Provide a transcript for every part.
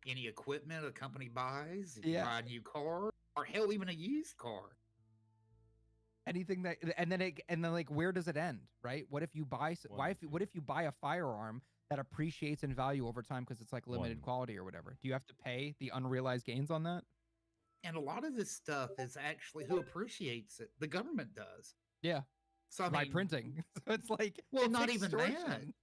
any equipment a company buys, if you Yeah. buy a new car, or hell, even a used car. Anything that, and then like, where does it end, right? What if you buy, what if you buy a firearm that appreciates in value over time because it's like limited quality or whatever? Do you have to pay the unrealized gains on that? And a lot of this stuff is actually who appreciates it. The government does. Yeah. So I by mean, printing. So it's like, well, it's not extortion. even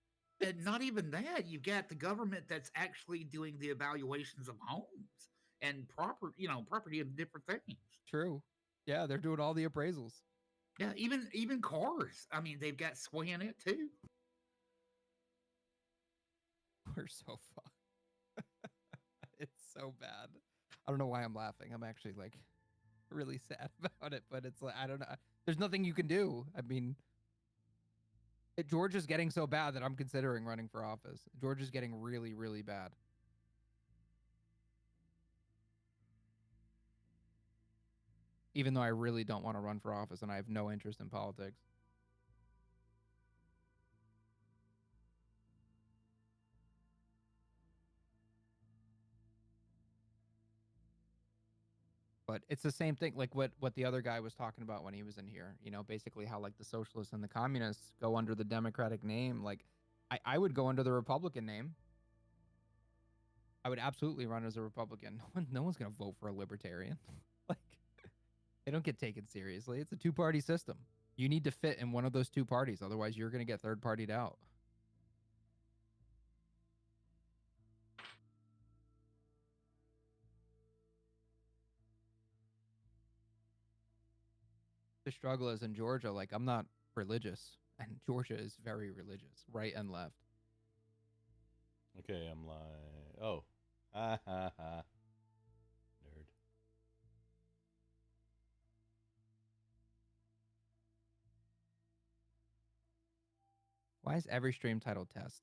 that. And not even that. You've got the government that's actually doing the evaluations of homes and property and different things. True. Yeah, they're doing all the appraisals. Yeah, even cars. I mean, they've got sway in it too. We're so fucked. It's so bad. I don't know why I'm laughing. I'm actually like really sad about it, but it's like, I don't know. There's nothing you can do. I mean, Georgia's getting so bad that I'm considering running for office. Georgia's getting really, really bad. Even though I really don't want to run for office and I have no interest in politics. But it's the same thing, like what the other guy was talking about when he was in here, basically how like the socialists and the communists go under the Democratic name. Like I would go under the Republican name. I would absolutely run as a Republican. No one's going to vote for a libertarian. Like, they don't get taken seriously. It's a two-party system. You need to fit in one of those two parties. Otherwise, you're going to get third-partied out. The struggle is in Georgia. Like, I'm not religious, and Georgia is very religious, right and left. Okay, I'm like, oh, ha ha ha, nerd. Why is every stream titled test?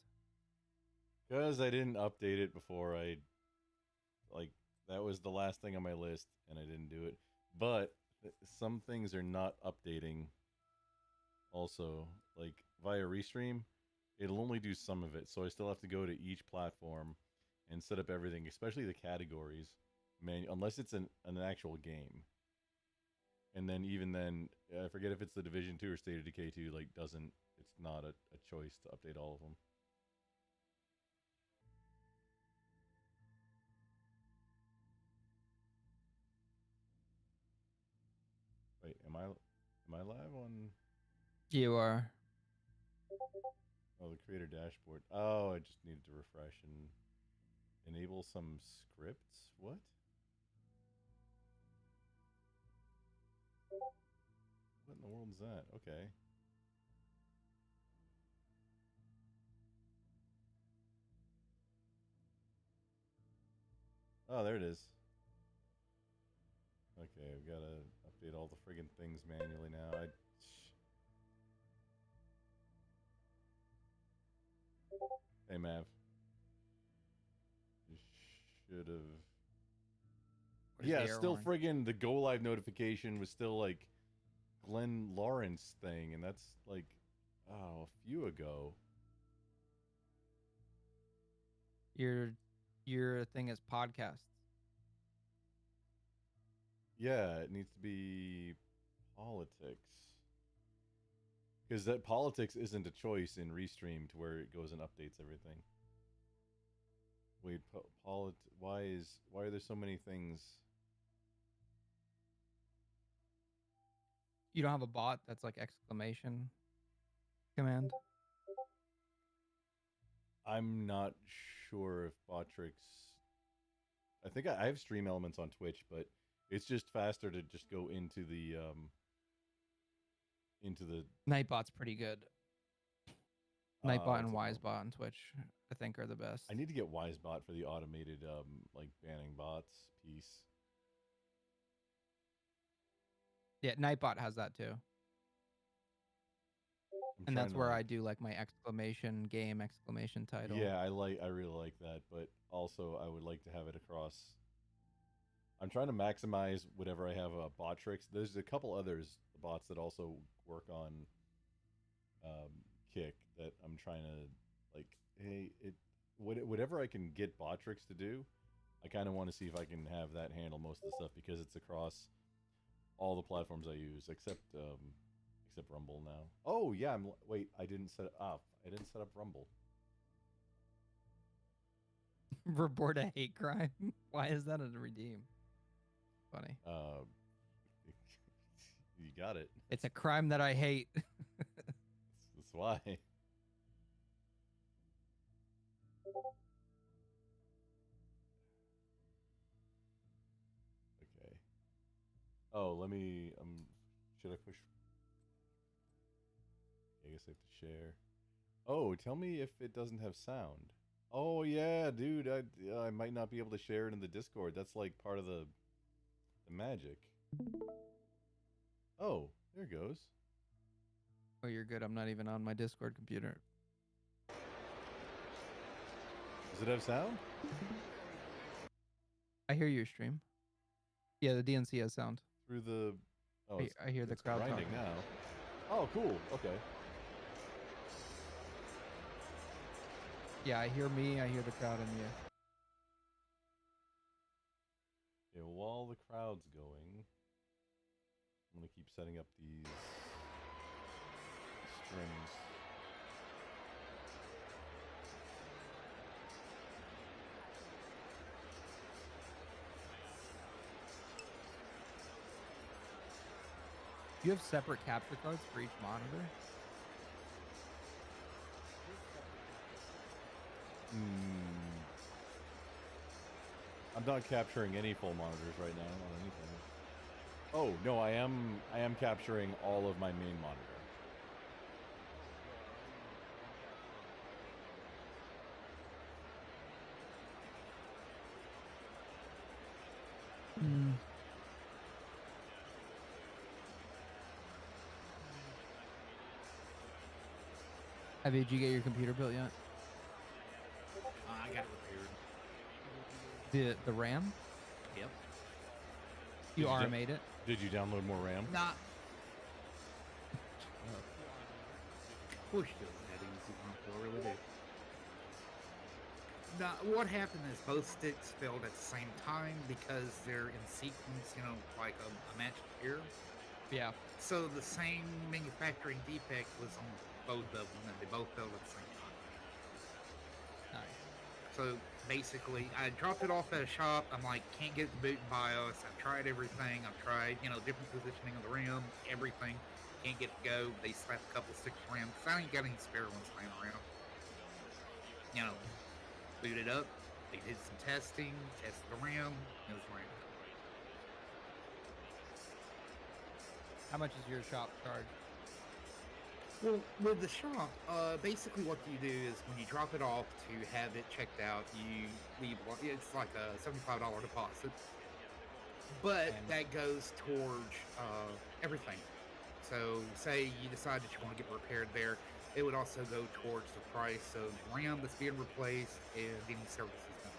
Because I didn't update it before that was the last thing on my list, and I didn't do it. But some things are not updating. Also, like via Restream, it'll only do some of it, so I still have to go to each platform and set up everything, especially the categories, unless it's an actual game. And then even then, I forget if it's the Division 2 or State of Decay 2, it's not a choice to update all of them. Wait, am I live on? You are. Oh, the creator dashboard. Oh, I just needed to refresh and enable some scripts. What? What in the world is that? Okay. Oh, there it is. Okay, I've got to update all the friggin' things manually now. Hey, Mav. You should have... Yeah, still friggin' the go live notification was still like Glenn Lawrence thing, and that's like, a few ago. Your thing is podcasts. Yeah, it needs to be politics. Because that politics isn't a choice in Restream to where it goes and updates everything. Wait, why are there so many things? You don't have a bot that's like exclamation command? I'm not sure if Botrix... I think I have stream elements on Twitch, but it's just faster to just go into the Nightbot's pretty good. Nightbot and Wisebot on Twitch, I think, are the best. I need to get Wisebot for the automated like banning bots piece. Yeah, Nightbot has that too. And that's where I do like my exclamation game, exclamation title. Yeah, I really like that, but also I would like to have it across. I'm trying to maximize whatever I have Botrix. There's a couple others bots that also work on Kick that I'm trying to like. Hey, whatever I can get Botrix to do, I kind of want to see if I can have that handle most of the stuff because it's across all the platforms I use except Rumble now. Oh yeah, wait. I didn't set it up. I didn't set up Rumble. Report a hate crime. Why is that a redeem? Funny. You got it. It's a crime that I hate. That's why. Okay. Oh, let me. Should I push? I guess I have to share. Oh, tell me if it doesn't have sound. Oh yeah, dude. I might not be able to share it in the Discord. That's like part of the magic. Oh, there it goes. Oh, you're good. I'm not even on my Discord computer. Does it have sound? I hear your stream. Yeah, the DNC has sound. Through the... Oh, I hear the crowd grinding talking. now. Oh, cool. Okay. Yeah, I hear me. I hear the crowd and you. Okay, well, while the crowd's going, I'm going to keep setting up these strings. Do you have separate capture cards for each monitor? I'm not capturing any full monitors right now on anything. Oh, no, I am capturing all of my main monitor. Did you get your computer built yet? I got it repaired. The RAM? Yep. You Did you RMA'd it? Did you download more RAM? Not. Push those that easy, I really do. Now, what happened is both sticks failed at the same time because they're in sequence, you know, like a matched pair. Yeah. So the same manufacturing defect was on both of them, and they both failed at the same time. Nice. So basically, I dropped it off at a shop. I'm like, can't get the boot in BIOS. I've tried everything. I've tried, you know, different positioning of the RAM, everything. Can't get it to go. They slapped a couple sticks of RAM because I ain't got any spare ones laying around. You know, booted up. They did some testing, tested the RAM. It was RAM. How much is your shop charge? Well, with the shop, basically what you do is when you drop it off to have it checked out, you leave, it's like a $75 deposit. But that goes towards everything. So say you decide that you want to get repaired there, it would also go towards the price of RAM that's being replaced and getting services done.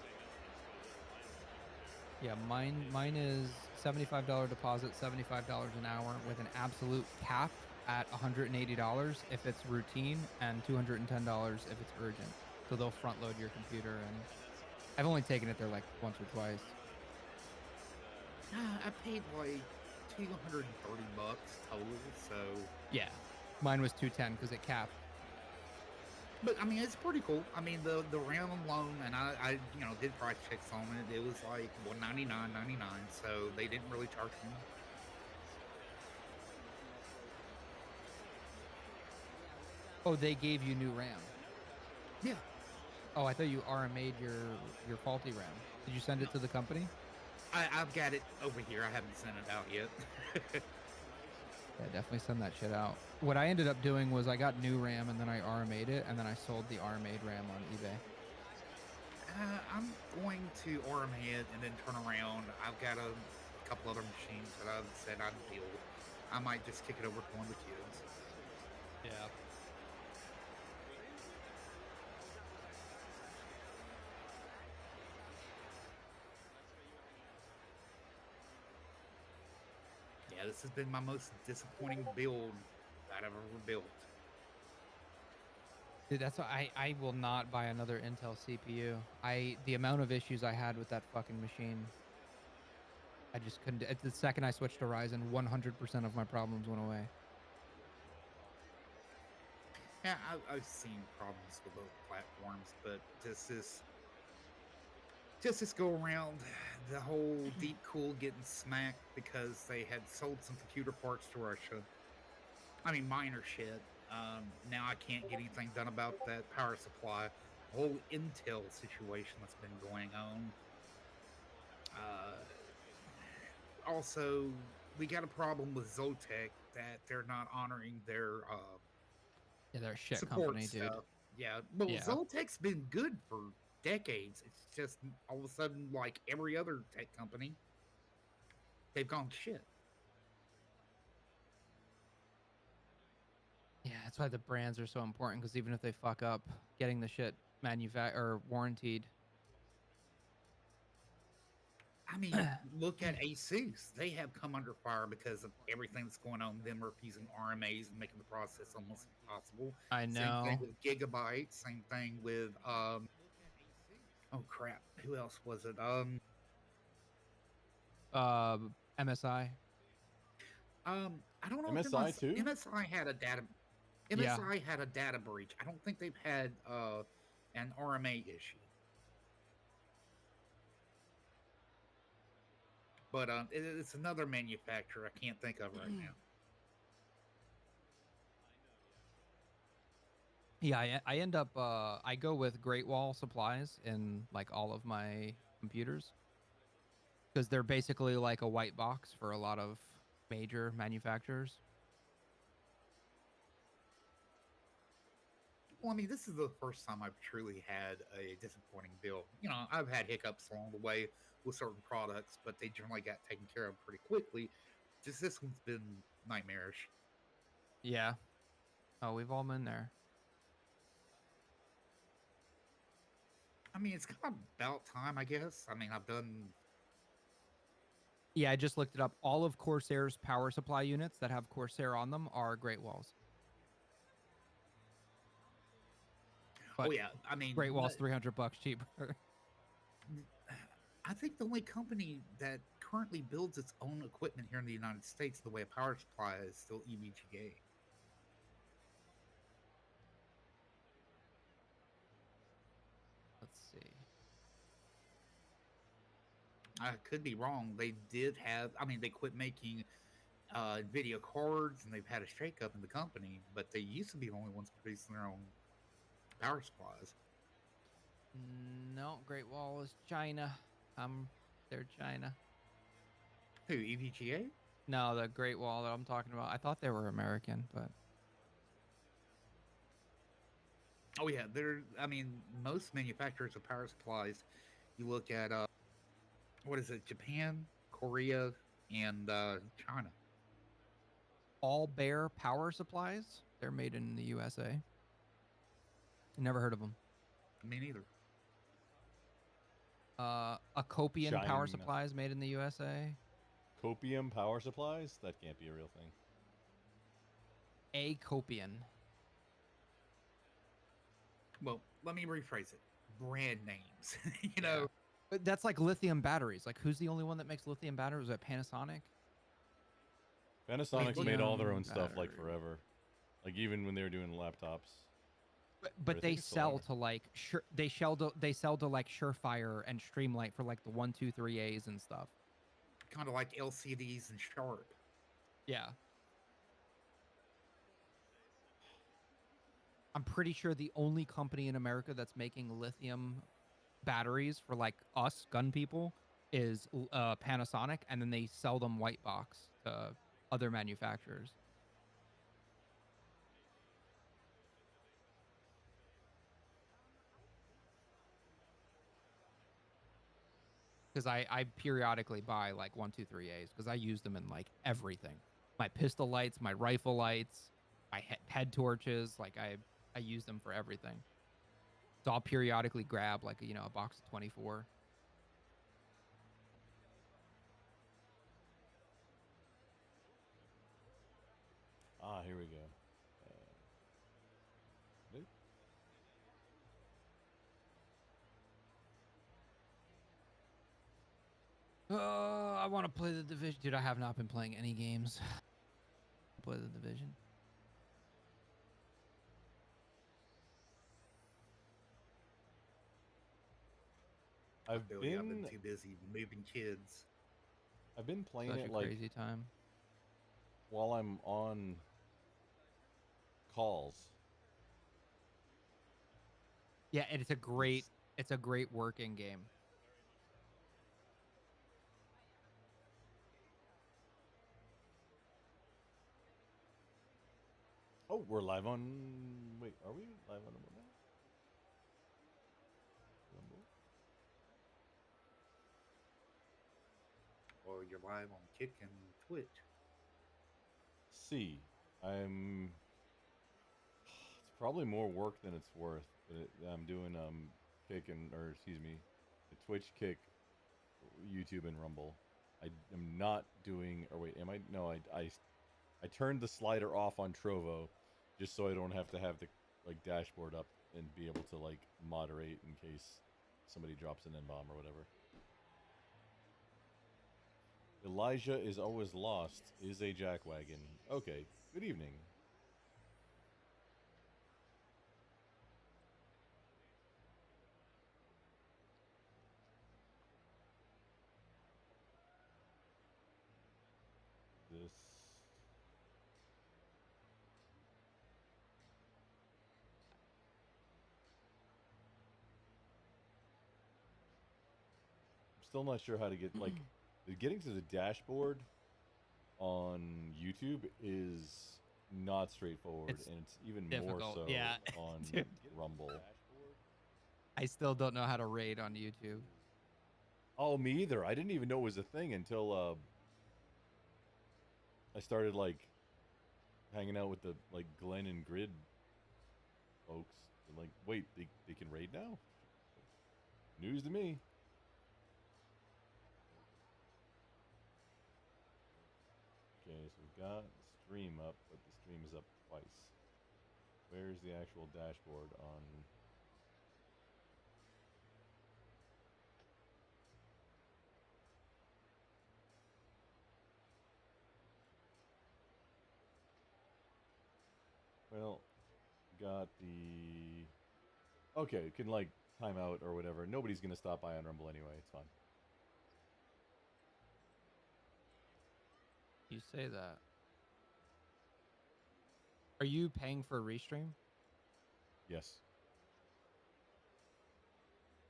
Yeah, mine is $75 deposit, $75 an hour with an absolute cap at $180 if it's routine and $210 if it's urgent. So they'll front load your computer, and I've only taken it there like once or twice. I paid like $230 total, so Yeah, mine was $210 because it capped. but I mean it's pretty cool. I mean the RAM alone, and I you know did price checks on it. It was like $199.99, so they didn't really charge me. Oh, they gave you new RAM. Yeah. Oh, I thought you RMA'd your faulty RAM. Did you send it to the company? I've got it over here. I haven't sent it out yet. Yeah, definitely send that shit out. What I ended up doing was I got new RAM and then I RMA'd it, and then I sold the RMA'd RAM on eBay. I'm going to RMA it and then turn around. I've got a couple other machines that I've said I'd build. I might just kick it over to one of the kids. Yeah. Yeah, this has been my most disappointing build that I've ever built. Dude, that's why I will not buy another Intel CPU. The amount of issues I had with that fucking machine, I just couldn't. The second I switched to Ryzen, 100% of my problems went away. Yeah, I've seen problems with both platforms, but just this go around, the whole Deep Cool getting smacked because they had sold some computer parts to Russia. I mean, minor shit. Now I can't get anything done about that power supply. The whole Intel situation that's been going on. Uh, Also, we got a problem with Zotec that they're not honoring their Yeah, they're a shit support company, dude. stuff. Yeah, well, Yeah. Zoltec's been good for decades. It's just all of a sudden, like every other tech company, they've gone to shit. Yeah, that's why the brands are so important, because even if they fuck up, getting the shit or warranted. I mean, look at Asus. They have come under fire because of everything that's going on. Them refusing RMAs and making the process almost impossible. I Same thing know. with Gigabyte. Same thing with oh crap, who else was it? Uh, MSI. I don't know if it MSI was too? MSI had a data Yeah. MSI had a data breach. I don't think they've had an RMA issue. But it's another manufacturer I can't think of right now. Yeah, I end up I go with Great Wall Supplies in like all of my computers, because they're basically like a white box for a lot of major manufacturers. Well, I mean, this is the first time I've truly had a disappointing build. You know, I've had hiccups along the way with certain products, but they generally got taken care of pretty quickly. Just this one's been nightmarish. Yeah. Oh, we've all been there. I mean, it's kind of about time, I guess. I mean, I've done. Yeah, I just looked it up. All of Corsair's power supply units that have Corsair on them are Great Walls. Oh But yeah, I mean, Great Wall's $300 cheaper. I think the only company that currently builds its own equipment here in the United States, the way a power supply, is still EVGA. Let's see. I could be wrong. They did have. I mean, they quit making video cards, and they've had a shakeup in the company. But they used to be the only ones producing their own power supplies. No, Great Wall is China. They're China. Who, EVGA? No, the Great Wall that I'm talking about. I thought they were American, but Oh yeah, they're. I mean, most manufacturers of power supplies. You look at what is it? Japan, Korea, and China. All Bear Power Supplies, they're made in the USA. Never heard of them. Me neither. Acopian Power China. Supplies made in the USA. Copium power supplies? That can't be a real thing. Acopian. Well, let me rephrase it. Brand names. You know. But that's like lithium batteries. Like, who's the only one that makes lithium batteries? Is it Panasonic? Panasonic's made all their own Lithium stuff like battery. forever. Like even when they were doing laptops. But I they think it's sell longer. to like they sell to like Surefire and Streamlight for like the 123As and stuff. Kind of like LCDs and Sharp. Yeah. I'm pretty sure the only company in America that's making lithium batteries for like us gun people is Panasonic, and then they sell them white box to other manufacturers. Because I periodically buy like 123As because I use them in like everything. My pistol lights, my rifle lights, my head torches. Like I use them for everything. So I'll periodically grab like a box of 24. Ah, here we go. Nope. I want to play the Division. Dude, I have not been playing any games. Play the Division. I've I've been been too busy moving kids. I've been playing Such it a like crazy time. while I'm on calls. Yeah, and it's a great working game. Oh, we're live on. Wait, are we live on Rumble now? Rumble? Or you're live on Kick and Twitch. See, I'm. It's probably more work than it's worth. But I'm doing Kick and or excuse me, the Twitch, Kick, YouTube, and Rumble. I am not doing. Or wait, am I? No, I turned the slider off on Trovo, just so I don't have to have the like dashboard up and be able to like moderate in case somebody drops an N-bomb or whatever. Elijah is always lost is a jackwagon. Okay, good evening. This I'm still not sure how to get like getting to the dashboard on YouTube is not straightforward, It's and it's even more difficult. so Yeah. on Dude. Rumble. I still don't know how to raid on YouTube. Oh, me either. I didn't even know it was a thing until I started like hanging out with the like Glenn and Grid folks. And like, wait, they can raid now? News to me. Okay, so we got the stream up, but the stream is up twice. Where's the actual dashboard on? Well, got the. Okay, you can like time out or whatever. Nobody's gonna stop by on Rumble anyway. It's fine. You say that. Are you paying for a restream? Yes.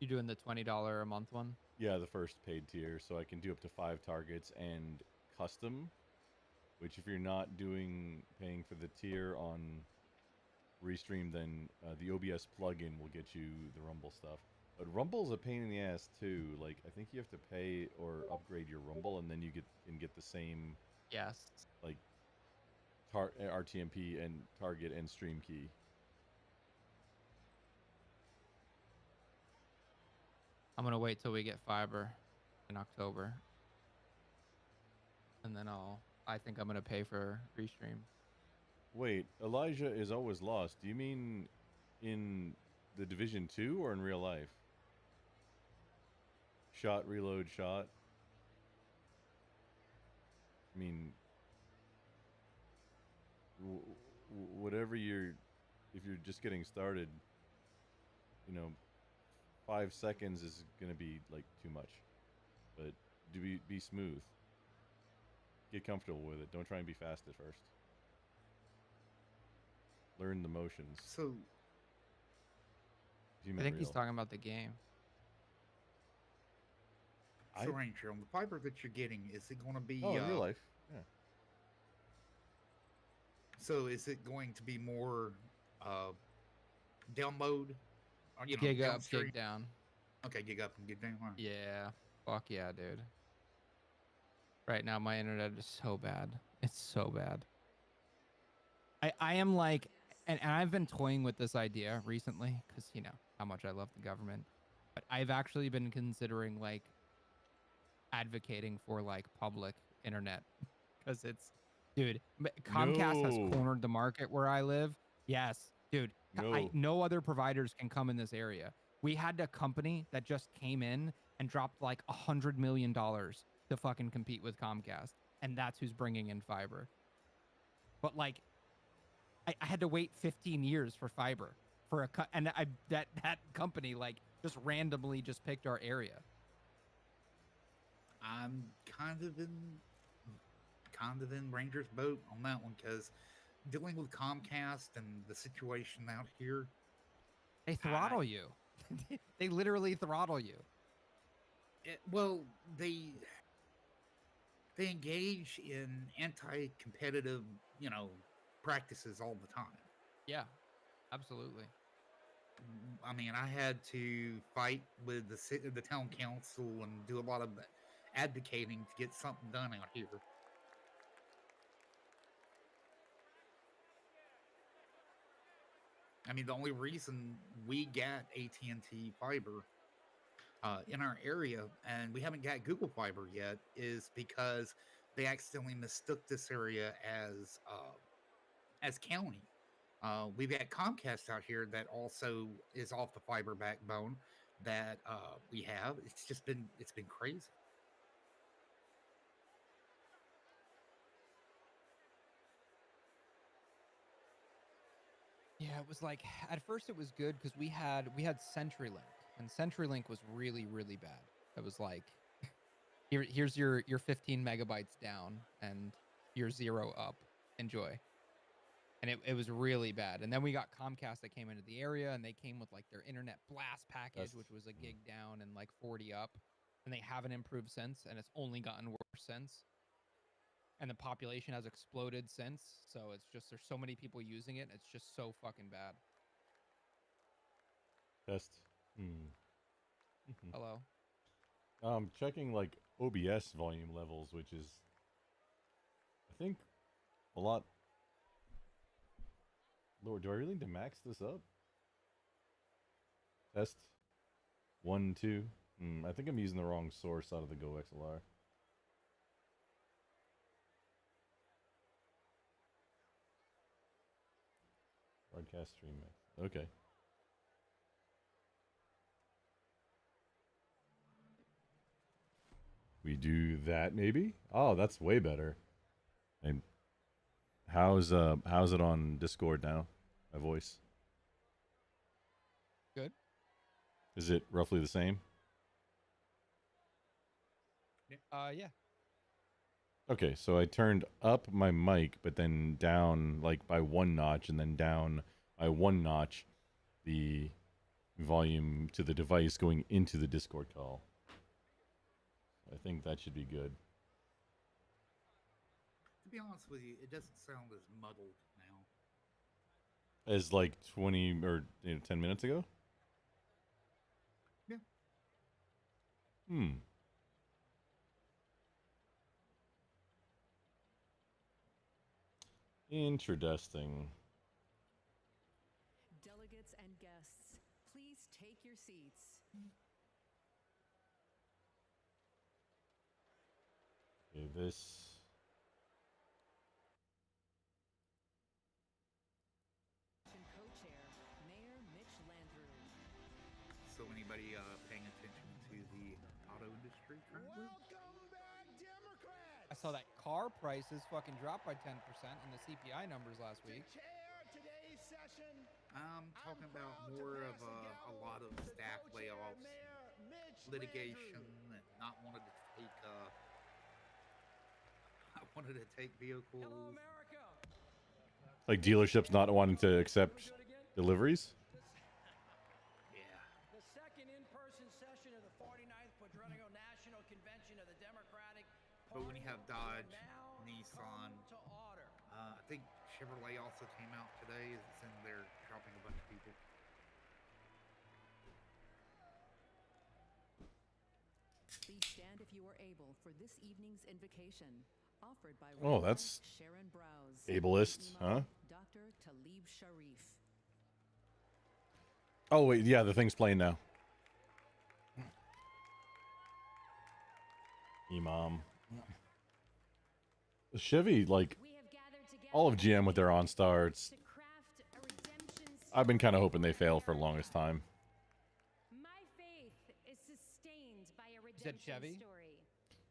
You doing the $20 a month one? Yeah, the first paid tier, so I can do up to 5 targets and custom. Which, if you're not paying for the tier on Restream, then the OBS plugin will get you the Rumble stuff. But Rumble's a pain in the ass too. Like, I think you have to pay or upgrade your Rumble, and then you can get the same Yes. like RTMP and target and stream key. I'm gonna wait till we get fiber in October, and then I think I'm gonna pay for restream. Wait, Elijah is always lost. Do you mean in the Division 2 or in real life? Shot, reload, shot. I mean, whatever if you're just getting started, 5 seconds is gonna be like too much. But be smooth. Get comfortable with it. Don't try and be fast at first. Learn the motions. So I think he's talking about the game. So Ranger, on the fiber that you're getting, is it going to be? In real life, yeah. So is it going to be more down mode? Or, Gig up, downstream? gig down. Okay, gig up and gig down. Right. Yeah. Fuck yeah, dude. Right now, my internet is so bad. It's so bad. I am like, and I've been toying with this idea recently because, how much I love the government. But I've actually been considering like advocating for like public internet because dude, Comcast has cornered the market where I live. Yes, dude. No other providers can come in this area. We had a company that just came in and dropped like $100 million to fucking compete with Comcast, and that's who's bringing in fiber. But like, I had to wait 15 years for fiber for and that company like just randomly just picked our area. I'm kind of in Ranger's boat on that one because dealing with Comcast and the situation out here, They throttle you. They literally throttle you. Well, they engage in anti-competitive, practices all the time. Yeah, absolutely. I mean, I had to fight with the town council and do a lot of advocating to get something done out here. I mean, the only reason we got AT&T fiber in our area, and we haven't got Google Fiber yet, is because they accidentally mistook this area as county. We've got Comcast out here that also is off the fiber backbone that we have. It's been crazy. Yeah, it was like at first it was good because we had CenturyLink, and CenturyLink was really bad. It was like here's your 15 megabytes down and your 0 up. Enjoy. And it was really bad. And then we got Comcast that came into the area, and they came with like their internet blast package, which was a gig down and like 40 up. And they haven't improved since, and it's only gotten worse since. And the population has exploded since, so it's just there's so many people using it, it's just so fucking bad. Test. Hello. Checking like OBS volume levels, which is, I think, a lot. Lord, do I really need to max this up? Test. 1, 2. I think I'm using the wrong source out of the Go XLR. Broadcast stream mix. Okay. We do that maybe? Oh, that's way better. And how's it on Discord now? My voice. Good. Is it roughly the same? Yeah. Okay, so I turned up my mic, but then down like by 1 notch, and then down by 1 notch the volume to the device going into the Discord call. I think that should be good. To be honest with you, it doesn't sound as muddled now as like 20 or 10 minutes ago. Yeah. Interesting. Delegates and guests, please take your seats. Okay, this. Co-chair, Mayor Mitch Landrieu. So anybody paying attention to the auto industry currently? Welcome back, Democrats! I saw that car prices fucking dropped by 10% in the CPI numbers last week. To chair today's session, I'm talking about more of a lot of staff layoffs, litigation, and not wanted to take vehicles. Hello, America. Like dealerships not wanting to accept deliveries? Yeah. The second in-person session of the 49th Quadrennial National Convention of the Democratic Party. But when you have Dodge, now Nissan, come to order. I think Chevrolet also came out today. It's in there dropping a bunch of people. Please stand if you are able for this evening's invocation, offered by Oh, that's Sharon Browse, ableist, huh? Dr. Talib Sharif. Oh wait, yeah, the thing's playing now. Imam. Chevy, like all of GM with their OnStarts. I've been kind of hoping they fail for the longest time. My faith is sustained by a said redemption Chevy? story.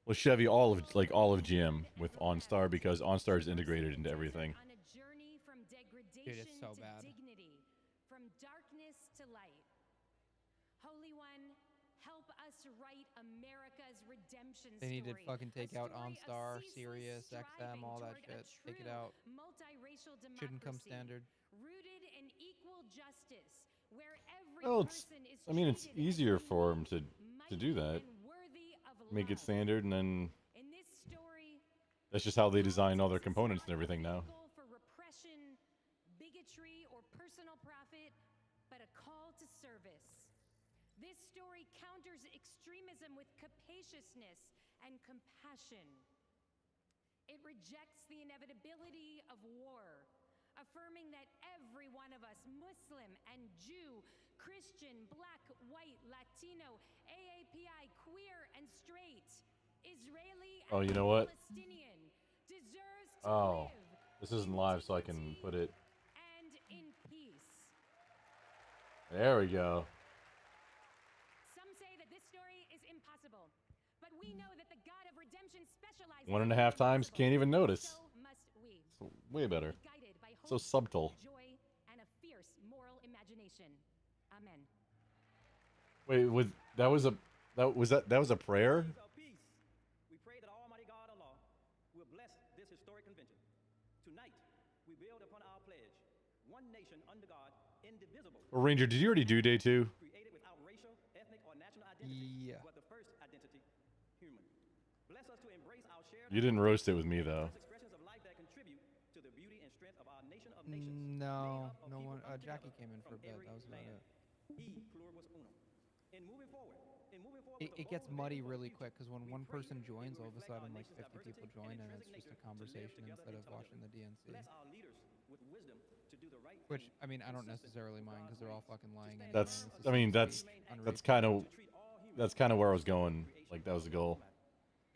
Well, Chevy, all of GM with OnStar because OnStar is integrated into everything. On a journey from degradation Dude, it's so to bad. dignity, from darkness to light. Holy One, help us write America's redemption They need to story. fucking take out A story of OnStar, ceaseless Sirius, XM, striving all that toward a shit. Take it true out. multiracial Shouldn't come democracy, standard. rooted in equal justice, where every Well, it's person is I mean it's treated as easier for them unique, to do that. mighty, and worthy of Make it love. standard, and then In this story, that's just how they design all their components and everything now. goal for repression, bigotry, or personal profit, but a call to service. This story counters extremism with capaciousness and compassion. It rejects the inevitability of war, affirming that every one of us, Muslim and Jew, Christian, Black, White, Latino, AAPI, queer and straight, Israeli Oh, you and know what? Palestinian, deserves to Oh, live this isn't in live, so I can dignity put it. and in peace. There we go. Some say that this story is impossible, but we know that the God of redemption specializes 1.5 in times, impossible. can't even notice. So must we. So way better. Be guided by So hope, subtle. joy, and a fierce moral imagination. Amen. Wait, that was a prayer? Of peace. We pray that Almighty God Allah will bless this historic convention. Tonight, we build upon our pledge. One nation under God, indivisible. Well, Ranger, did you already do day 2? Created without racial, ethnic, or national identity. Yeah. But the first identity, human. Bless us to embrace our shared You didn't roast it with me though. expressions of life that contribute to the beauty and strength of our nation of nations. No, made up of no people one. come Jackie together came in for a from bit. every That was about land. it. Pluribus unum. In moving forward It, with a it gets bold muddy vision for the really future, quick because when we one pray person that we joins, will all of a reflect our sudden like nation's 50 people diversity join, and and it's just a intrinsic nature to live conversation together instead of watching the DNC. Bless our leaders with wisdom to do the right Which thing, I mean, I don't consistent necessarily with mind God's because they're all ways. fucking lying anyway. That's It's the I mean same that's speech, that's unreachable. kind of to treat all humans that's kind of where I was with going. creation Like that was the goal.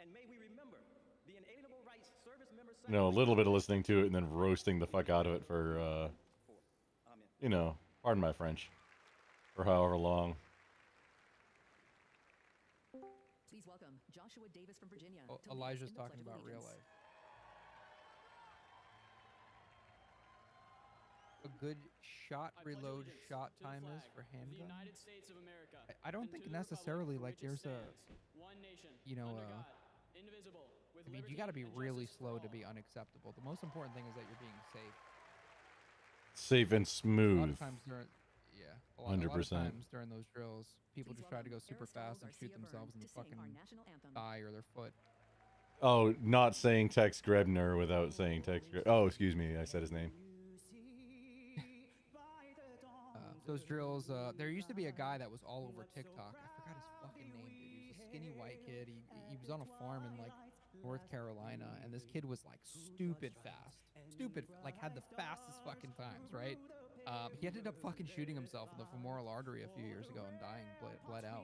And may we remember the inalienable rights service members You know, a little bit of listening to it and then roasting the fuck out of it for Amen. you know, pardon my French, for however long. Please welcome Joshua Davis from Virginia. Oh, to lead us Elijah's in the talking Pledge of about real Allegiance. life. A good shot reload shot time is for handgun. United States of America. I don't think necessarily like there's a, one nation, you know, under God, indivisible, with I mean, you liberty got to be and really justice for slow to all. be unacceptable. The most important thing is that you're being safe. Safe and A lot smooth. of times during, yeah, a lot of 100%. times during those drills, people Please just try to go welcome super Aristotle fast and shoot Garcia themselves in Byrne the to sing fucking our national anthem. thigh or their foot. Oh, not saying Tex Grebner without saying Tex Grebner. Oh, excuse me, I said his name. Those drills, there used to be a guy that was all over TikTok. I forgot his fucking name, dude. He was a skinny white kid. He was on a farm in like North Carolina, and this kid was like stupid fast. Like had the fastest fucking times, right? He ended up fucking shooting himself in the femoral artery a few years ago and dying, bled out,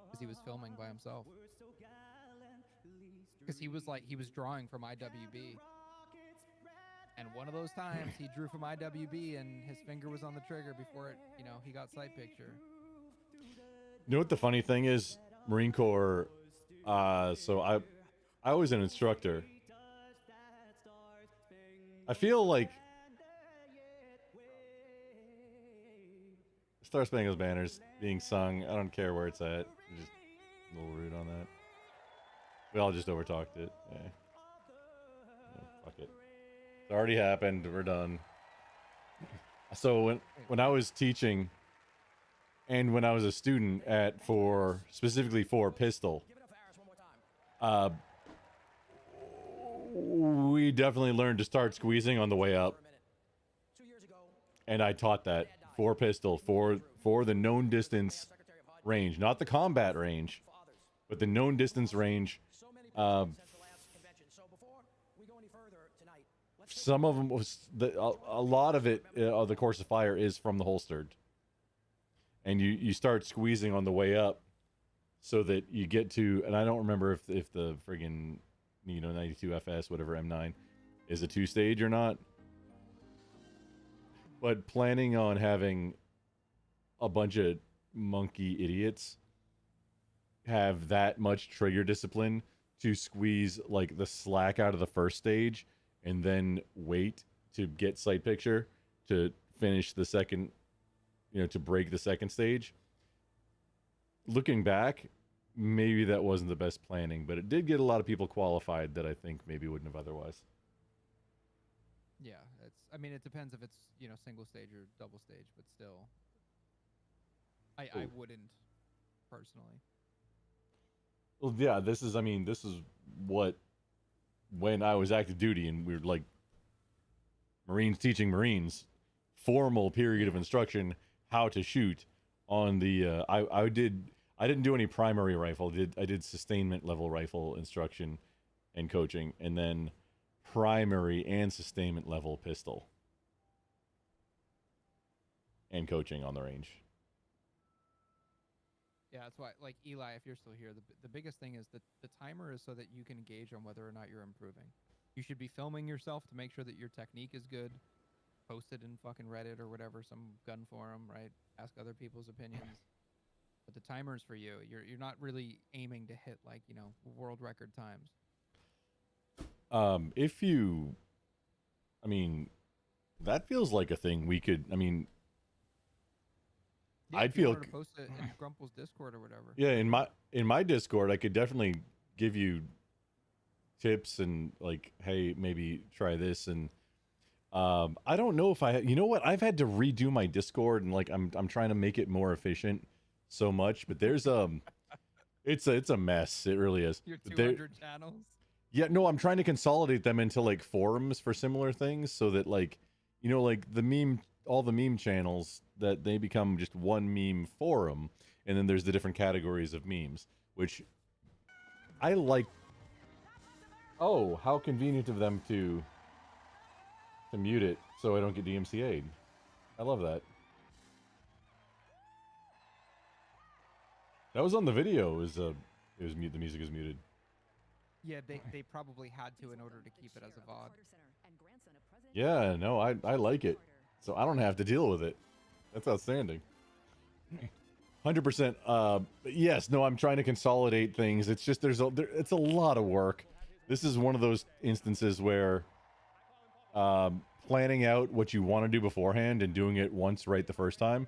because he was filming by himself. Because he was drawing from IWB. And one of those times he drew from IWB and his finger was on the trigger before it, you know, he got sight picture. You know what the funny thing is? Marine Corps, so I was an instructor. I feel like Star Spangled Banner's being sung. I don't care where it's at. Just a little rude on that. We all just overtalked it. Yeah. Fuck it. It's already happened. We're done. So when I was teaching and when I was a student specifically for pistol, we definitely learned to start squeezing on the way up. And I taught that for pistol, for the known distance range, not the combat range, but the known distance range. Some of them a lot of it, the course of fire is from the holstered, and you start squeezing on the way up, so that you get to, and I don't remember if the friggin' 92 FS whatever M9 is a 2-stage or not, but planning on having a bunch of monkey idiots have that much trigger discipline to squeeze like the slack out of the first stage and then wait to get sight picture to finish the second, to break the second stage. Looking back, maybe that wasn't the best planning, but it did get a lot of people qualified that I think maybe wouldn't have otherwise. Yeah, I mean, it depends if it's single stage or double stage, but still, I wouldn't personally. Well, yeah, this is what, when I was active duty and we were like Marines teaching Marines, formal period of instruction, how to shoot on the, I didn't do any primary rifle. I did sustainment level rifle instruction and coaching, and then primary and sustainment level pistol and coaching on the range. Yeah, that's why, like Eli, if you're still here, the biggest thing is that the timer is so that you can gauge on whether or not you're improving. You should be filming yourself to make sure that your technique is good. Post it in fucking Reddit or whatever, some gun forum, right? Ask other people's opinions. But the timer's for you. You're not really aiming to hit like, world record times. That feels like a thing we could, Yeah, I'd if you feel wanted to post it in Grumple's Discord or whatever. Yeah, in my Discord, I could definitely give you tips and like, hey, maybe try this. And I don't know if I've had to redo my Discord, and like I'm trying to make it more efficient so much, but there's it's a mess. It really is. Your 200 channels. Yeah, no, I'm trying to consolidate them into like forums for similar things, so that like, like all the meme channels, that they become just one meme forum, and then there's the different categories of memes, which I like. Oh, how convenient of them to mute it so I don't get DMCA'd. I love that. That was on the video. It was mute. The music is muted. Yeah, they probably had to in order to keep it as a VOD. Yeah, no, I like it, so I don't have to deal with it. That's outstanding. 100%. Yes, no, I'm trying to consolidate things. It's just it's a lot of work. This is one of those instances where planning out what you want to do beforehand and doing it once right the first time,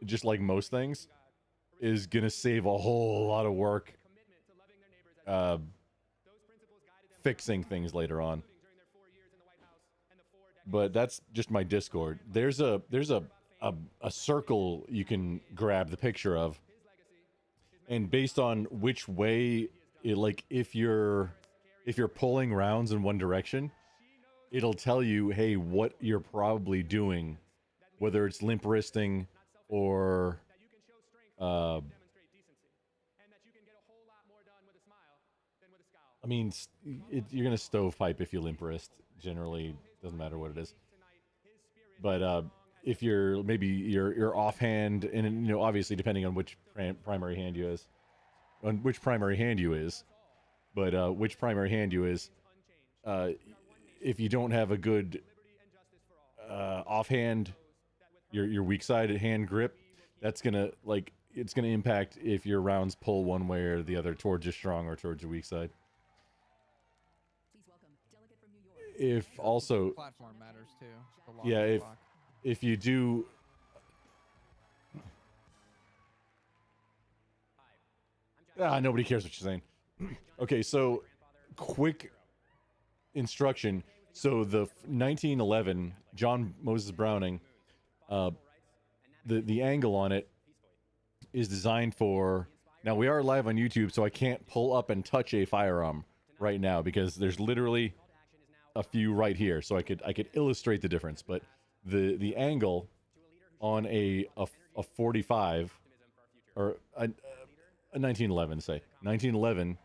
just like most things, is gonna save a whole lot of work fixing things later on. But that's just my Discord. There's a circle you can grab the picture of, and based on which way if you're pulling rounds in one direction, it'll tell you, hey, what you're probably doing, whether it's limp wristing or you're gonna stovepipe if you limp wrist. Generally, doesn't matter what it is. But if you're offhand, and obviously depending on which primary hand you is, which primary hand you is, if you don't have a good offhand, your weak side hand grip, that's gonna it's gonna impact if your rounds pull one way or the other towards your strong or towards your weak side. If also platform matters too. Yeah, if you do. Nobody cares what you're saying. Okay, so quick instruction. So the 1911 John Moses Browning, the angle on it is designed for. Now we are live on YouTube, so I can't pull up and touch a firearm right now because there's literally a few right here, so I could illustrate the difference. But the angle on a 45 or a 1911, say 1911,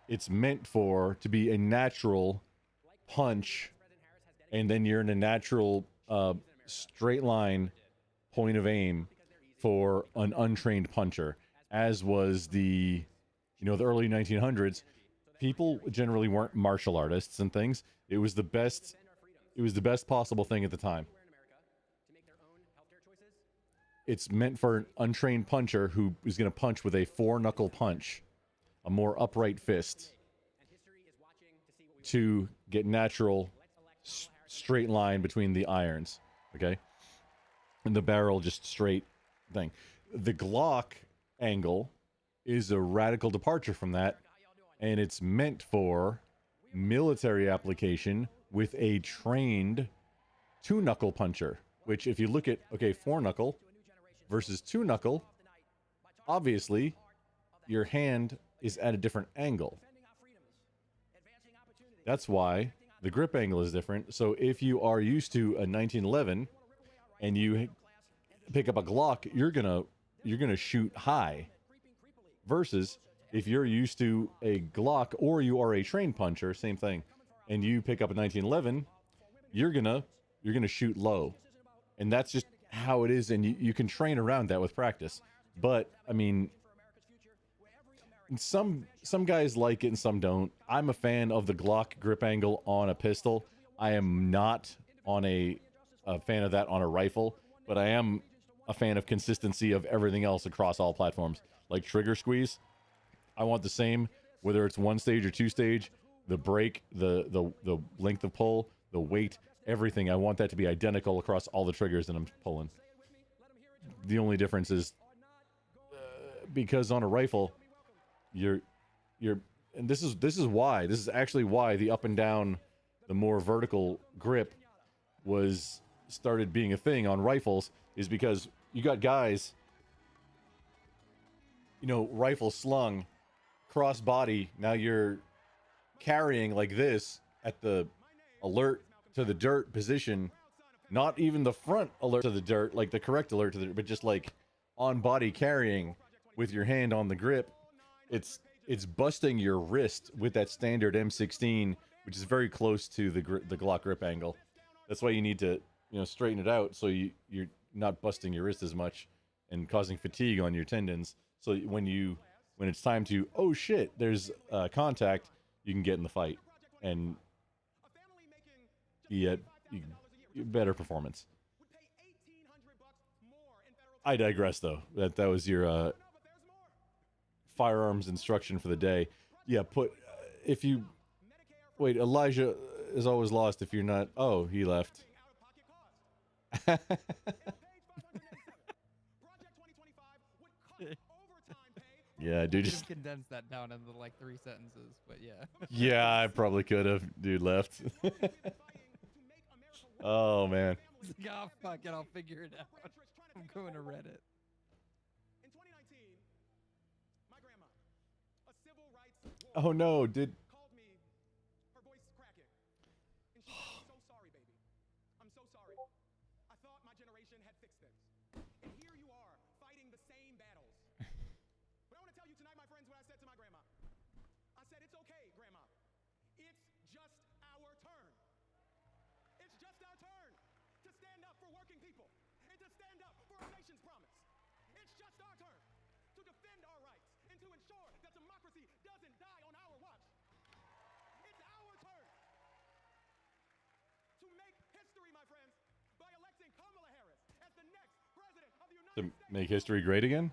it's meant to be a natural punch, and then you're in a natural straight line point of aim for an untrained puncher, as was the early 1900s. People generally weren't martial artists and things. It was the best possible thing at the time. it's meant for an untrained puncher who is going to punch with a 4-knuckle punch, a more upright fist, to get natural straight line between the irons, okay? And the barrel just straight thing. The Glock angle is a radical departure from that, and it's meant for military application with a trained 2-knuckle puncher, which if you look at, okay, 4-knuckle versus 2-knuckle, obviously your hand is at a different angle. That's why the grip angle is different. So if you are used to a 1911 and you pick up a Glock, you're gonna shoot high. Versus if you're used to a Glock or you are a trained puncher, same thing, and you pick up a 1911, you're gonna shoot low, and that's just how it is. And you can train around that with practice. But I mean, some guys like it and some don't. I'm a fan of the Glock grip angle on a pistol. I am not on a fan of that on a rifle, but I am a fan of consistency of everything else across all platforms. Like trigger squeeze, I want the same, whether it's 1 stage or 2 stage, the break, the length of pull, the weight, everything. I want that to be identical across all the triggers that I'm pulling. The only difference is because on a rifle, you're and this is actually why the up and down, the more vertical grip was started being a thing on rifles, is because you got guys, rifle slung, cross body. Now you're carrying like this at the alert to the dirt position, not even the front alert to the dirt, like the correct alert to the dirt, but just like on body carrying with your hand on the grip. It's busting your wrist with that standard M16, which is very close to the Glock grip angle. That's why you need to straighten it out so you're not busting your wrist as much and causing fatigue on your tendons. So when it's time to, oh shit, there's contact, you can get in the fight and get better performance. I digress, though. That was your firearms instruction for the day. Yeah, wait, Elijah is always lost if you're not. Oh, he left. Yeah, dude. Just condense that down into like 3 sentences, but yeah. Yeah, I probably could have. Dude left. Oh man. Oh fuck it, I'll figure it out. I'm going to Reddit. Oh no, did. To make history great again?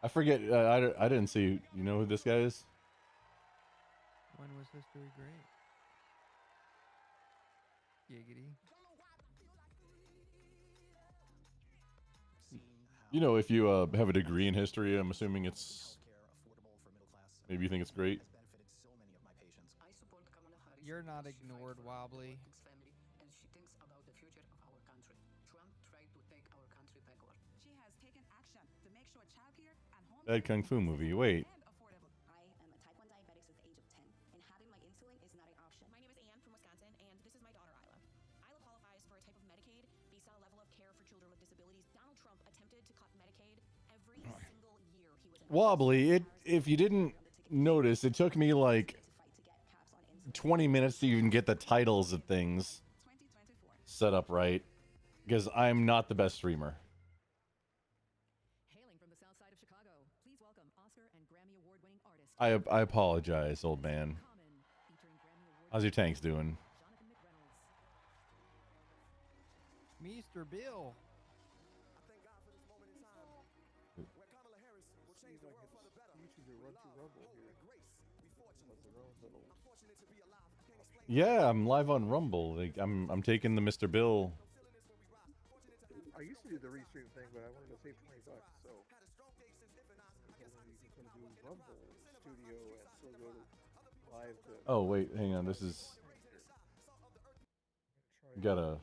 I forget. I didn't see. You know who this guy is? When was history great? Giggity. If you have a degree in history, I'm assuming it's. Maybe you think it's great. You're not ignored, Wobbly. Bad Kung Fu movie. Wait. I am a type 1 diabetic since the age of 10, and having my insulin is not an option. My name is Anne from Wisconsin, and this is my daughter, Isla. Isla qualifies for a type of Medicaid based on a level of care for children with disabilities. Donald Trump attempted to cut Medicaid every single year he was in Wobbly. If you didn't notice, it took me like 20 minutes to even get the titles of things set up right, because I'm not the best streamer. I apologize, old man. How's your tanks doing? Mr. Bill. little. Yeah, I'm live on Rumble. Like I'm taking the Mr. Bill. I used to do the restream thing, but I wanted to save $20, so you can sort of do Rumble Studio and still go to live to. Oh wait, hang on. This is gotta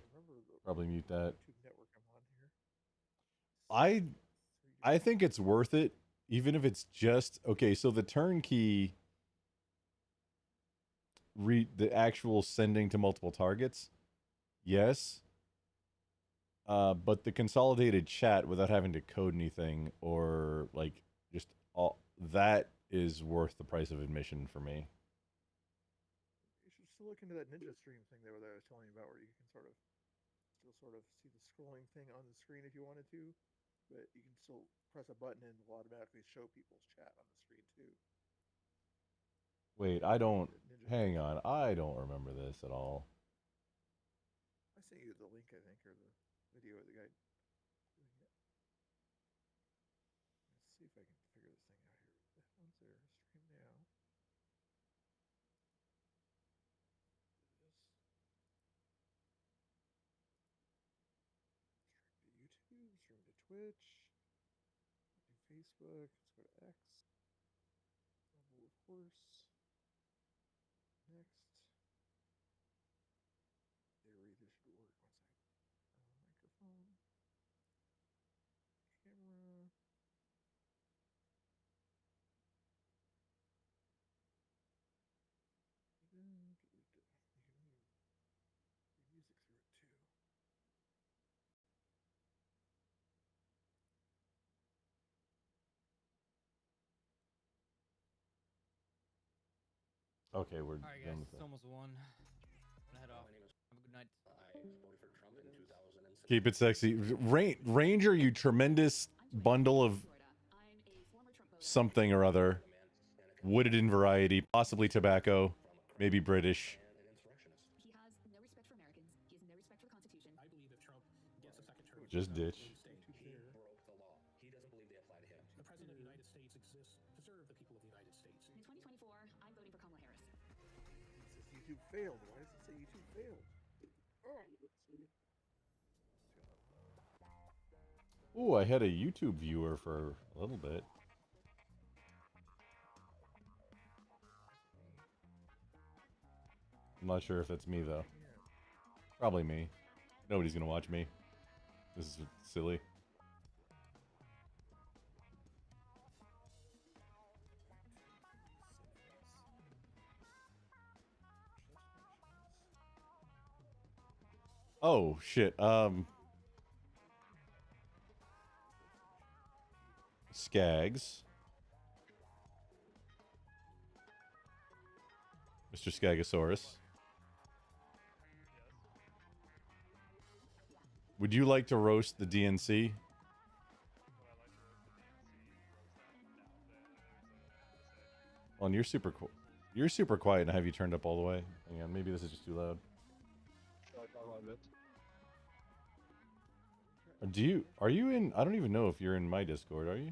probably mute that. Network I'm on here. I think it's worth it, even if it's just okay. So the turnkey, the actual sending to multiple targets, yes. But the consolidated chat without having to code anything or like just all that is worth the price of admission for me. You should still look into that Ninja Stream thing that I was telling you about, where you can still sort of see the scrolling thing on the screen if you wanted to, but you can still press a button and it will automatically show people's chat on the screen too. Wait, hang on. I don't remember this at all. I sent you the link, I think, or the video of the guy doing it. Let's see if I can figure this thing out here. The headphones there. Stream now. Stream to YouTube, stream to Twitch, do Facebook, let's go to X, Rumble of course, next. There, this should work. One sec. Microphone, camera. Then delete it. You can do music through it too. Okay, we're All right, done guys. with It's that. almost 1. I'm gonna head off. Have a good night. Keep it sexy. Ranger, you tremendous bundle of something or other. Wooded in variety, possibly tobacco, maybe British. He has no respect for Americans. He has no respect for the Constitution. I believe if Trump gets a second term, Just ditch. he broke the law. He doesn't believe they apply to him. The President of the United States exists to serve the people of the United States. In 2024, I'm voting for Kamala Harris. It says YouTube failed. Why does it say YouTube failed? Oh, let's see. Ooh, I had a YouTube viewer for a little bit. I'm not sure if it's me, though. Probably me. Nobody's gonna watch me. This is silly. Oh, shit. Skags. Mr. Skagasaurus. Would you like to roast the DNC? Well, and you're super quiet, and have you turned up all the way? Hang on, maybe this is just too loud. Are you in? I don't even know if you're in my Discord. Are you?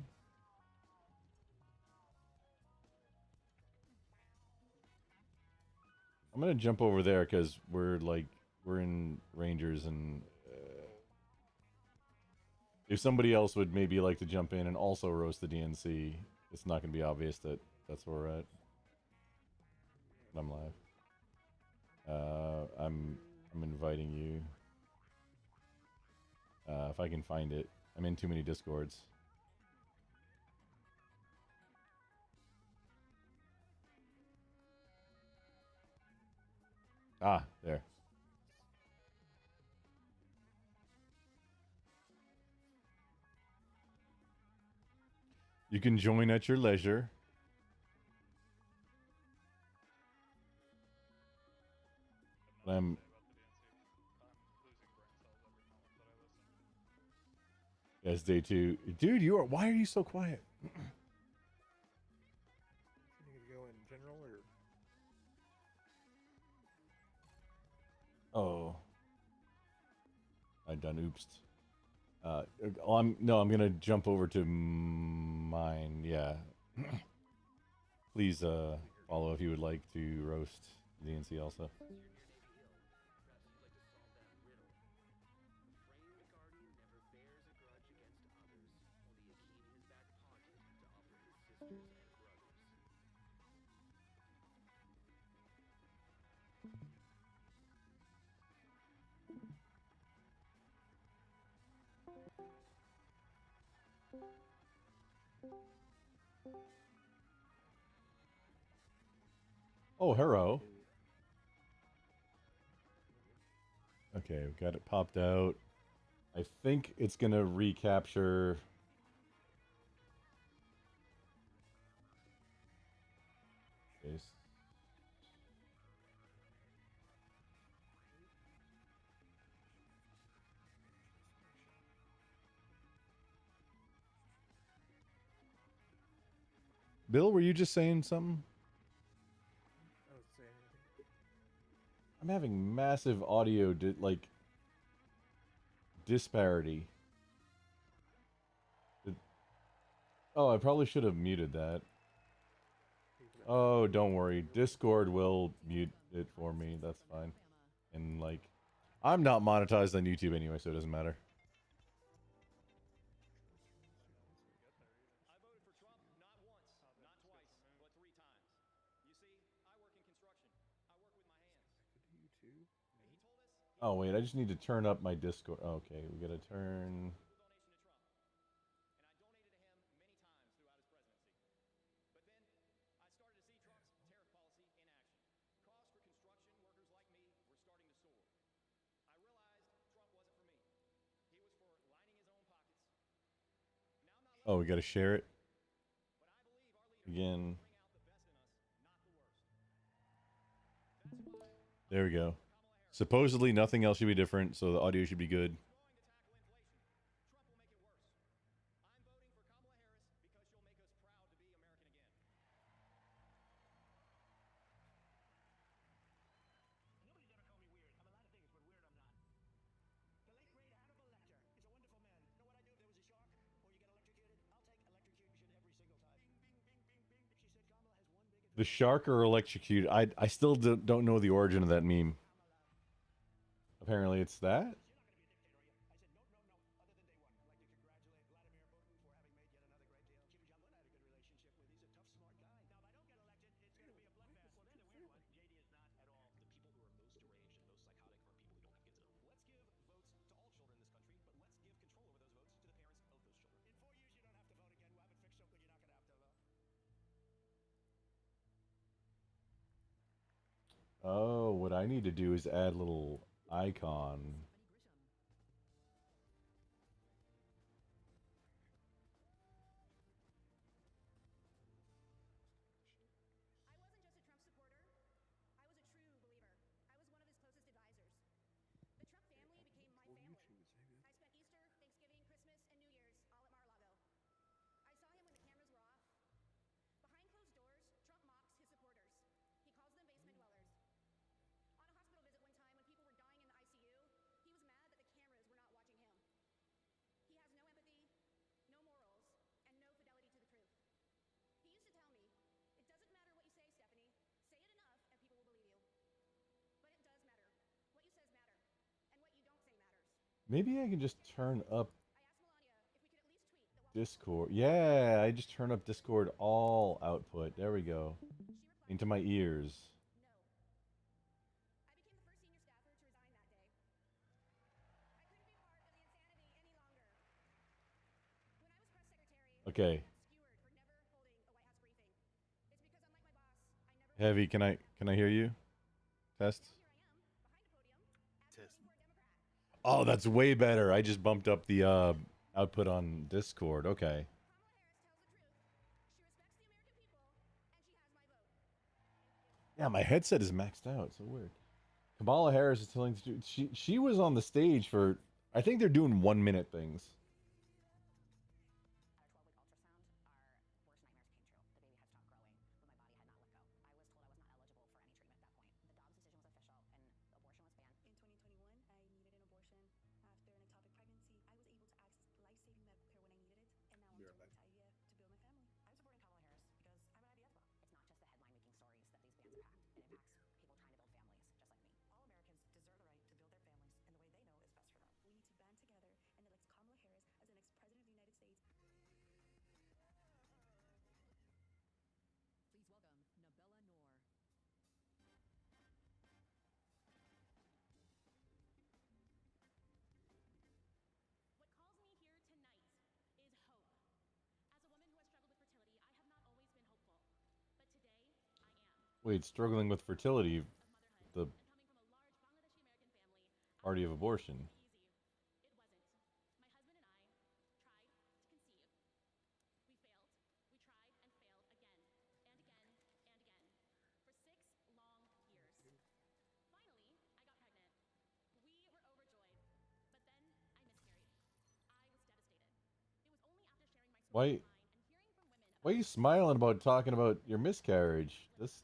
I'm gonna jump over there because we're in Rangers, and if somebody else would maybe like to jump in and also roast the DNC, it's not gonna be obvious that that's where we're at. I'm live. I'm inviting you. If I can find it. I'm in too many Discords. Ah, there. You can join at your leisure. I'm Yes, day 2. Dude, why are you so quiet? You need to go in general or? Oh. I done oopsed. I'm gonna jump over to mine, yeah. Please, follow if you would like to roast DNC also. Oh, Hero. Okay, we got it popped out. I think it's gonna recapture. Yes. Bill, were you just saying something? I was saying anything. I'm having massive audio disparity. Oh, I probably should have muted that. Oh, don't worry. Discord will mute it for me. That's fine. And like, I'm not monetized on YouTube anyway, so it doesn't matter. I voted for Trump not once, not twice, but 3 times. You see, I work in construction. I work with my hands. YouTube. And he told us Oh wait, I just need to turn up my Discord. Okay, we gotta turn. Oh, we gotta share it again. There we go. Supposedly nothing else should be different, so the audio should be good. The shark or electrocute? I still don't know the origin of that meme. Apparently it's that? Oh, what I need to do is add a little icon. Maybe I can just turn up Discord. Yeah, I just turn up Discord all output. There we go. Into my ears. Okay. Heavy, can I hear you? Test. Test. Oh, that's way better. I just bumped up the output on Discord. Okay. Yeah, my headset is maxed out. So weird. Kamala Harris is telling she was on the stage for, I think they're doing 1 minute things. Wait, struggling with fertility, the party of abortion. Why? Why are you smiling about talking about your miscarriage? This.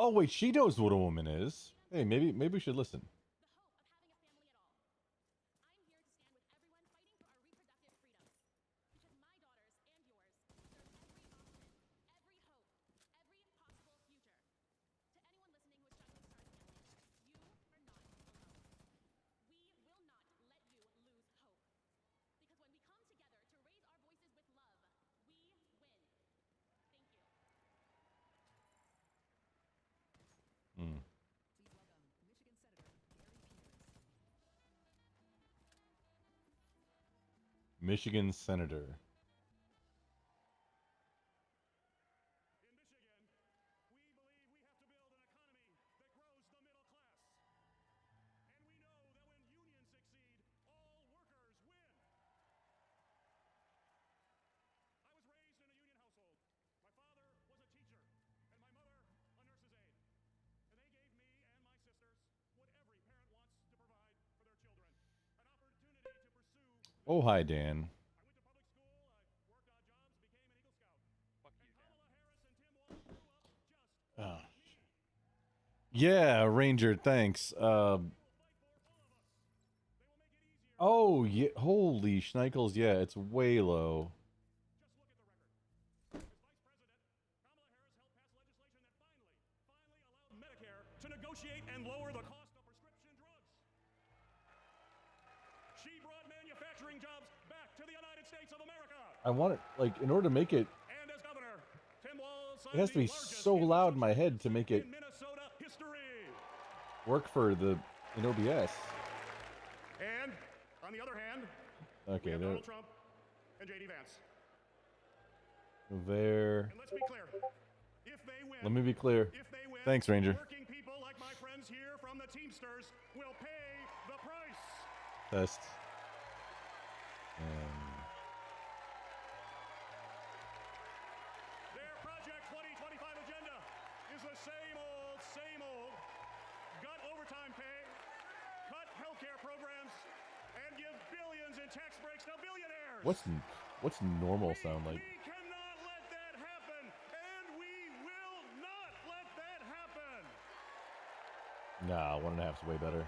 Oh wait, she knows what a woman is. Hey, maybe we should listen. Hmm. Michigan senator. Oh, hi, Dan. Oh. Yeah, Ranger, thanks. Oh, yeah. Holy schnikels, yeah, it's way low. Medicare to negotiate and lower the cost of prescription drugs. She brought manufacturing jobs back to the United States of America. I want it, like, in order to make it... And as governor, Tim Walz It has to be so loud in my head to make it work for the in OBS. And on the other hand, okay, we have there. Donald Trump and JD Vance. There. And let's be clear. If they win, Let me be clear. If they win, thanks, Ranger. Working people like my friends here from the Teamsters will pay the price. Test. Their Project 2025 agenda is the same old, gut overtime pay, cut healthcare programs, and give billions in tax breaks to billionaires. What's normal sound like? We cannot let that happen, and we will not let that happen. Nah, 1.5 is way better.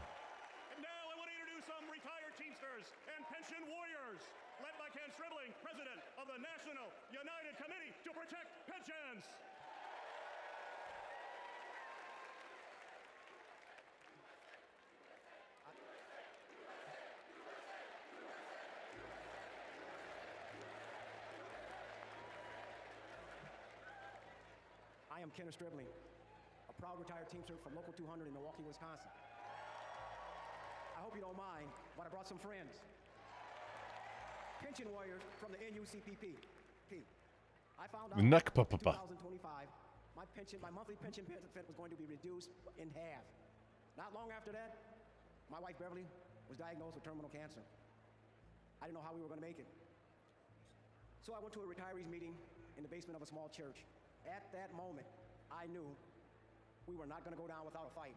And now I want to introduce some retired Teamsters and pension warriors, led by Ken Stribling, president of the National United Committee to Protect Pensions. I am Kenneth Stribling, a proud retired Teamster from Local 200 in Milwaukee, Wisconsin. I hope you don't mind, but I brought some friends. Pension warriors from the NUCPP. I found out in 2025 my monthly pension benefit was going to be reduced in half. Not long after that, my wife Beverly was diagnosed with terminal cancer. I didn't know how we were going to make it. So I went to a retirees meeting in the basement of a small church. At that moment, I knew we were not going to go down without a fight.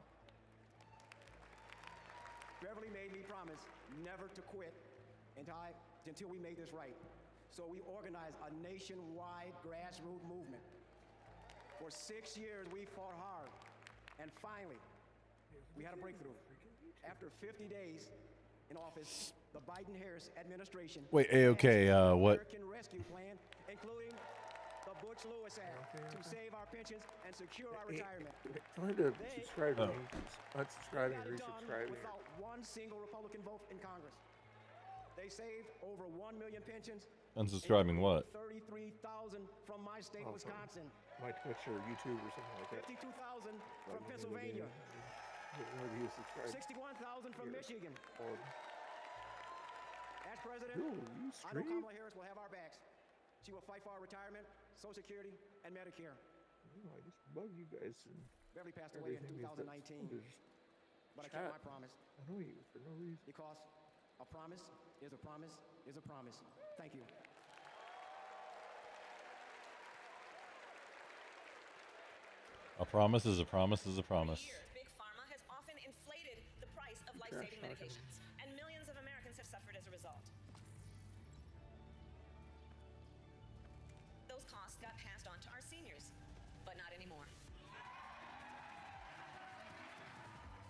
Beverly made me promise never to quit until we made this right. So we organized a nationwide grassroots movement. For 6 years, we fought hard. And finally, we had a breakthrough. After 50 days in office, the Biden-Harris administration... Wait, A-OK, what? American Rescue Plan, including the Butch Lewis Act, to save our pensions and secure our retirement. Tell him to subscribe to me. Unsubscribing and resubscribing. Without one single Republican vote in Congress. They saved over 1 million pensions. Unsubscribing what? 33,000 from my state, Wisconsin. My Twitch or YouTube or something like that. 52,000 from Pennsylvania. 61,000 from Michigan. As president, I know Kamala Harris will have our backs. She will fight for our retirement, Social Security, and Medicare. I just bug you guys. And Beverly passed away in 2019, but I kept my promise. I know you for no reason. Because a promise is a promise is a promise. Thank you. A promise is a promise is a promise. Big Pharma has often inflated the price of life-saving medications, and millions of Americans have suffered as a result. Those costs got passed on to our seniors, but not anymore.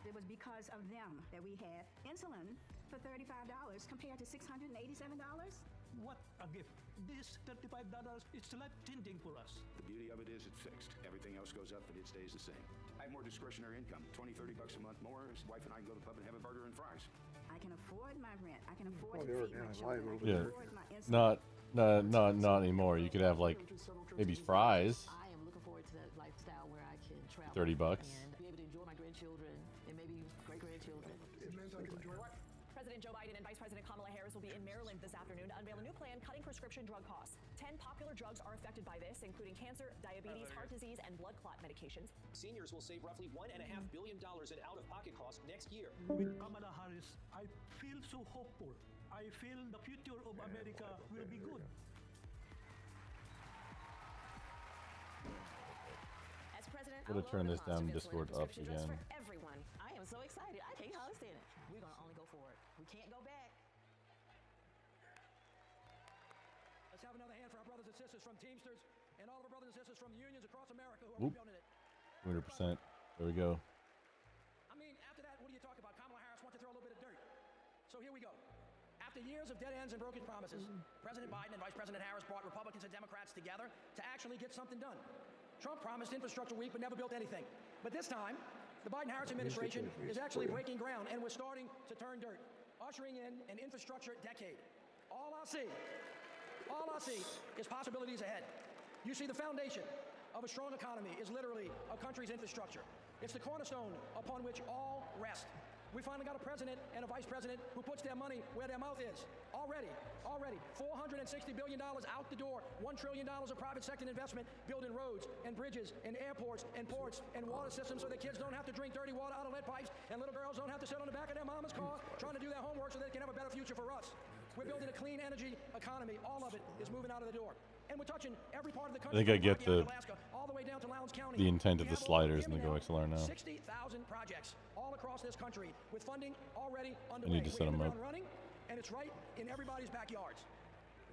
It was because of them that we had insulin for $35 compared to $687. What a gift. This $35 is life-changing for us. The beauty of it is it's fixed. Everything else goes up, but it stays the same. I have more discretionary income, 20, 30 bucks a month more. His wife and I can go to the pub and have a burger and fries. I can afford my rent. I can afford to feed my children. I can Yeah, afford my insulin. not anymore. You could have like maybe fries. I am looking forward to that lifestyle where I can travel $30 and be able to enjoy my grandchildren and maybe great-grandchildren. President Joe Biden and Vice President Kamala Harris will be in Maryland this afternoon to unveil a new plan cutting prescription drug costs. 10 popular drugs are affected by this, including cancer, diabetes, heart disease, and blood clot medications. Seniors will save roughly $1.5 billion in out-of-pocket costs next year. With Kamala Harris, I feel so hopeful. I feel the future of America will be good. As president, I'm gonna turn this down Discord up again. for everyone. I am so excited. I can't hardly stand it. We're gonna only go forward. We can't go back. Let's have another hand for our brothers and sisters from Teamsters and all of our brothers and sisters from unions across America who are rebuilding it. 200%. There we go. I mean, after that, what do you talk about? Kamala Harris wants to throw a little bit of dirt. So here we go. After years of dead ends and broken promises, President Biden and Vice President Harris brought Republicans and Democrats together to actually get something done. Trump promised Infrastructure Week but never built anything. But this time, the Biden-Harris administration is actually breaking ground, and we're starting to turn dirt, ushering in an infrastructure decade. All I see is possibilities ahead. You see, the foundation of a strong economy is literally a country's infrastructure. It's the cornerstone upon which all rest. We finally got a president and a vice president who puts their money where their mouth is. Already, $460 billion out the door, $1 trillion of private sector investment, building roads and bridges and airports and ports and water systems so that kids don't have to drink dirty water out of lead pipes and little girls don't have to sit on the back of their mama's car trying to do their homework so they can have a better future for us. We're building a clean energy economy. All of it is moving out of the door. And we're touching every part of the country. I think I get Alaska, all the way down to Lowndes County. the intent of the sliders in the Go XLR now. 60,000 projects all across this country with funding already I underway. need to set them up. Running, and it's right in everybody's backyards.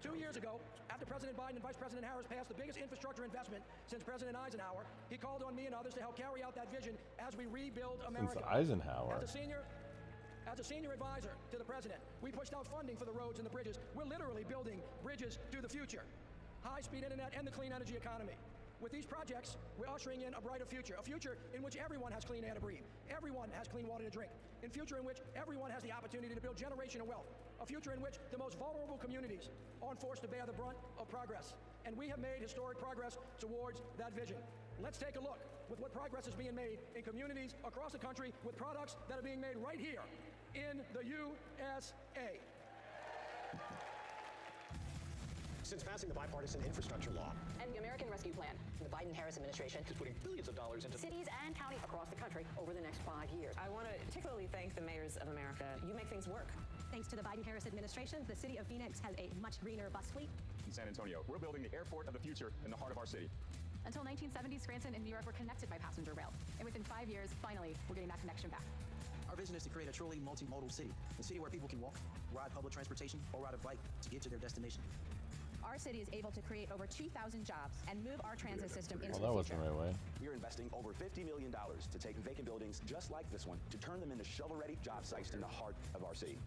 2 years ago, after President Biden and Vice President Harris passed the biggest infrastructure investment since President Eisenhower, he called on me and others to help carry out that vision as we rebuild America. Since Eisenhower. As a senior advisor to the president, we pushed out funding for the roads and the bridges. We're literally building bridges to the future. High-speed internet and the clean energy economy. With these projects, we're ushering in a brighter future, a future in which everyone has clean air to breathe, everyone has clean water to drink, a future in which everyone has the opportunity to build generational wealth, a future in which the most vulnerable communities aren't forced to bear the brunt of progress. And we have made historic progress towards that vision. Let's take a look with what progress is being made in communities across the country with products that are being made right here in the USA. Since passing the bipartisan infrastructure law And the American Rescue Plan, the Biden-Harris administration is putting billions of dollars into cities and counties across the country over the next 5 years. I want to particularly thank the mayors of America. You make things work. Thanks to the Biden-Harris administration, the city of Phoenix has a much greener bus fleet. In San Antonio, we're building the airport of the future in the heart of our city. Until 1970, Scranton and New York were connected by passenger rail. And within 5 years, finally, we're getting that connection back. Our vision is to create a truly multimodal city, a city where people can walk, ride public transportation, or ride a bike to get to their destination. Our city is able to create over 2,000 jobs and move our transit system into Well, that the wasn't future. the right way. We are investing over $50 million to take vacant buildings just like this one to turn them into shovel-ready job sites in the heart of our city.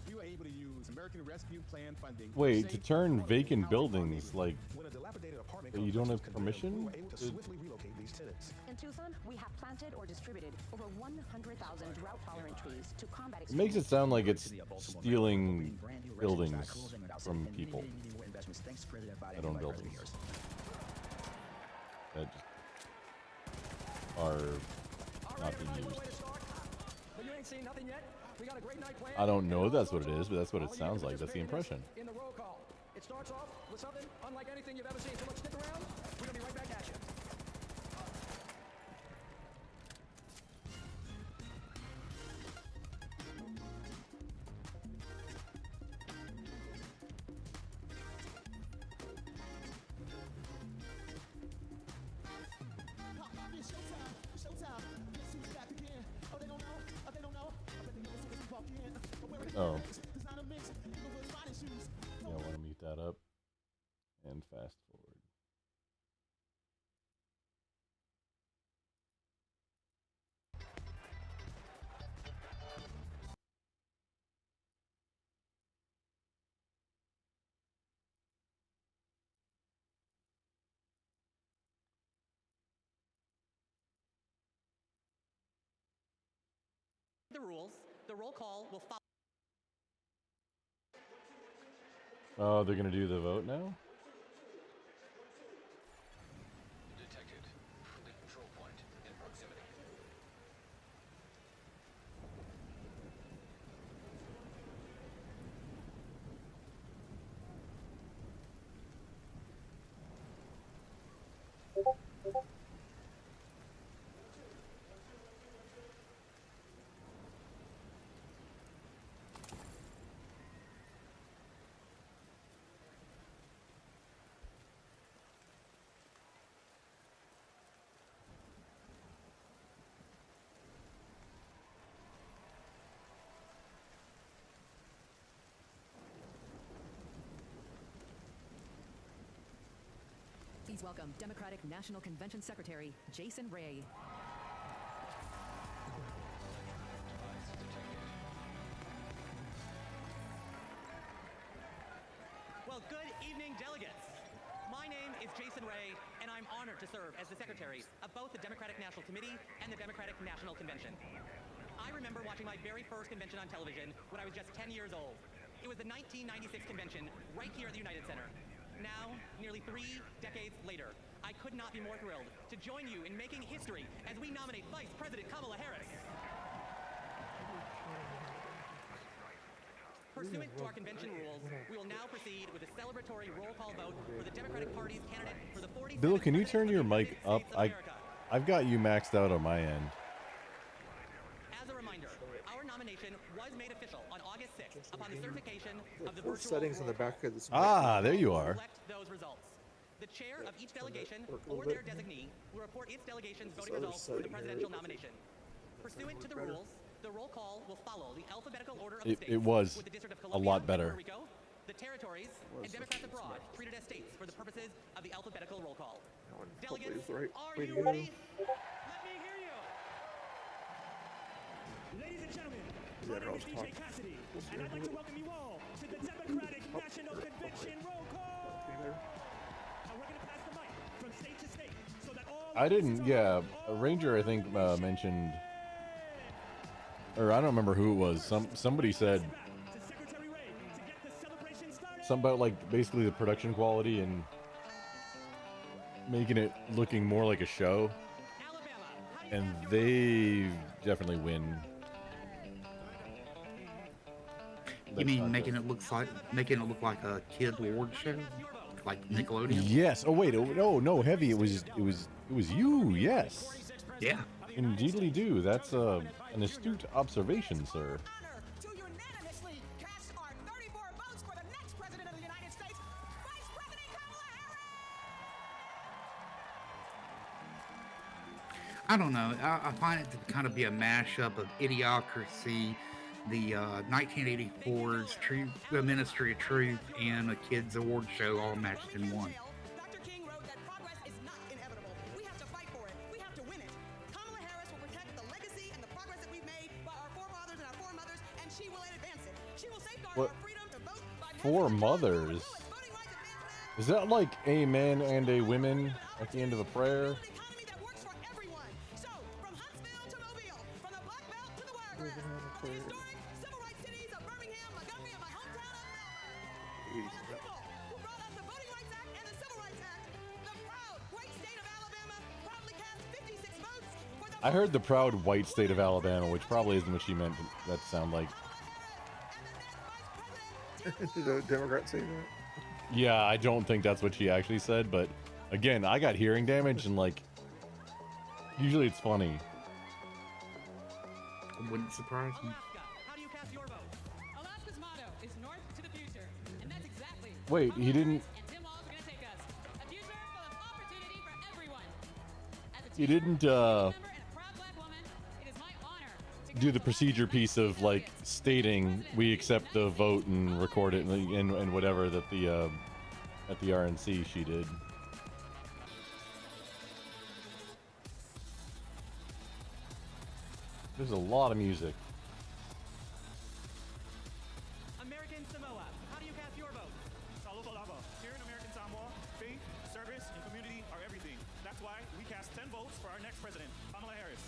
we were able to use American Rescue Plan funding. Wait, save to turn affordable vacant housing buildings, for our like, neighborhood. When a dilapidated apartment that you don't have complex was condemned, we permission? were able to swiftly relocate these tenants. In Tucson, we have planted or distributed over 100,000 drought-tolerant trees to combat It makes it sound like it's stealing buildings from people that own buildings. That just are not being used. But you ain't seen nothing yet. We got a great night planned. I don't know if that's what it is, but that's what it sounds like. That's the impression. In the roll call. It starts off with something unlike anything you've ever seen. So let's stick around. We're gonna be right back at you. Oh. Yeah, I want to mute that up and fast forward. The rules. The roll call will follow. Oh, they're gonna do the vote now? Detected. The control point in proximity. Please welcome Democratic National Convention Secretary Jason Ray. Well, good evening, delegates. My name is Jason Ray, and I'm honored to serve as the secretary of both the Democratic National Committee and the Democratic National Convention. I remember watching my very first convention on television when I was just 10 years old. It was the 1996 convention right here at the United Center. Now, nearly 3 decades later, I could not be more thrilled to join you in making history as we nominate Vice President Kamala Harris. Pursuant to our convention rules, we will now proceed with a celebratory roll call vote for the Democratic Party's candidate for the 47th Bill, can you turn your mic up? I've got you maxed out on my end. As a reminder, our nomination was made official on August 6th upon the certification of the Four virtual settings in the back of this. Ah, there you are. Select those results. The chair of each delegation or their designee will report its delegation's voting results for the presidential nomination. Pursuant to the rules, the roll call will follow the alphabetical order of the states. It was with the District of a Columbia lot and better. Puerto Rico, the territories, and Democrats abroad treated as states for the purposes of the alphabetical roll call. Delegates, are you ready? Let me hear you. Ladies and gentlemen, my name is DJ Cassidy, and I'd like to welcome you all to the Democratic National Convention roll call. And we're going to pass the mic from state to state so that all I didn't, yeah. A Ranger, I think, mentioned, or I don't remember who it was. Somebody said something about, like, basically the production quality and making it looking more like a show. And they definitely win. You mean making it look like a kid award show, like Nickelodeon? Yes. Oh wait. Oh no, Heavy. It was you. Yes. Yeah. Indeedly do. That's an astute observation, sir. To unanimously cast our 34 votes for the next president of the United States, Vice President Kamala Harris. I don't know. I find it to kind of be a mashup of Idiocracy, the 1984's Truth, the Ministry of Truth, and a kids award show all matched in one. Dr. King wrote that progress is not inevitable. We have to fight for it. We have to win it. Kamala Harris will protect the legacy and the progress that we've made by our forefathers and our foremothers, and she will advance it. She will safeguard 4 mothers. Is that like a man and a woman at the end of a prayer? I heard the proud white state of Alabama, which probably isn't what she meant. That sound like. Did a Democrat say that? Yeah, I don't think that's what she actually said, but again, I got hearing damage and like usually it's funny. It wouldn't surprise me. How do you cast your vote? Alaska's motto is north to the future, and that's exactly Wait, he didn't Tim Walz are going to take us. A future full of opportunity for everyone. he didn't do the procedure piece of like stating we accept the vote and record it and whatever that the at the RNC she did. There's a lot of music. American Samoa. How do you cast your vote? Saludolava. Here in American Samoa, faith, service, and community are everything. That's why we cast 10 votes for our next president, Kamala Harris.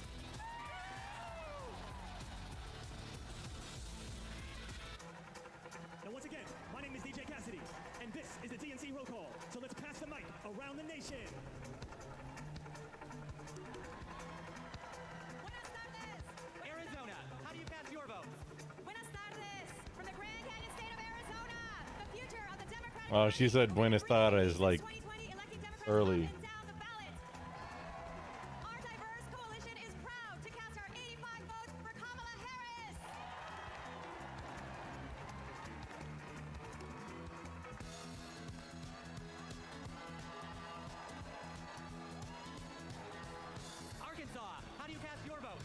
Now, once again, my name is DJ Cassidy, and this is the DNC roll call. So let's pass the mic around the nation. Arizona. How do you cast your vote? Buenas tardes. From the Grand Canyon state of Arizona, the future of the Democratic Oh, she said Buenos Tardes like early. Our diverse coalition is proud to cast our 85 votes for Kamala Harris. Arkansas. How do you cast your vote?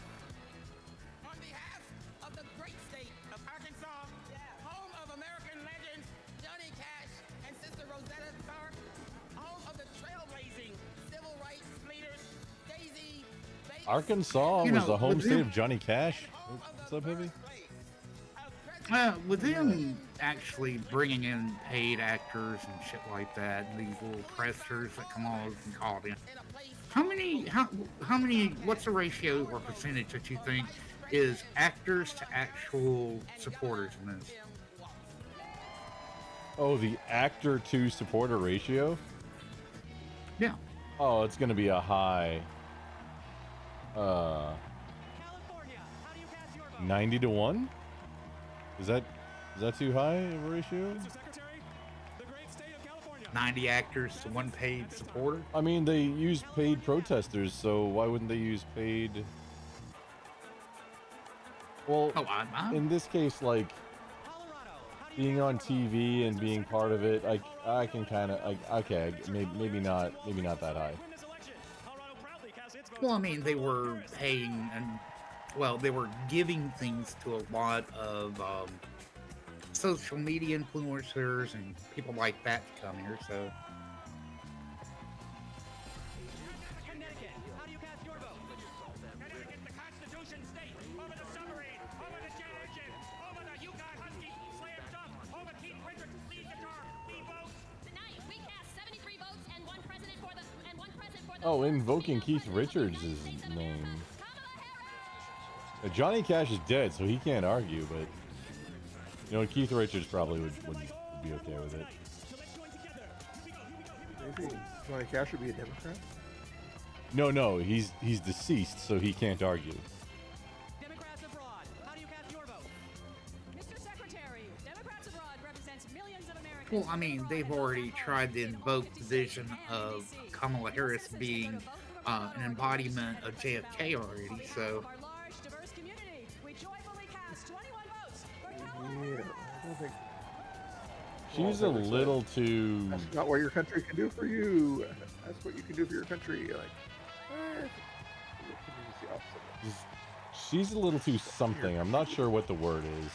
On behalf of the great state of Arkansas, home of American legends Johnny Cash and Sister Rosetta Tharpe, home of the trailblazing civil rights leaders Daisy Bates. Arkansas You was know, the home with state them- of Johnny Cash. What's up, Heavy? With them actually bringing in paid actors and shit like that, these little pressers that come on and call in. How many, what's the ratio or percentage that you think is actors to actual supporters in this? Oh, the actor to supporter ratio? Yeah. Oh, it's gonna be a high 90 to 1? Is that too high of a ratio? 90 actors to one paid supporter? I mean, they use paid protesters, so why wouldn't they use paid? Well, in this case, like being on TV and being part of it, I can kind of okay, maybe not that high. Well, I mean, they were paying and, well, they were giving things to a lot of social media influencers and people like that to come here, so. Connecticut. How do you cast your vote? Connecticut, the Constitution State, over the submarine, over the jet engine, over the Yukon Husky, slam dunk, over Keith Richards, lead guitar, we vote. Tonight, we cast 73 votes and one president for the Oh, invoking Keith Richards' name. Johnny Cash is dead, so he can't argue, but you know, Keith Richards probably would be okay with it. Maybe Johnny Cash would be a Democrat. No, he's deceased, so he can't argue. Democrats abroad. How do you cast your vote? Mr. Secretary, Democrats abroad represents millions of Americans. Well, I mean, they've already tried to invoke the vision of Kamala Harris being an embodiment of JFK already, so. Our large, diverse community. We joyfully cast 21 votes for Yeah, I don't think. She's a little too. That's not what your country can do for you. That's what you can do for your country. Like, the opposite. She's a little too something. I'm not sure what the word is.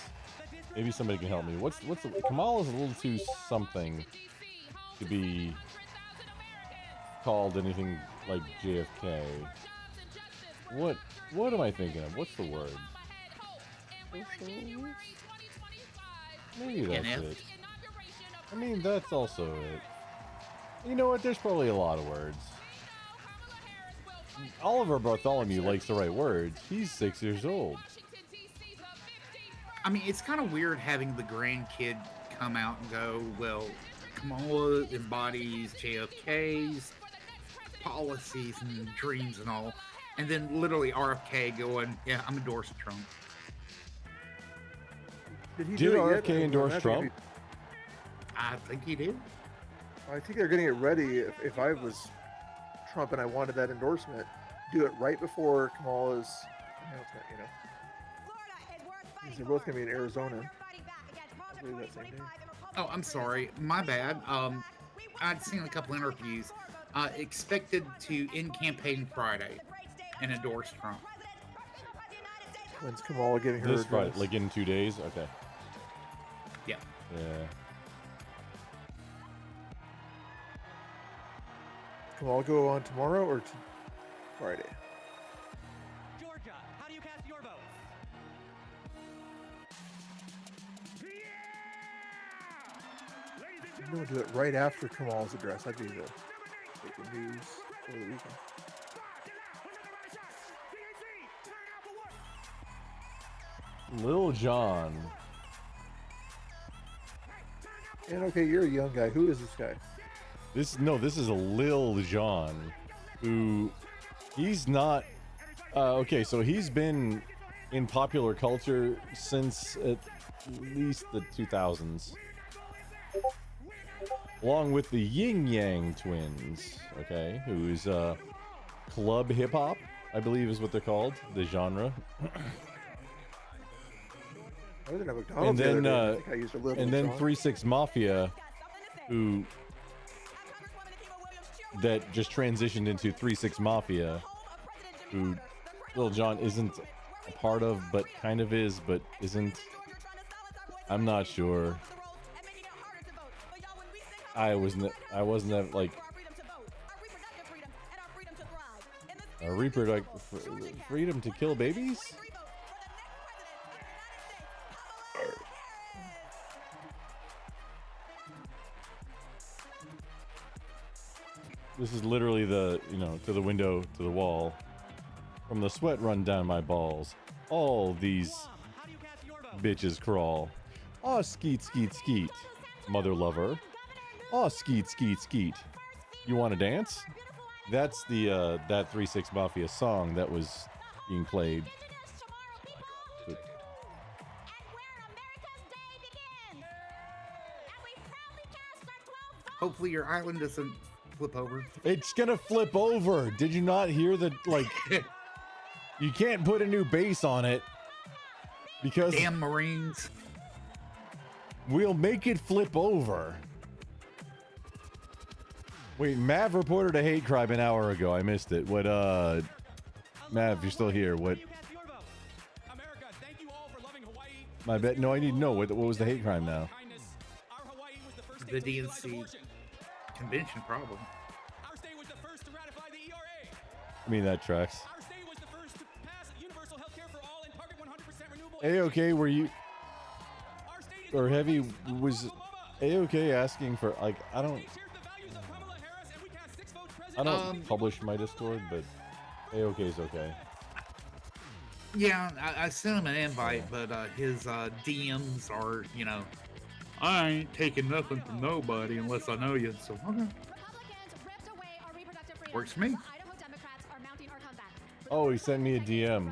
Maybe somebody can help me. What's the Kamala's a little too something to be called anything like JFK. What am I thinking of? What's the word? Maybe that's it. I mean, that's also it. You know what? There's probably a lot of words. Oliver Bartholomew likes to write words. He's 6 years old. I mean, it's kind of weird having the grandkid come out and go, well, Kamala embodies JFK's policies and dreams and all. And then literally RFK going, yeah, I'm endorsing Trump. Did RFK endorse Trump? I think he did. I think they're getting it ready. If I was Trump and I wanted that endorsement, do it right before Kamala's announcement, you know. Because they're both going to be in Arizona. I believe that same day. Oh, I'm sorry. My bad. I'd seen a couple interviews. Expected to end campaign Friday and endorse Trump. When's Kamala getting her This Friday, address? like in 2 days? Okay. Yeah. Yeah. Kamala go on tomorrow or Friday? Georgia, how do you cast your vote? I'm going to do it right after Kamala's address. That'd be the breaking news for the weekend. Lil Jon. And okay, you're a young guy. Who is this guy? This is a Lil Jon, who he's not. Okay, so he's been in popular culture since at least the 2000s, along with the Yin Yang Twins. Okay, who's club hip hop, I believe is what they're called, the genre. I was at McDonald's the other day, I think I used a little and then Jon. 3 6 Mafia, who that just transitioned into 3 6 Mafia, who Lil Jon isn't a part of, but kind of is, but isn't. I'm not sure. I wasn't like a reproductive freedom to kill babies. This is literally the, to the window, to the wall. From the sweat run down my balls, all these bitches crawl. Aw, skeet, skeet, skeet, mother lover. Aw, skeet, skeet, skeet. You want to dance? That's the, that 3 6 Mafia song that was being played. Hopefully your island doesn't flip over. It's gonna flip over. Did you not hear the, like, you can't put a new base on it because damn Marines. We'll make it flip over. Wait, Mav reported a hate crime an hour ago. I missed it. What, Mav, you're still here. What? My bet. No, I need to know. What was the hate crime now? The DNC convention, probably. I mean, that tracks. A-OK, were you... Or Heavy, was A-OK asking for, like, I don't publish my Discord, but A-OK's okay. Yeah, I sent him an invite, but his DMs are, I ain't taking nothing from nobody unless I know you. So, okay. Works for me. Oh, he sent me a DM.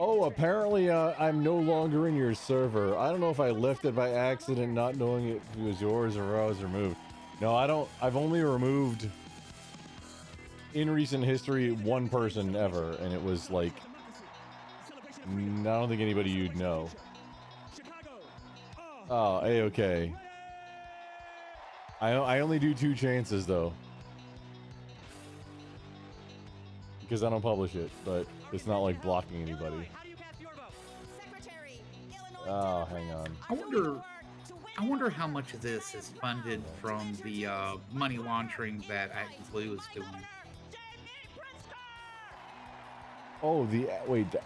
Oh, apparently I'm no longer in your server. I don't know if I left it by accident, not knowing if it was yours or I was removed. No, I don't. I've only removed, in recent history, one person ever, and it was like, I don't think anybody you'd know. Oh, A-OK. I only do 2 chances, though. Because I don't publish it, but it's not like blocking anybody. Oh, hang on. I wonder how much of this is funded from the money laundering that Act Blue is doing. Oh, the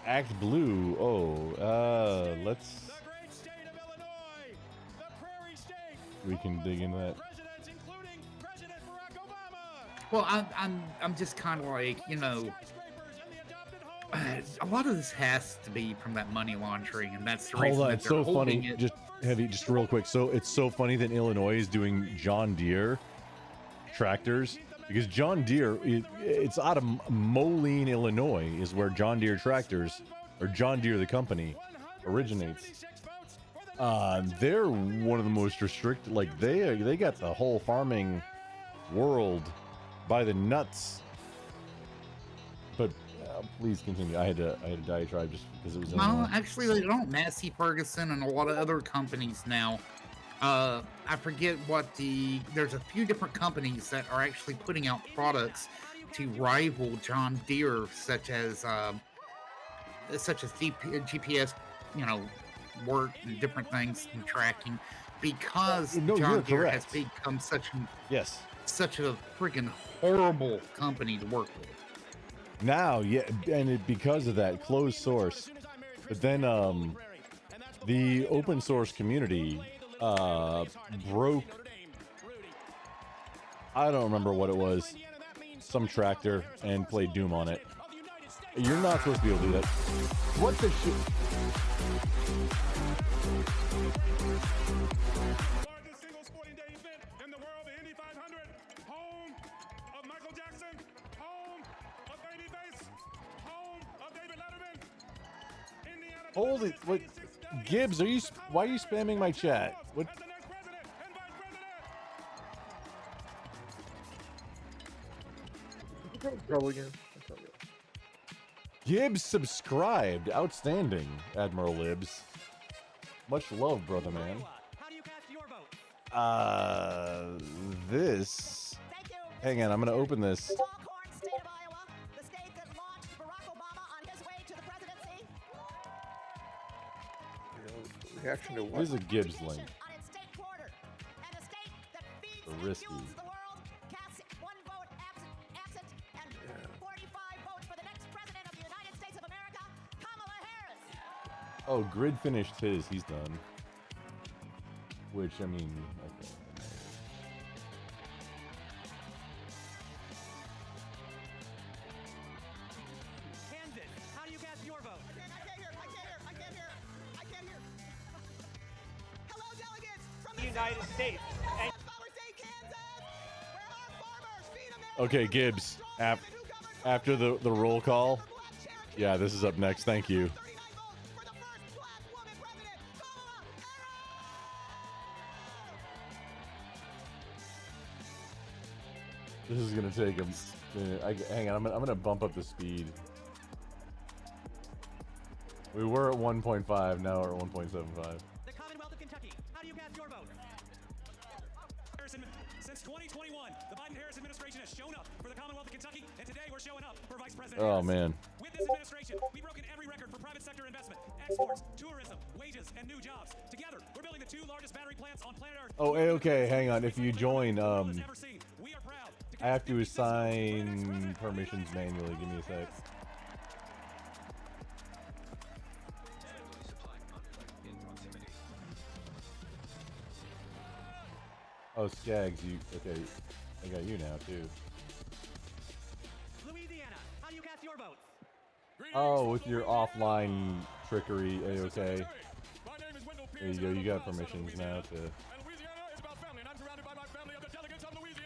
Act Blue. Oh, let's. we can dig into that. Well, I'm just kind of like, you know, a lot of this has to be from that money laundering, and that's the reason Hold on, that it's they're so holding funny. it. Just heavy, just real quick. So it's so funny that Illinois is doing John Deere tractors, because John Deere, it's out of Moline, Illinois, is where John Deere tractors, or John Deere the company, originates. They're one of the most restricted. Like they got the whole farming world by the nuts. But please continue. I had a diatribe just because it was. No, actually, they don't. Massey Ferguson and a lot of other companies now. I forget what there's a few different companies that are actually putting out products to rival John Deere, such as GPS, you know, work and different things and tracking, because John Deere has become such a freaking horrible company to work with. Now, yeah, and because of that closed source, but then the open source community broke. I don't remember what it was. Some tractor and played Doom on it. You're not supposed to be able to do that. What the shit? Hold it! What, Gibbs? Why are you spamming my chat? What? Trouble again. Gibbs subscribed. Outstanding, Admiral Libs. Much love, brother man. This. Hang on, I'm gonna open this. Reaction to what? Here's a Gibbs link. For risky. Oh, Grid finished his. He's done. Which, I mean, okay. Kansas, how do you cast your vote? I can't hear. Hello, delegates from the United States. Okay, Gibbs. After the roll call. Yeah, this is up next. Thank you. This is gonna take a minute. Hang on, I'm gonna bump up the speed. We were at 1.5, now we're at 1.75. The Commonwealth of Kentucky, how do you cast your vote? Since 2021, the Biden-Harris administration has shown up for the Commonwealth of Kentucky, and today we're showing up for Vice President Oh Harris. man. With this administration, we've broken every record for private sector investment, exports, tourism, wages, and new jobs. Together, we're building the 2 largest battery plants on planet Earth. Oh, okay, hang on. If you join, I have to assign permissions manually. Give me a sec. Oh, Skags, you okay? I got you now too. Louisiana, how do you cast your vote? Oh, with your offline trickery, okay. There you go. You got permissions now to.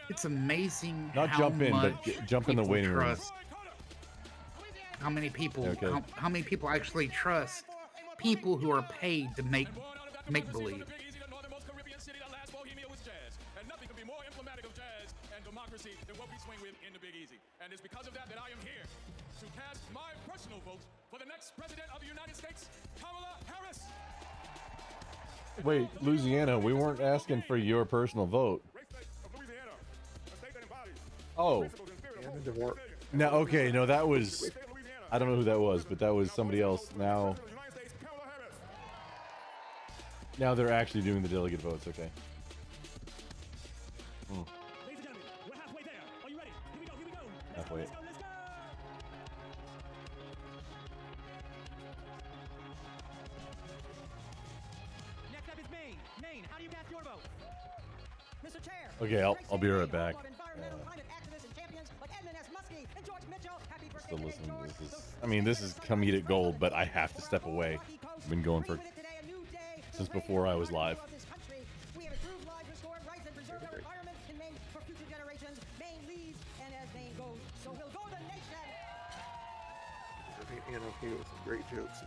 It's amazing. Not how jump in, but much jump in the people waiting room. trust. How many people? Okay. How many people actually trust people who are paid to make believe? And it's because of that I am here to cast my personal vote for the next president of the United States, Kamala Harris. Wait, Louisiana, we weren't asking for your personal vote. Oh. Now, okay, no, that was, I don't know who that was, but that was somebody else. Now they're actually doing the delegate votes, okay. Ladies and gentlemen, we're halfway there. Are you ready? Here we go. Halfway. Let's go. Next up is Maine. Maine, how do you cast your vote? Mr. Chair. Okay, I'll be right back. Still listening to this. I mean, this is comedic gold, but I have to step away. I've been going for since before I was live. We have improved lives, restored rights, and preserved our environment in Maine for future generations. Maine leads, and as Maine goes, so will go the nation. And okay with some great jokes.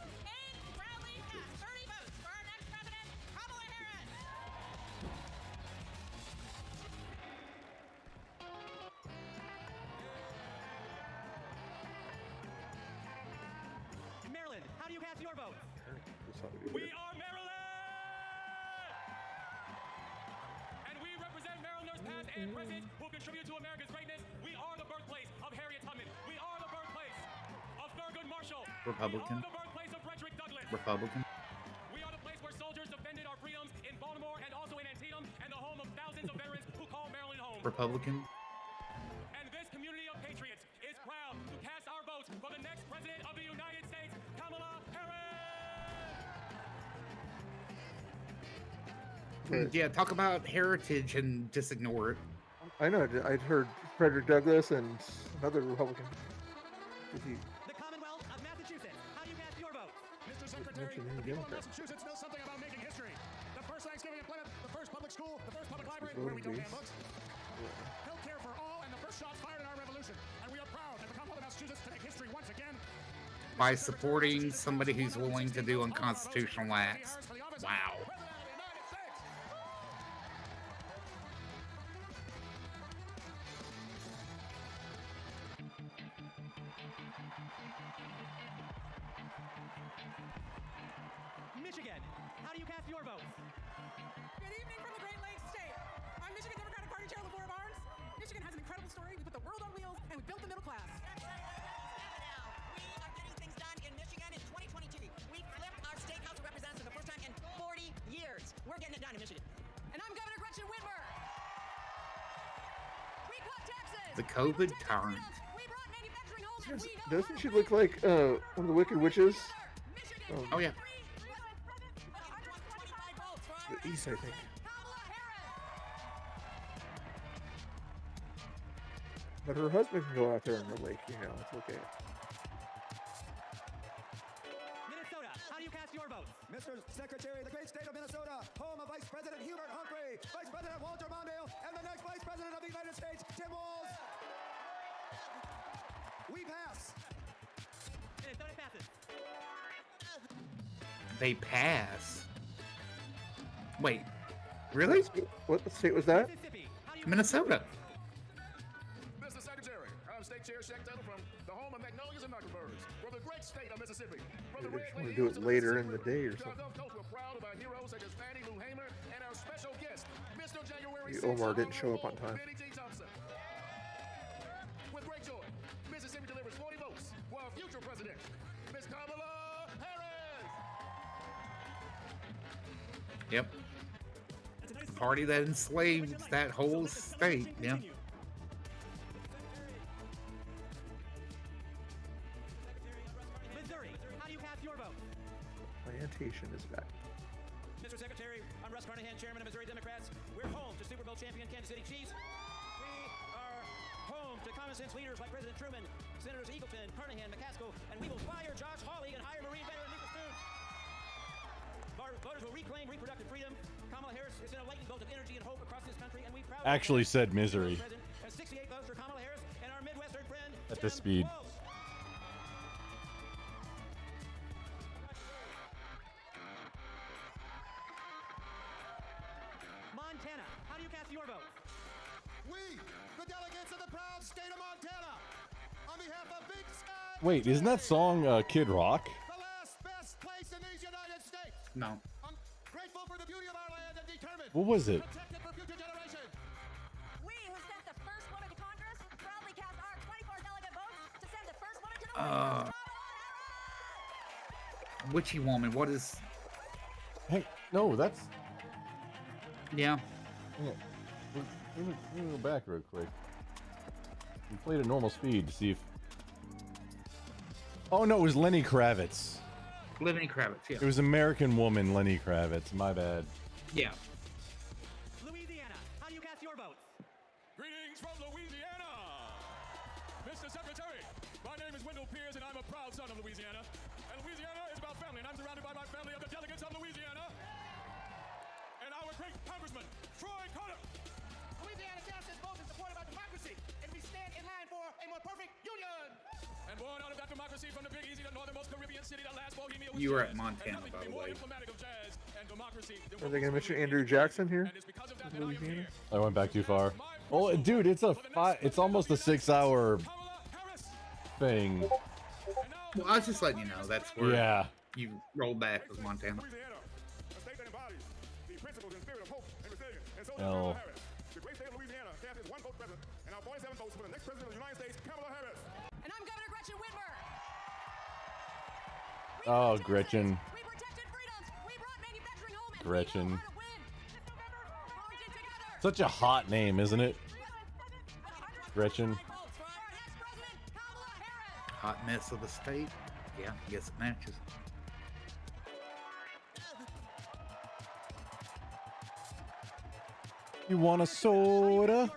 Maryland, how do you cast your vote? We are Maryland! And we represent Marylanders past and present who contribute to America's greatness. We are the birthplace of Harriet Tubman. We are the birthplace of Thurgood Marshall. Republican. We are the birthplace of Frederick Douglass. Republican. We are the place where soldiers defended our freedoms in Baltimore and also in Antietam, and the home of thousands of veterans who call Maryland home. Republican. And this community of patriots is proud to cast our votes for the next president of the United States, Kamala Harris. Yeah, talk about heritage and just ignore it. I know. I'd heard Frederick Douglass and another Republican. Did he The Commonwealth of Massachusetts, how do you cast your vote? Mr. Secretary, mention any the people of Democrat? Massachusetts know something about making history. The first Thanksgiving in Plymouth, the first public school, the first public library where we don't ban books. Health care for all, and the first shots fired in our revolution. And we are proud as the Commonwealth of Massachusetts to make history once again. By supporting somebody who's willing to do unconstitutional acts. Wow. Michigan, how do you cast your vote? Good evening from the Great Lakes State. I'm Michigan Democratic Party Chair LaFleur Barnes. Michigan has an incredible story. We put the world on wheels, and we built the middle class. We are getting things done in Michigan in 2022. We flipped our state house of representatives for the first time in 40 years. We're getting it done in Michigan. And I'm Governor Gretchen Whitmer. We cut taxes. The COVID tyrant. We brought manufacturing home, and we know doesn't she look like one of the Wicked Witches? Oh yeah. The East, I think. But her husband can go out there in the lake, you know, it's okay. Minnesota, how do you cast your vote? Mr. Secretary, the great state of Minnesota, home of Vice President Hubert Humphrey, Vice President Walter Mondale, and the next Vice President of the United States, Tim Walz. We pass. Minnesota passes. They pass. Wait, really? What state was that? Minnesota. Mr. Secretary, I'm State Chair Shaq Taylor from the home of Magnolias and Knucklebirds, from the great state of Mississippi. From the Maybe Red I just want to Lake do Hills it of later in Mississippi. the day or To our something. Gulf Coast, we're proud of our heroes such as Fannie Lou Hamer and our special guest, Mr. January Maybe 6th, Omar didn't show up on time. Benny T. Thompson. With great joy, Mississippi delivers 40 votes for our future president, Miss Kamala Harris. Yep. Party that enslaved that whole state. Yeah. Missouri, how do you cast your vote? Plantation is back. Mr. Secretary, I'm Russ Carnahan, Chairman of Missouri Democrats. We're home to Super Bowl champion Kansas City Chiefs. We are home to common sense leaders like President Truman, Senators Eagleton, Carnahan, McCaskill, and we will fire Josh Hawley and hire Marine veteran Lucas Boone. Voters will reclaim reproductive freedom. Kamala Harris is in a lightning bolt of energy and hope across this country, and we proudly Actually said misery. has 68 votes for Kamala Harris and our Midwestern friend At this speed. Montana, how do you cast your vote? We, the delegates of the proud state of Montana, on behalf of Big Sky, Wait, isn't that song Kid Rock? the last best place in these United States. No. I'm grateful for the beauty of our land and determined What was it? to protect it for future generations. We who sent the first woman to Congress proudly cast our 24 delegate votes to send the first woman to the White House. Witchy woman. What is? Hey, no, that's. Yeah. Let me go back real quick. We played at normal speed to see if. Oh no, it was Lenny Kravitz. Lenny Kravitz. Yeah. It was American Woman Lenny Kravitz. My bad. Yeah. Louisiana, how do you cast Congressman Troy Carter. Louisiana Justice votes in support of our democracy, and we stand in line for a more perfect union. And born out of that democracy from the Big Easy, the northernmost Caribbean city that last Bohemia was You were at jazz, Montana, and nothing by could be the more way. emblematic of jazz and democracy than Are they going to mention Andrew Jackson here? With Louisiana? I went back too far. Oh, dude, it's it's almost a 6-hour thing. Well, I was just letting you know that's where you roll back with Montana. A state that embodies the principles and spirit of hope and resilience. And so does Oh. Kamala Harris. The great state of Louisiana cast its one vote president, and our 47 votes for the next president of the United States, Kamala Harris. And I'm Governor Gretchen Whitmer. Oh, Gretchen. We protected freedoms. We brought manufacturing home. And Gretchen. we know how to win. This November, we're working together. Such a hot name, isn't it? Gretchen. Hot mess of the state. Yeah, I guess it matches. You want a soda?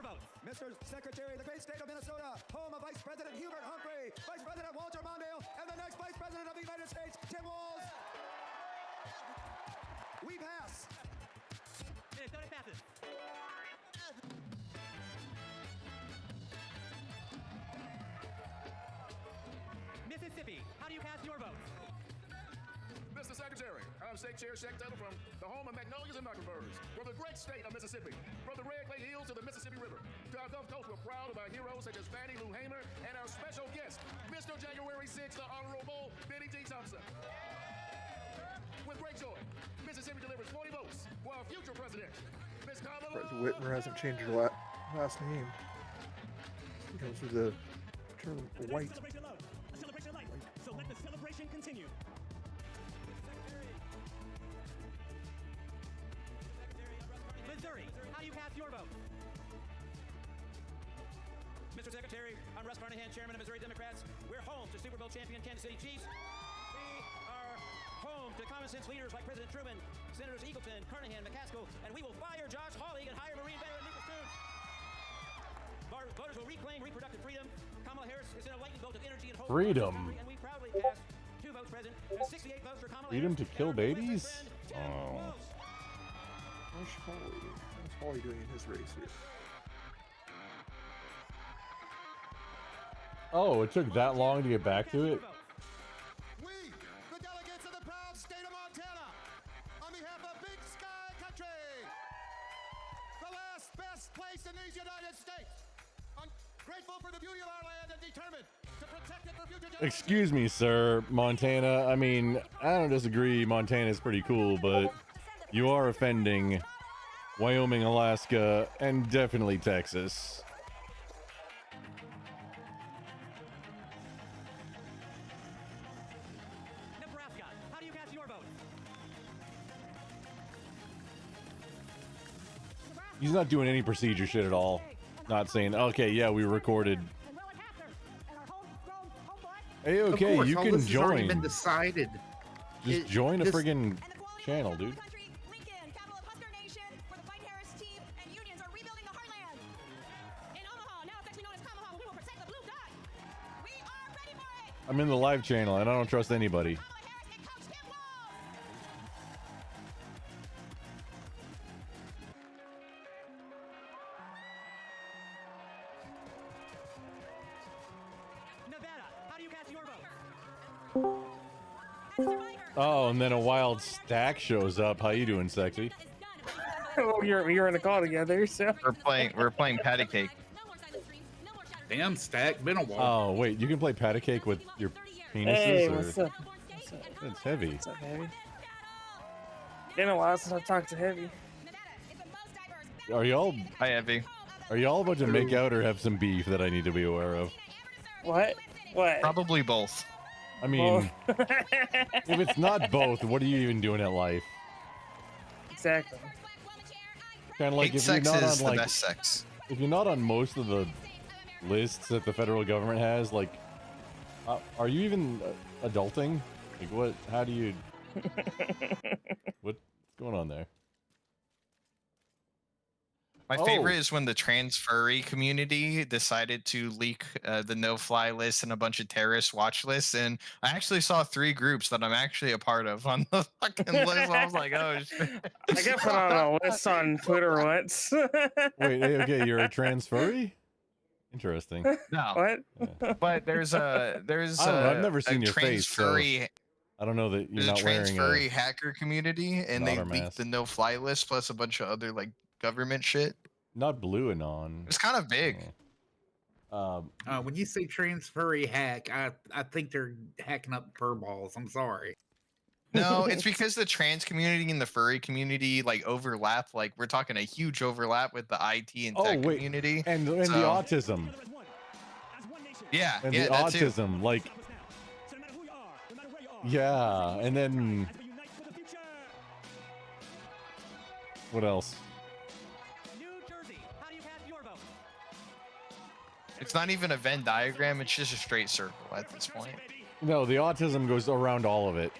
Mr. Secretary, the great state of Minnesota, home of Vice President Hubert Humphrey, Vice President Walter Mondale, and the next Vice President of the United States, Tim Walz. We pass. Minnesota passes. Mississippi, how do you cast your vote? Mr. Secretary, I'm State Chair Shaq Taylor from the home of magnolias and mockingbirds, from the great state of Mississippi, from the Red Clay Hills to the Mississippi River. To our Gulf Coast, we're proud of our heroes such as Fannie Lou Hamer and our special guest, Mr. January 6th, the Honorable Benny G. Thompson. With great joy, Mississippi delivers 40 votes for our future president, Ms. Kamala. Whitmer hasn't changed her last name. It comes with the term white. Celebration love, a celebration of life. So let the celebration continue. Missouri, how do you cast your vote? Mr. Secretary, I'm Russ Carnahan, Chairman of Missouri Democrats. We're home to Super Bowl champion Kansas City Chiefs. We are home to common sense leaders like President Truman, Senators Eagleton, Carnahan, McCaskill, and we will fire Josh Hawley and hire Marine veteran Lucas Coons. Voters will reclaim reproductive freedom. Kamala Harris is in a lightning bolt of energy and hope. Freedom. And we proudly cast 2 votes present and 68 votes for Kamala Freedom to Harris. kill babies? Oh. How's Hawley doing in his race here? Oh, it took that long to get back to it? We, the delegates of the proud state of Montana, on behalf of Big Sky Country, the last best place in these United States, I'm grateful for the beauty of our land and determined to protect it for future generations. Excuse me, sir, Montana. I mean, I don't disagree. Montana's pretty cool, but you are offending Wyoming, Alaska, and definitely Texas. Nebraska, how do you cast your vote? He's not doing any procedure shit at all. Not saying, okay, yeah, we recorded. Hey, Of okay, course, you all can this has already join. been decided. Just join a friggin' channel, dude. Lincoln, capital of Husker Nation, where the Fight Harris team and unions are rebuilding the heartland. In Omaha, now affectionately known as Kamaha, we will protect the blue dot. We are ready for it. I'm in the live channel, and I don't trust anybody. Nevada, how do you cast your vote? Oh, and then a wild stack shows up. How you doing, sexy? Oh, you're in the call together, so We're playing patty cake. Damn, Stack, been a while. Oh, wait, you can play patty cake with your penises? Hey, or... what's up? It's heavy. What's up, Heavy? Been a while since I talked to Heavy. Are y'all... Hi, Evie. Are y'all about to make out or have some beef that I need to be aware of? What? What? Probably both. I mean, if it's not both, what are you even doing at life? Exactly. Kind of like Hate if you're sex not is on the like, best sex. if you're not on most of the lists that the federal government has, like, are you even adulting? Like, what? How do you? What's going on there? My favorite is when the trans furry community decided to leak the no-fly list and a bunch of terrorist watch lists, and I actually saw 3 groups that I'm actually a part of on the fucking list. I was like, oh shit. I got put on a list on Twitter once. Wait, okay, you're a trans furry? Interesting. No. What? But there's I don't know. I've never seen your trans face, so furry. I don't know that you're There's a not trans wearing furry a. hacker community, and they otter leaked mask. the no-fly list plus a bunch of other like government shit. Not blue anon. It's kind of big. When you say trans furry hack, I think they're hacking up fur balls. I'm sorry. No, it's because the trans community and the furry community like overlap. Like we're talking a huge overlap with the IT and tech community. And the autism. Yeah, And yeah, the that too. autism, like. Yeah, and then. What else? It's not even a Venn diagram. It's just a straight circle at this point. No, the autism goes around all of it.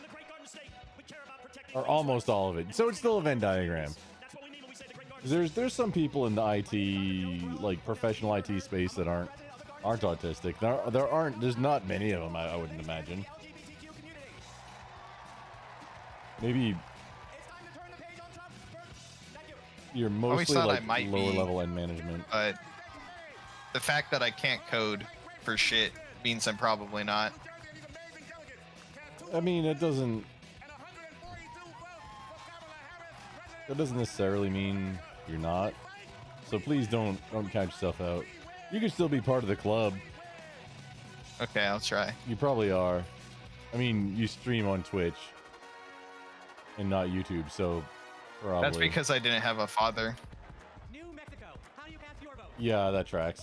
Or almost all of it. So it's still a Venn diagram. There's some people in the IT, like professional IT space that aren't autistic. There's not many of them, I wouldn't imagine. Maybe you're mostly like lower level end management. But the fact that I can't code for shit means I'm probably not. I mean, that doesn't necessarily mean you're not. So please don't count yourself out. You can still be part of the club. Okay, I'll try. You probably are. I mean, you stream on Twitch and not YouTube, so probably. That's because I didn't have a father. Yeah, that tracks.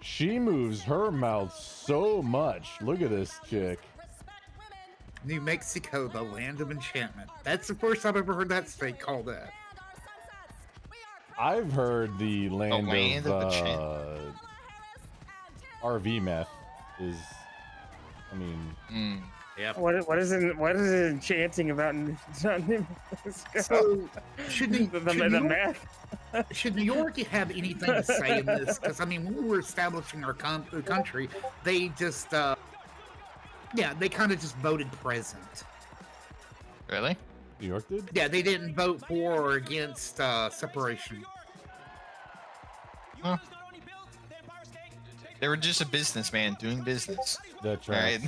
She moves her mouth so much. Look at this chick. New Mexico, the land of enchantment. That's the first time I've ever heard that state called that. I've heard the land of RV meth is. I mean, yeah. What is it enchanting about New Mexico? So should the meth? Should New York have anything to say in this? Because I mean, when we were establishing our country, they just, they kind of just voted present. Really? New York did? Yeah, they didn't vote for or against separation. Huh. They were just a businessman doing business. That's right.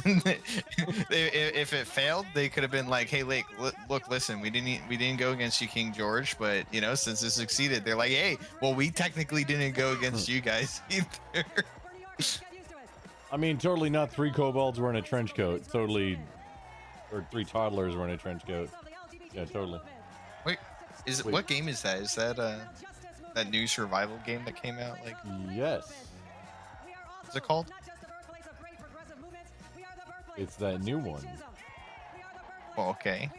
If it failed, they could have been like, "Hey, look, listen, we didn't go against you, King George, but you know, since it succeeded, they're like, hey, well, we technically didn't go against you guys either." I mean, totally not 3 kobolds wearing a trench coat. Totally, or 3 toddlers wearing a trench coat. Yeah, totally. Wait, what game is that? Is that that new survival game that came out? Like, yes. What's it called? It's that new one. Well, okay.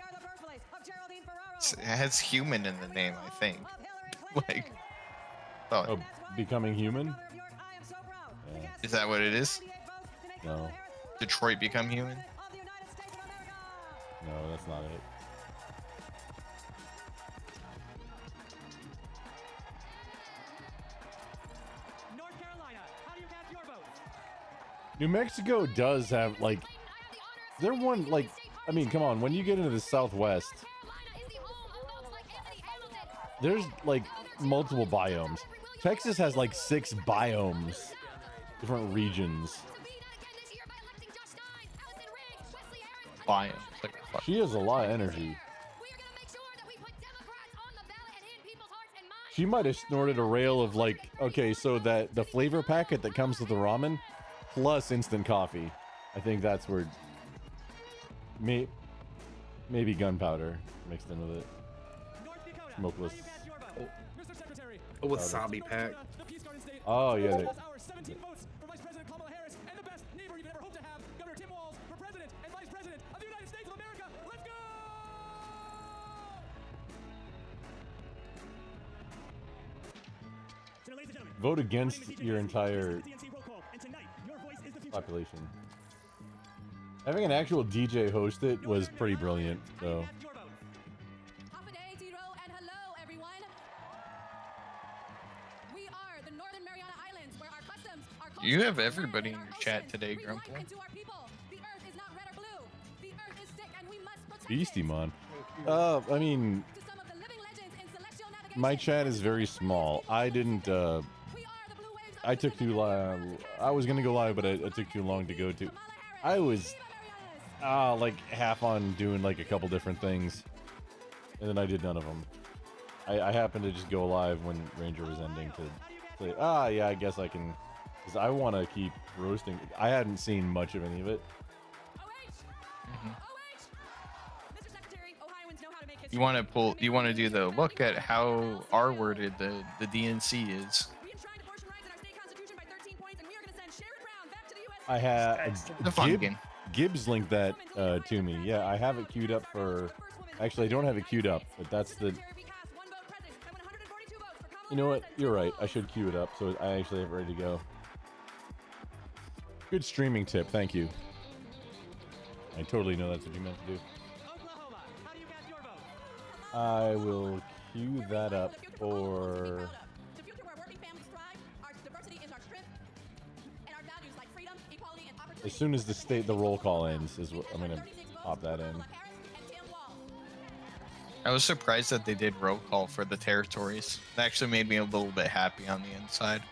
It has human in the name, I think. Like, oh, Becoming Human? Yeah. Is that what it is? No. Detroit Become Human? No, that's not it. New Mexico does have, like, they're one, like, I mean, come on, when you get into the Southwest, there's, like, multiple biomes. Texas has, like, 6 biomes, different regions. Biomes. Like, she has a lot of energy. She might have snorted a rail of, like, okay, so that the flavor packet that comes with the ramen plus instant coffee. I think that's where maybe gunpowder mixed in with it. Smokeless. A wasabi pack. Oh yeah. Vote against your entire population. Having an actual DJ host it was pretty brilliant, so. You have everybody in your chat today, Grumple. Beastie Mon. I mean, my chat is very small. I didn't, I took too long. I was gonna go live, but it took too long to go to. I was, like half on doing like a couple different things, and then I did none of them. I happened to just go live when Ranger was ending to say, yeah, I guess I can, because I want to keep roasting. I hadn't seen much of any of it. You want to pull? You want to do the look at how R-worded the DNC is? I had Gibbs linked that to me. Yeah, I have it queued up for. Actually, I don't have it queued up, but that's the. You know what? You're right. I should queue it up so I actually have it ready to go. Good streaming tip. Thank you. I totally know that's what you meant to do. I will queue that up for. As soon as the roll call ends, is what I'm gonna pop that in. I was surprised that they did roll call for the territories. It actually made me a little bit happy on the inside.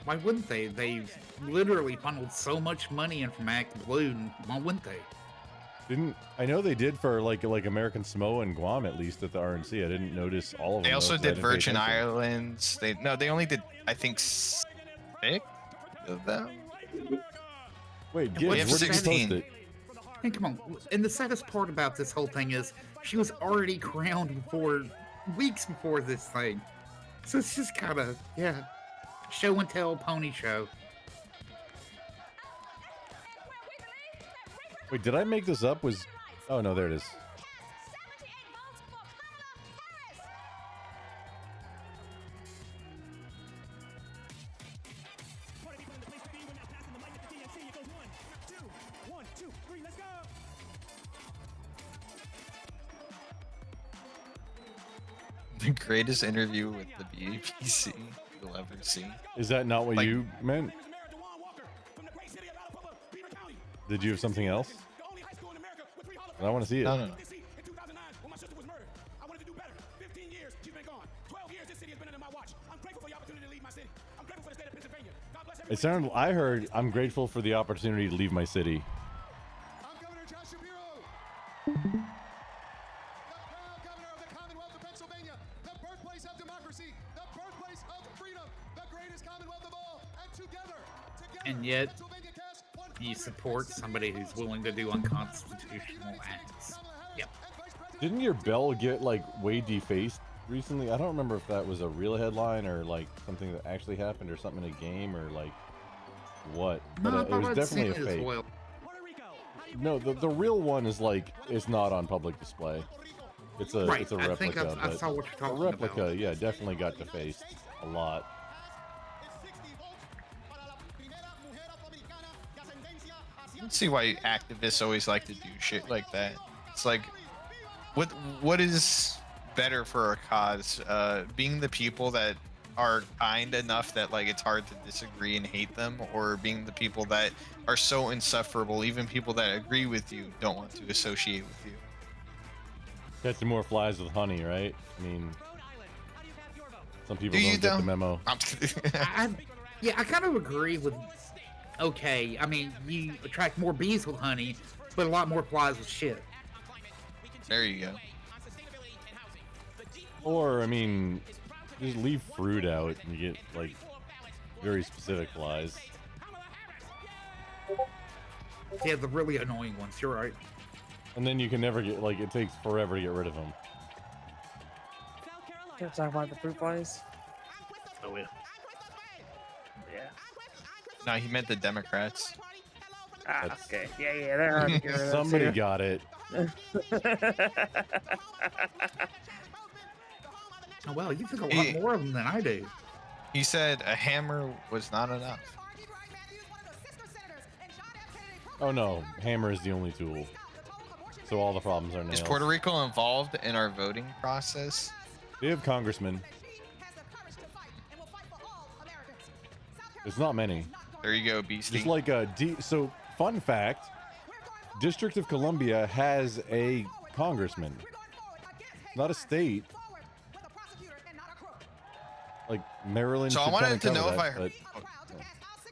Why wouldn't they? They've literally funneled so much money in from Act Blue. Why wouldn't they? I know they did for like American Samoa and Guam at least at the RNC. I didn't notice all of them. They also did Virgin Islands. They only did I think 6 of them. Wait, Gibbs, where did you post it? Hey, come on. And the saddest part about this whole thing is she was already crowned weeks before this thing. So it's just kind of, yeah, show and tell pony show. Wait, did I make this up? Oh no, there it is. The greatest interview with the BAPC you'll ever see. Is that not what you meant? Did you have something else? I want to see it. No. It sounded. I heard. I'm grateful for the opportunity to leave my city. And yet, you support somebody who's willing to do unconstitutional acts. Yep. Didn't your bell get like way defaced recently? I don't remember if that was a real headline or like something that actually happened or something in a game or like what. But it was definitely a fake. Well. No, the real one is like it's not on public display. It's a right. it's a I replica. think I saw what you're talking a replica, about. Yeah, definitely got defaced a lot. I don't see why activists always like to do shit like that. It's like, what is better for a cause? Being the people that are kind enough that like it's hard to disagree and hate them, or being the people that are so insufferable, even people that agree with you don't want to associate with you. Catching more flies with honey, right? I mean, some people don't get the memo. Yeah, I kind of agree with. Okay, I mean, you attract more bees with honey, but a lot more flies with shit. There you go. Or, I mean, just leave fruit out and you get, like, very specific flies. Yeah, the really annoying ones, you're right. And then you can never get, like, it takes forever to get rid of them. Can I talk about the fruit flies? Oh, yeah. Yeah. No, he meant the Democrats. Okay. Yeah, they're hard to get rid of. Somebody got it. Oh, well, you think a lot more of them than I do. He said a hammer was not enough. Oh no, hammer is the only tool. So all the problems are nails. Is Puerto Rico involved in our voting process? They have congressmen. There's not many. There you go, Beastie. Just like so fun fact, District of Columbia has a congressman. Not a state. Like Maryland. So I wanted to know if I heard.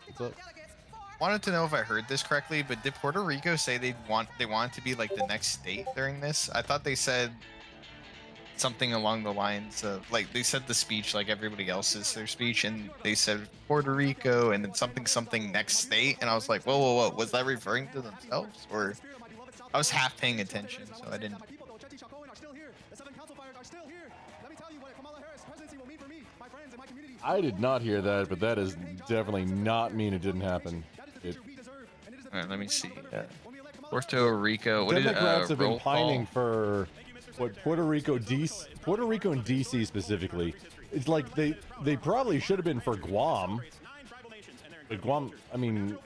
What's up? Wanted to know if I heard this correctly, but did Puerto Rico say they want it to be like the next state during this? I thought they said something along the lines of like they said the speech like everybody else's their speech, and they said Puerto Rico and then something next state, and I was like, whoa, was that referring to themselves? Or I was half paying attention, so I didn't. I did not hear that, but that does definitely not mean it didn't happen. All right, let me see. Puerto Rico. What Democrats have been roll pining call? for what Puerto Rico and DC specifically. It's like they probably should have been for Guam. But Guam, I mean,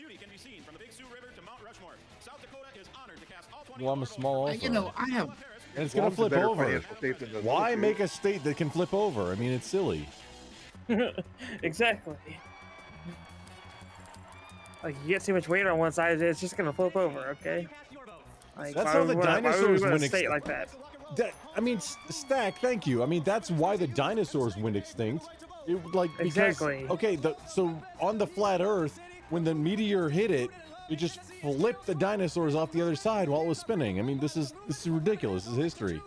Guam is small also. You know, I have. And it's gonna flip over. Why make a state that can flip over? I mean, it's silly. Exactly. Like, you get too much weight on one side, it's just gonna flip over, okay? Like, That's how the dinosaurs went extinct extinct. like that. I mean, Stack, thank you. I mean, that's why the dinosaurs went extinct. It, like, because, Exactly. Okay, so on the flat Earth, when the meteor hit it, it just flipped the dinosaurs off the other side while it was spinning. I mean, this is ridiculous. This is history.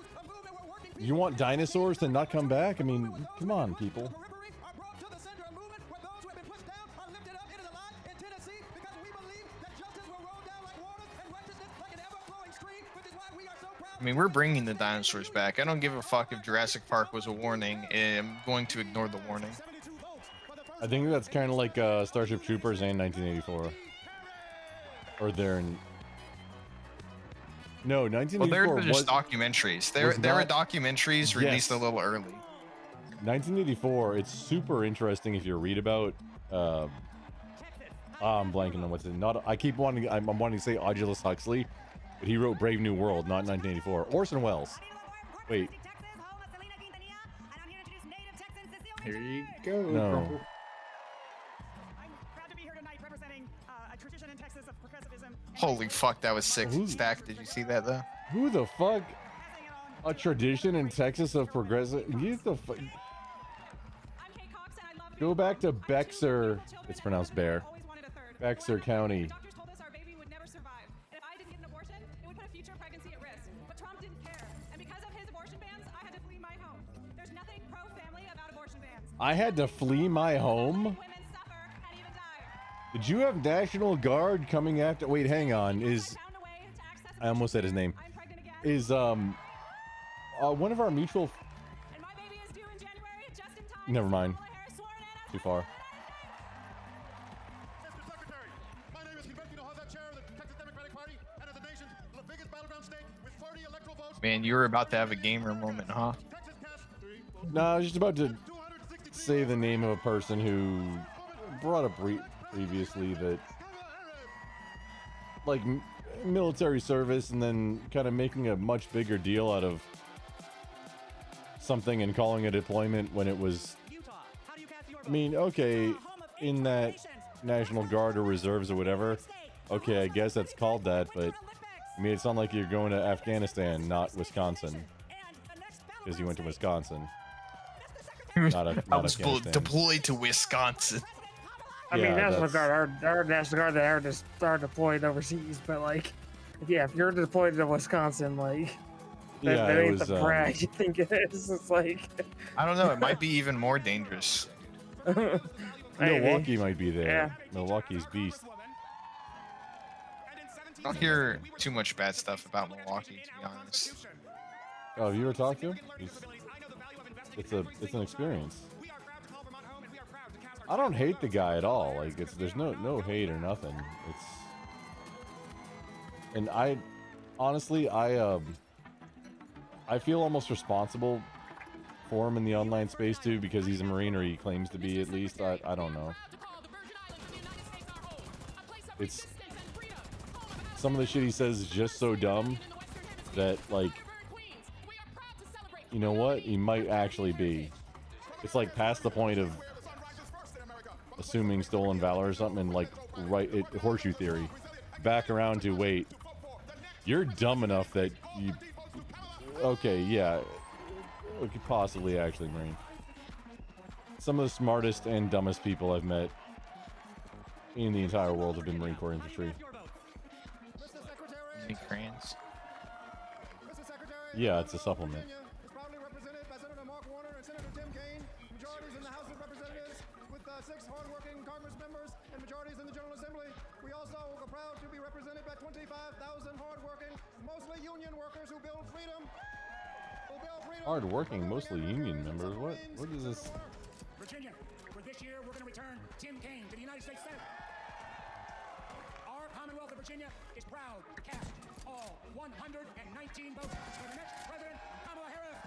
You want dinosaurs to not come back? I mean, come on, people. I mean, we're bringing the dinosaurs back. I don't give a fuck if Jurassic Park was a warning. I'm going to ignore the warning. I think that's kind of like Starship Troopers and 1984. Or they're in... No, 1984 Well, they're just documentaries. They were documentaries released a little early. 1984, it's super interesting if you read about... I'm blanking on what's it. I'm wanting to say Aldous Huxley, but he wrote Brave New World, not 1984. Orson Welles. Wait. Here you go. No. Crumple. Holy fuck, that was sick. Stack, did you see that though? Who the fuck? A tradition in Texas of progressive... Get the fuck... Go back to Bexar. It's pronounced Bear. Bexar County. I had to flee my home? Did you have National Guard coming after... Wait, hang on. I almost said his name. Is, one of our mutual... Never mind. Too far. Man, you were about to have a gamer moment, huh? No, I was just about to say the name of a person who brought up previously that, like, military service and then kind of making a much bigger deal out of something and calling it deployment when it was... I mean, okay, in that National Guard or Reserves or whatever, okay, I guess that's called that, but I mean, it sounds like you're going to Afghanistan, not Wisconsin, because you went to Wisconsin. Not I was Afghanistan. deployed to Wisconsin. I mean, Yeah, National that's- Guard, our National Guard, they are deployed overseas, but like, yeah, if you're deployed to Wisconsin, like, that, Yeah, that it ain't was, the brag you think it is. It's like, I don't know. It might be even more dangerous. Maybe. Milwaukee might be there. Yeah. Milwaukee's beast. I don't hear too much bad stuff about Milwaukee, to be honest. Oh, have you ever talked to him? It's an experience. I don't hate the guy at all. Like, there's no hate or nothing. And I honestly I feel almost responsible for him in the online space too, because he's a Marine, or he claims to be at least. I don't know. some of the shit he says is just so dumb that, like, you know what? He might actually be. It's like past the point of assuming stolen valor or something, and like horseshoe theory. Back around to wait. You're dumb enough that you. Okay, yeah. Okay, possibly actually, Marine. Some of the smartest and dumbest people I've met in the entire world have been Marine Corps infantry. Any crayons? Yeah, it's a supplement. Six hard-working Congress members and majorities in the General Assembly. We also are proud to be represented by 25,000 hard-working, mostly union workers who build freedom. Hard-working, mostly union members. What is this? Virginia, for this year, we're going to return Tim Kaine to the United States Senate. Our Commonwealth of Virginia is proud to cast all 119 votes for the next president, Kamala Harris.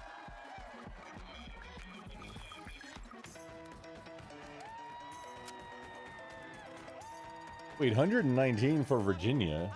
Wait, 119 for Virginia.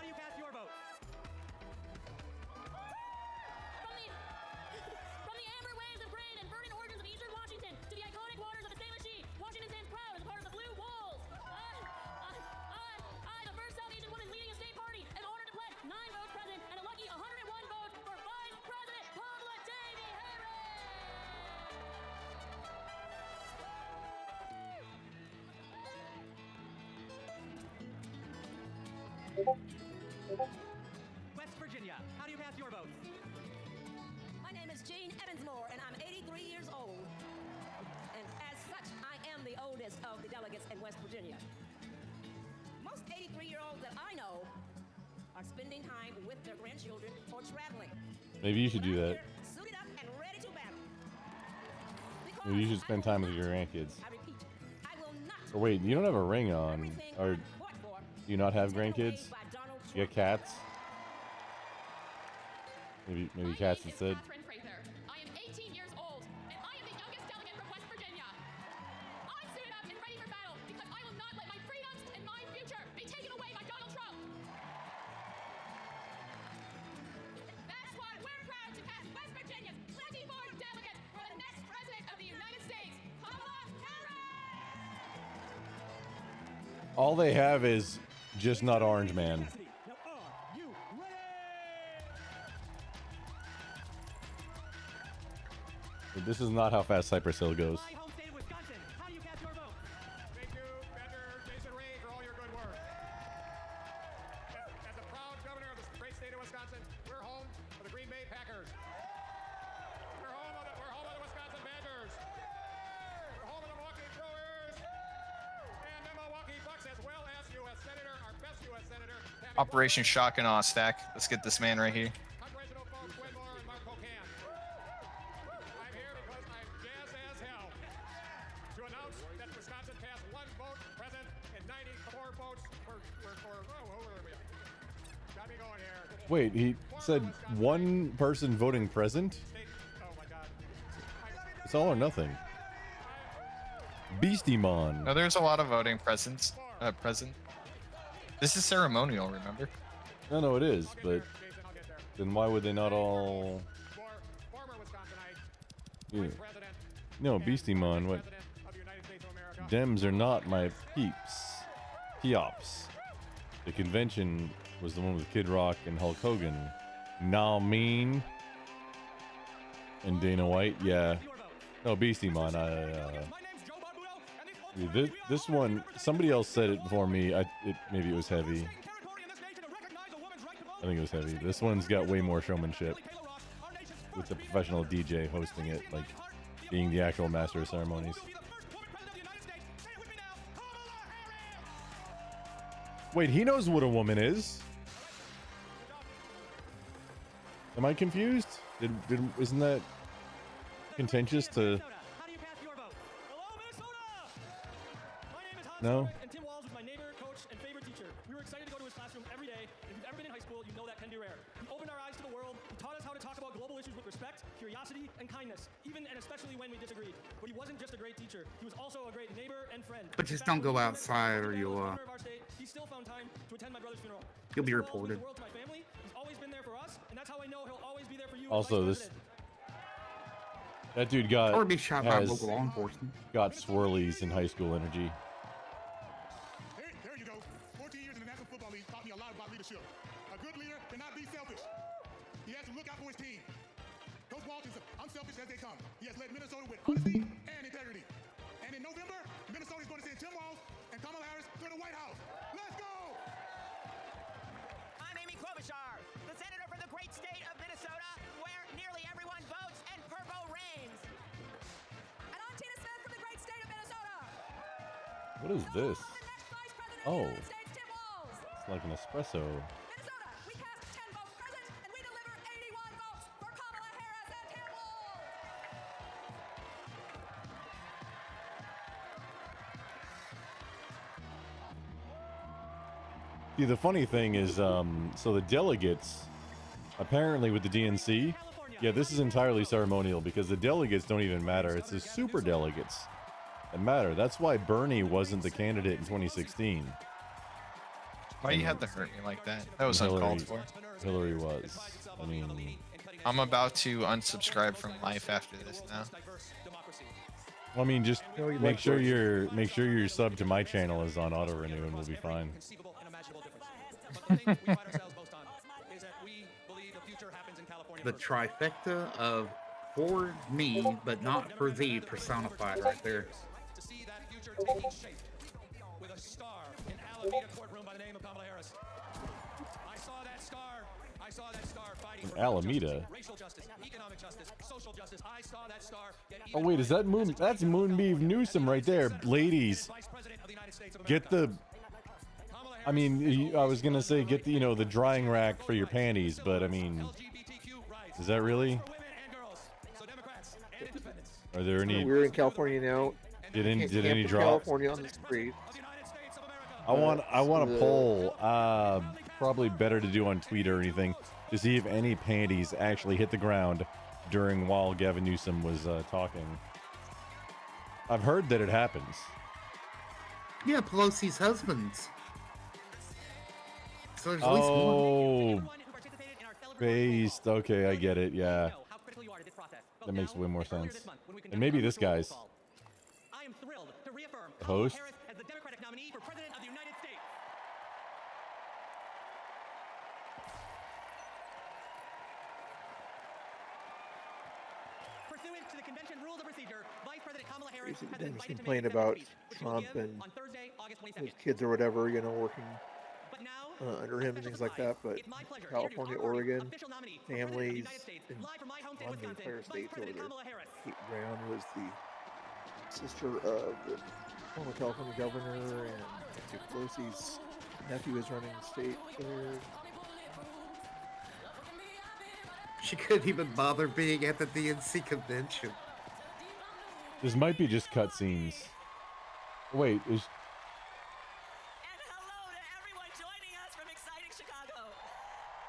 West Virginia, how do you cast your votes? My name is Jean Evansmore, and I'm 83 years old. And as such, I am the oldest of the delegates in West Virginia. Most 83-year-olds that I know are spending time with their grandchildren or traveling. Maybe you should do that. Suited up and ready to battle. Maybe you should spend time with your grandkids. I repeat, I will not. Or wait, you don't have a ring on, or do you not have grandkids? You got cats? Maybe cats instead. I am 18 years old, and I am the youngest delegate from West Virginia. I'm suited up and ready for battle because I will not let my freedoms and my future be taken away by Donald Trump. That's why we're proud to cast West Virginia's 24th delegate for the next president of the United States, Kamala Harris. All they have is just not Orange Man. This is not how fast Cypress Hill goes. Thank you, Senator Jason Ray, for all your good work. As a proud governor of this great state of Wisconsin, we're home for the Green Bay Packers. We're home of the Wisconsin Badgers. We're home of the Milwaukee Brewers. And the Milwaukee Bucks, as well as U.S. Senator, our best U.S. Senator. Operation Shock and Awe stack. Let's get this man right here. Wait, he said one person voting present? It's all or nothing. Beastie-mon. No, there's a lot of voting present. This is ceremonial, remember? No, it is, but then why would they not all... Yeah. No, Beastie-mon, what? Dems are not my peeps. Peops. The convention was the one with Kid Rock and Hulk Hogan. Now Mean and Dana White, yeah. No, Beastie-mon. This one, somebody else said it before me. Maybe it was heavy. I think it was heavy. This one's got way more showmanship with the professional DJ hosting it, like being the actual master of ceremonies. Wait, he knows what a woman is. Am I confused? Isn't that contentious to... No? And Tim Walls was my neighbor, coach, and favorite teacher. We were excited to go to his classroom every day. If you've ever been in high school, you know that can be rare. He opened our eyes to the world. He taught us how to talk about global issues with respect, curiosity, and kindness, even and especially when we disagreed. But he wasn't just a great teacher. He was also a great neighbor and friend. But just don't go outside or you'll he still found time to attend my brother's funeral. You'll be Mr. Walls means reported. the world to my family. He's always been there for us, and that's how I know he'll always be there for you. as Also, Vice this President. that dude got Or be shot by has local law enforcement. got swirlies in high school energy. There you go. 14 years in the National Football League taught me a lot about leadership. A good leader cannot be selfish. He has to look out for his team. Coach Walsh is unselfish as they come. He has led Minnesota with honesty and integrity. And in November, Minnesota is going to send Tim Walz and Kamala Harris to the White House. Let's go! I'm Amy Klobuchar, the senator from the great state of Minnesota, where nearly everyone votes and purple reigns. And I'm Tina Smith from the great state of Minnesota. What is this? Oh, States, Tim Walz. it's like an espresso. Minnesota, we cast 10 votes present, and we deliver 81 votes for Kamala Harris and Tim Walz. See, the funny thing is, so the delegates, apparently with the DNC, yeah, this is entirely ceremonial because the delegates don't even matter. It's the super delegates that matter. That's why Bernie wasn't the candidate in 2016. Why you had to hurt me like that? That was uncalled for. Hillary was. I mean, I'm about to unsubscribe from life after this now. I mean, just No, you make like sure George. your sub to my channel is on auto renew, and we'll be fine. The trifecta of for me, but not for thee personified right there. To see that future taking shape with a star in Alameda courtroom by the name of Kamala Harris. I saw that star. I saw that star fighting for Alameda? justice, racial justice, economic justice, social justice. I saw that star get Oh wait, is that Moon? That's Moonbeam Newsom right there, ladies. Get the. I mean, I was gonna say get the the drying rack for your panties, but I mean, is that really? Are there any? We're in California now. Did any Can't put drop? California on the street. I want a poll. Probably better to do on tweet or anything to see if any panties actually hit the ground while Gavin Newsom was talking. I've heard that it happens. Yeah, Pelosi's husbands. So there's at least one. Oh, based. Okay, I get it. Yeah, that makes way more sense. And maybe this guy's I am thrilled to reaffirm the Kamala host. Harris as the Democratic nominee for President of the United States. Pursuant to the convention rules of procedure, Vice President Kamala Harris has been Then invited to complain make about speech, which Trump will give and on Thursday, August 22nd. his kids or whatever, working But now, under him and things like that. But it's my pleasure to California, introduce our Oregon, official nominee for President of the families, United States, and live from my hometown, on the Wisconsin, entire Vice state over President there. Kamala Harris. Kate Brown was the sister of the former California governor, and Nancy Pelosi's nephew is running the state there. She couldn't even bother being at the DNC convention. This might be just cutscenes. Wait, is Joining us from exciting Chicago.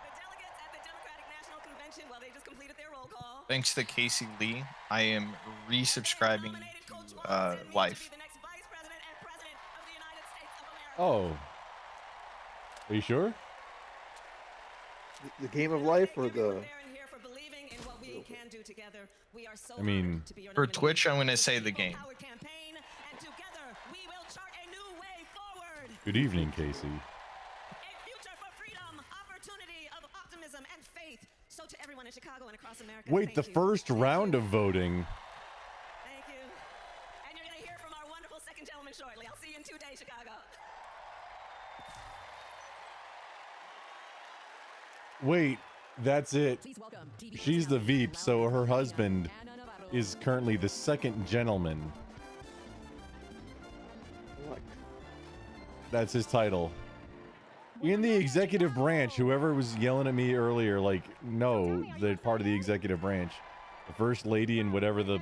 The delegates at the Democratic National Convention, well, they just completed their roll call. Thanks to Casey Lee, I am resubscribing to life. oh? Are you sure? The game of life or the? I mean, for Twitch, I'm gonna say the game. Good evening, Casey. So to everyone in Chicago and across America, Wait, the first round of voting. Thank you. And you're going to hear from our wonderful second gentleman shortly. I'll see you in 2 days, Chicago. Wait, that's it. She's the Veep, so her husband is currently the second gentleman. That's his title. In the executive branch, whoever was yelling at me earlier, like, no, they're part of the executive branch. The first lady and whatever the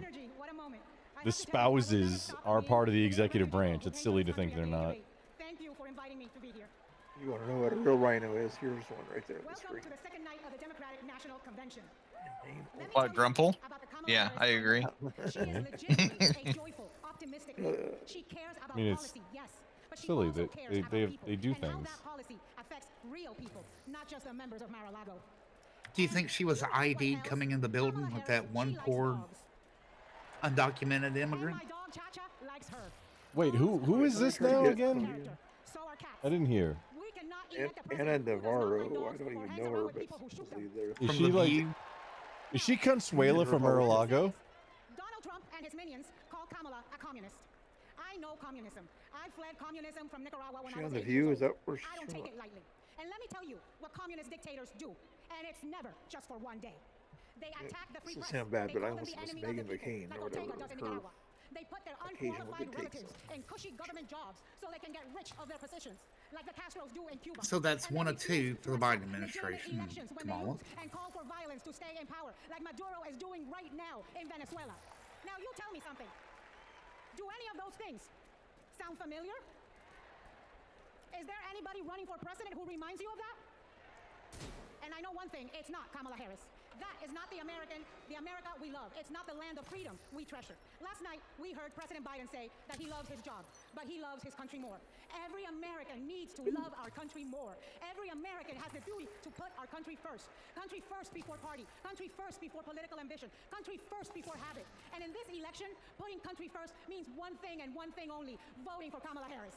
spouses are part of the executive branch. It's silly to think they're not. Thank you for inviting me to be here. You want to know what a real rhino is? Here's one right there on the Welcome screen. to the second night of the Democratic National Convention. What, Grumple? Yeah, I agree. She is legitimately a joyful, optimistic woman. She cares about I mean, it's policy, yes. silly that they do things. That policy affects real people, not just the members of Mar-a-Lago. Do you think she was ID'd coming in the building with that one poor undocumented immigrant? Wait, who is this now again? I didn't hear. Anna Navarro. I don't even know her, but supposedly they're Is she like? Is she Consuela from Mar-a-Lago? Donald Trump and his minions call Kamala a communist. I know communism. I fled communism from Nicaragua when I was 8 View? years Is that old. where I don't she's take from? it lightly. And let me tell you what communist dictators do. And it's never just for one day. They attack the free This press. sound bad, They but I call them almost the miss enemy of the Meghan people, McCain like or whatever Ortega does in her Nicaragua. They put their occasional unqualified dictates. relatives in cushy government jobs so they can get rich of their positions, like the Castros do in Cuba. So that's And one they of two refuse for the to Biden accept administration, legitimate elections when they Kamala. lose and call for violence to stay in power, like Maduro is doing right now in Venezuela. Now you tell me something. Do any of those things sound familiar? Is there anybody running for president who reminds you of that? And I know one thing, it's not Kamala Harris. That is not the America we love. It's not the land of freedom we treasure. Last night, we heard President Biden say that he loves his job, but he loves his country more. Every American needs to love our country more. Every American has the duty to put our country first. Country first before party. Country first before political ambition. Country first before habit. And in this election, putting country first means one thing and one thing only, voting for Kamala Harris.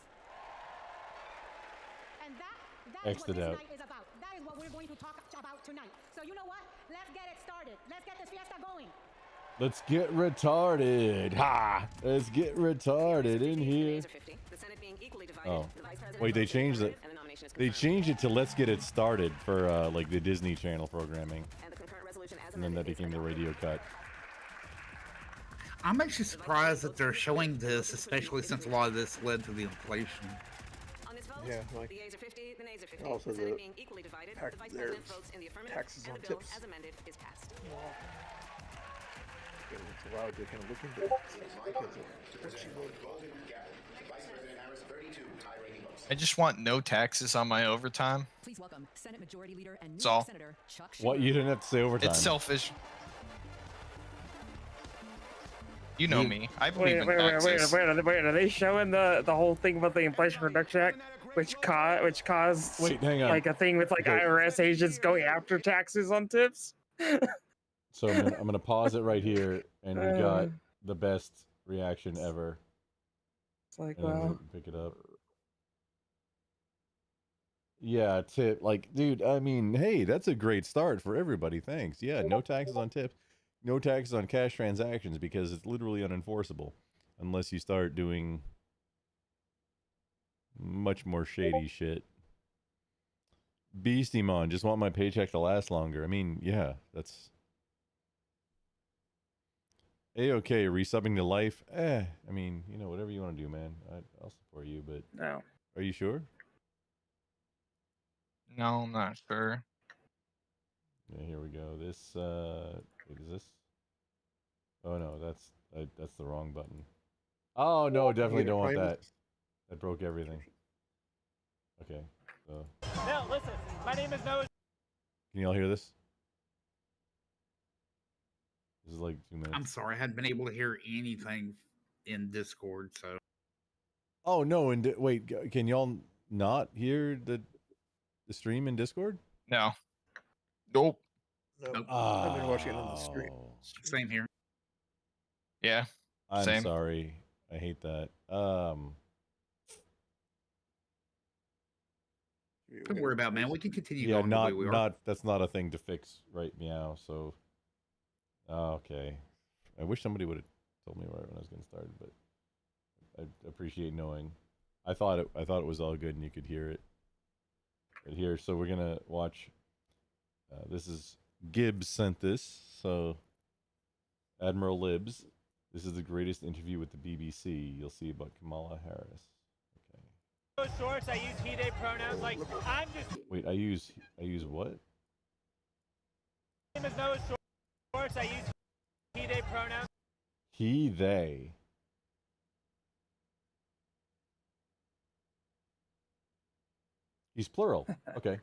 And that is what this night is about. That is what we're going to talk about tonight. So you know what? Let's get it started. Let's get this fiesta going. Let's get retarded. Ha! Let's get retarded in here. Oh, wait, they changed it. They changed it to "Let's get it started" for like the Disney Channel programming, and then that became the radio cut. I'm actually surprised that they're showing this, especially since a lot of this led to the inflation. Yeah, like also the their taxes on tips. It's allowed to kind of look into it because of what she wrote. I just want no taxes on my overtime. Please welcome Senate Majority Leader and That's all. Senator Chuck What? You didn't have to say overtime. It's selfish. You know me. I believe in Wait, taxes. are they showing the whole thing about the Inflation Reduction Act, which caused Wait, hang on. like a thing with like Okay. IRS agents going after taxes on tips? So I'm gonna pause it right here, and we got the best reaction ever. It's like, And then wow. we can pick it up. Yeah, tip. Like, dude, I mean, hey, that's a great start for everybody. Thanks. Yeah, no taxes on tips, no taxes on cash transactions because it's literally unenforceable unless you start doing much more shady shit. Beastimon, just want my paycheck to last longer. I mean, yeah, that's A-okay. Resubbing to life. I mean, you know, whatever you want to do, man. I'll support you, but No. Are you sure? No, I'm not sure. Yeah, here we go. This wait, is this? Oh no, that's the wrong button. Oh no, definitely don't want that. That broke everything. Okay. So No, listen. My name is Noah. can y'all hear this? This is like 2 minutes. I'm sorry, I hadn't been able to hear anything in Discord, so. Oh no, and wait, can y'all not hear the stream in Discord? No. Nope. No. I've been watching it on the screen. Same here. Yeah. I'm Same. sorry. I hate that. Don't worry about it, man. We can continue Yeah, going the way we are. that's not a thing to fix right meow. So, okay. I wish somebody would have told me right when I was getting started, but I appreciate knowing. I thought it was all good and you could hear it. But here, so we're gonna watch. This is Gibbs sent this. So, Admiral Libs, this is the greatest interview with the BBC. You'll see about Kamala Harris. Shorts. I use he/they pronouns. Like I'm just. Wait, I use what? My name is Noah Shorts. I use he/they pronouns. He, they. He's plural. Okay.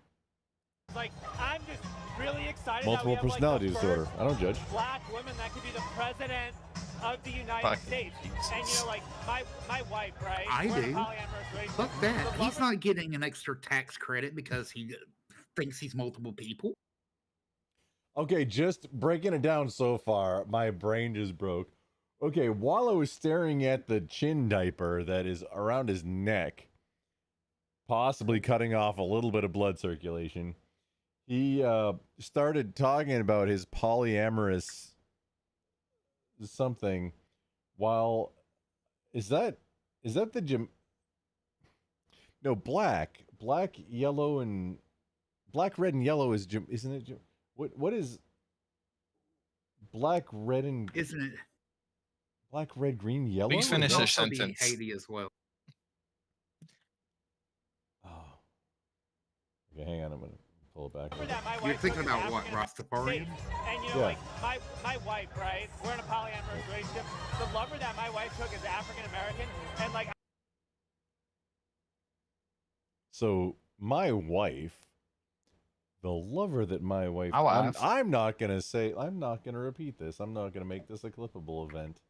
Like I'm just really excited. Multiple that we have, personality like, the disorder. first I don't judge. Black woman that could be the president of the United States. And you know, like my wife, right? I We're in a do. polyamorous relationship. Fuck that. The He's lover- not getting an extra tax credit because he thinks he's multiple people. Okay, just breaking it down so far, my brain just broke. Okay, while I was staring at the chin diaper that is around his neck, possibly cutting off a little bit of blood circulation, he started talking about his polyamorous something. While is that the gym? No, black, yellow, and black, red, and yellow is gym, isn't it? What is black, red, and Isn't it? Black, red, green, yellow. Please finish It'd this also be sentence. Haiti as well. Oh. Okay, hang on. I'm gonna pull it back. You're thinking about what, Rastafarian? And you know, like my wife, right? We're in a polyamorous relationship. The lover that my wife took is African American, and like. So my wife, the lover that my wife. My wife. I'm not gonna say. I'm not gonna repeat this. I'm not gonna make this a clippable event.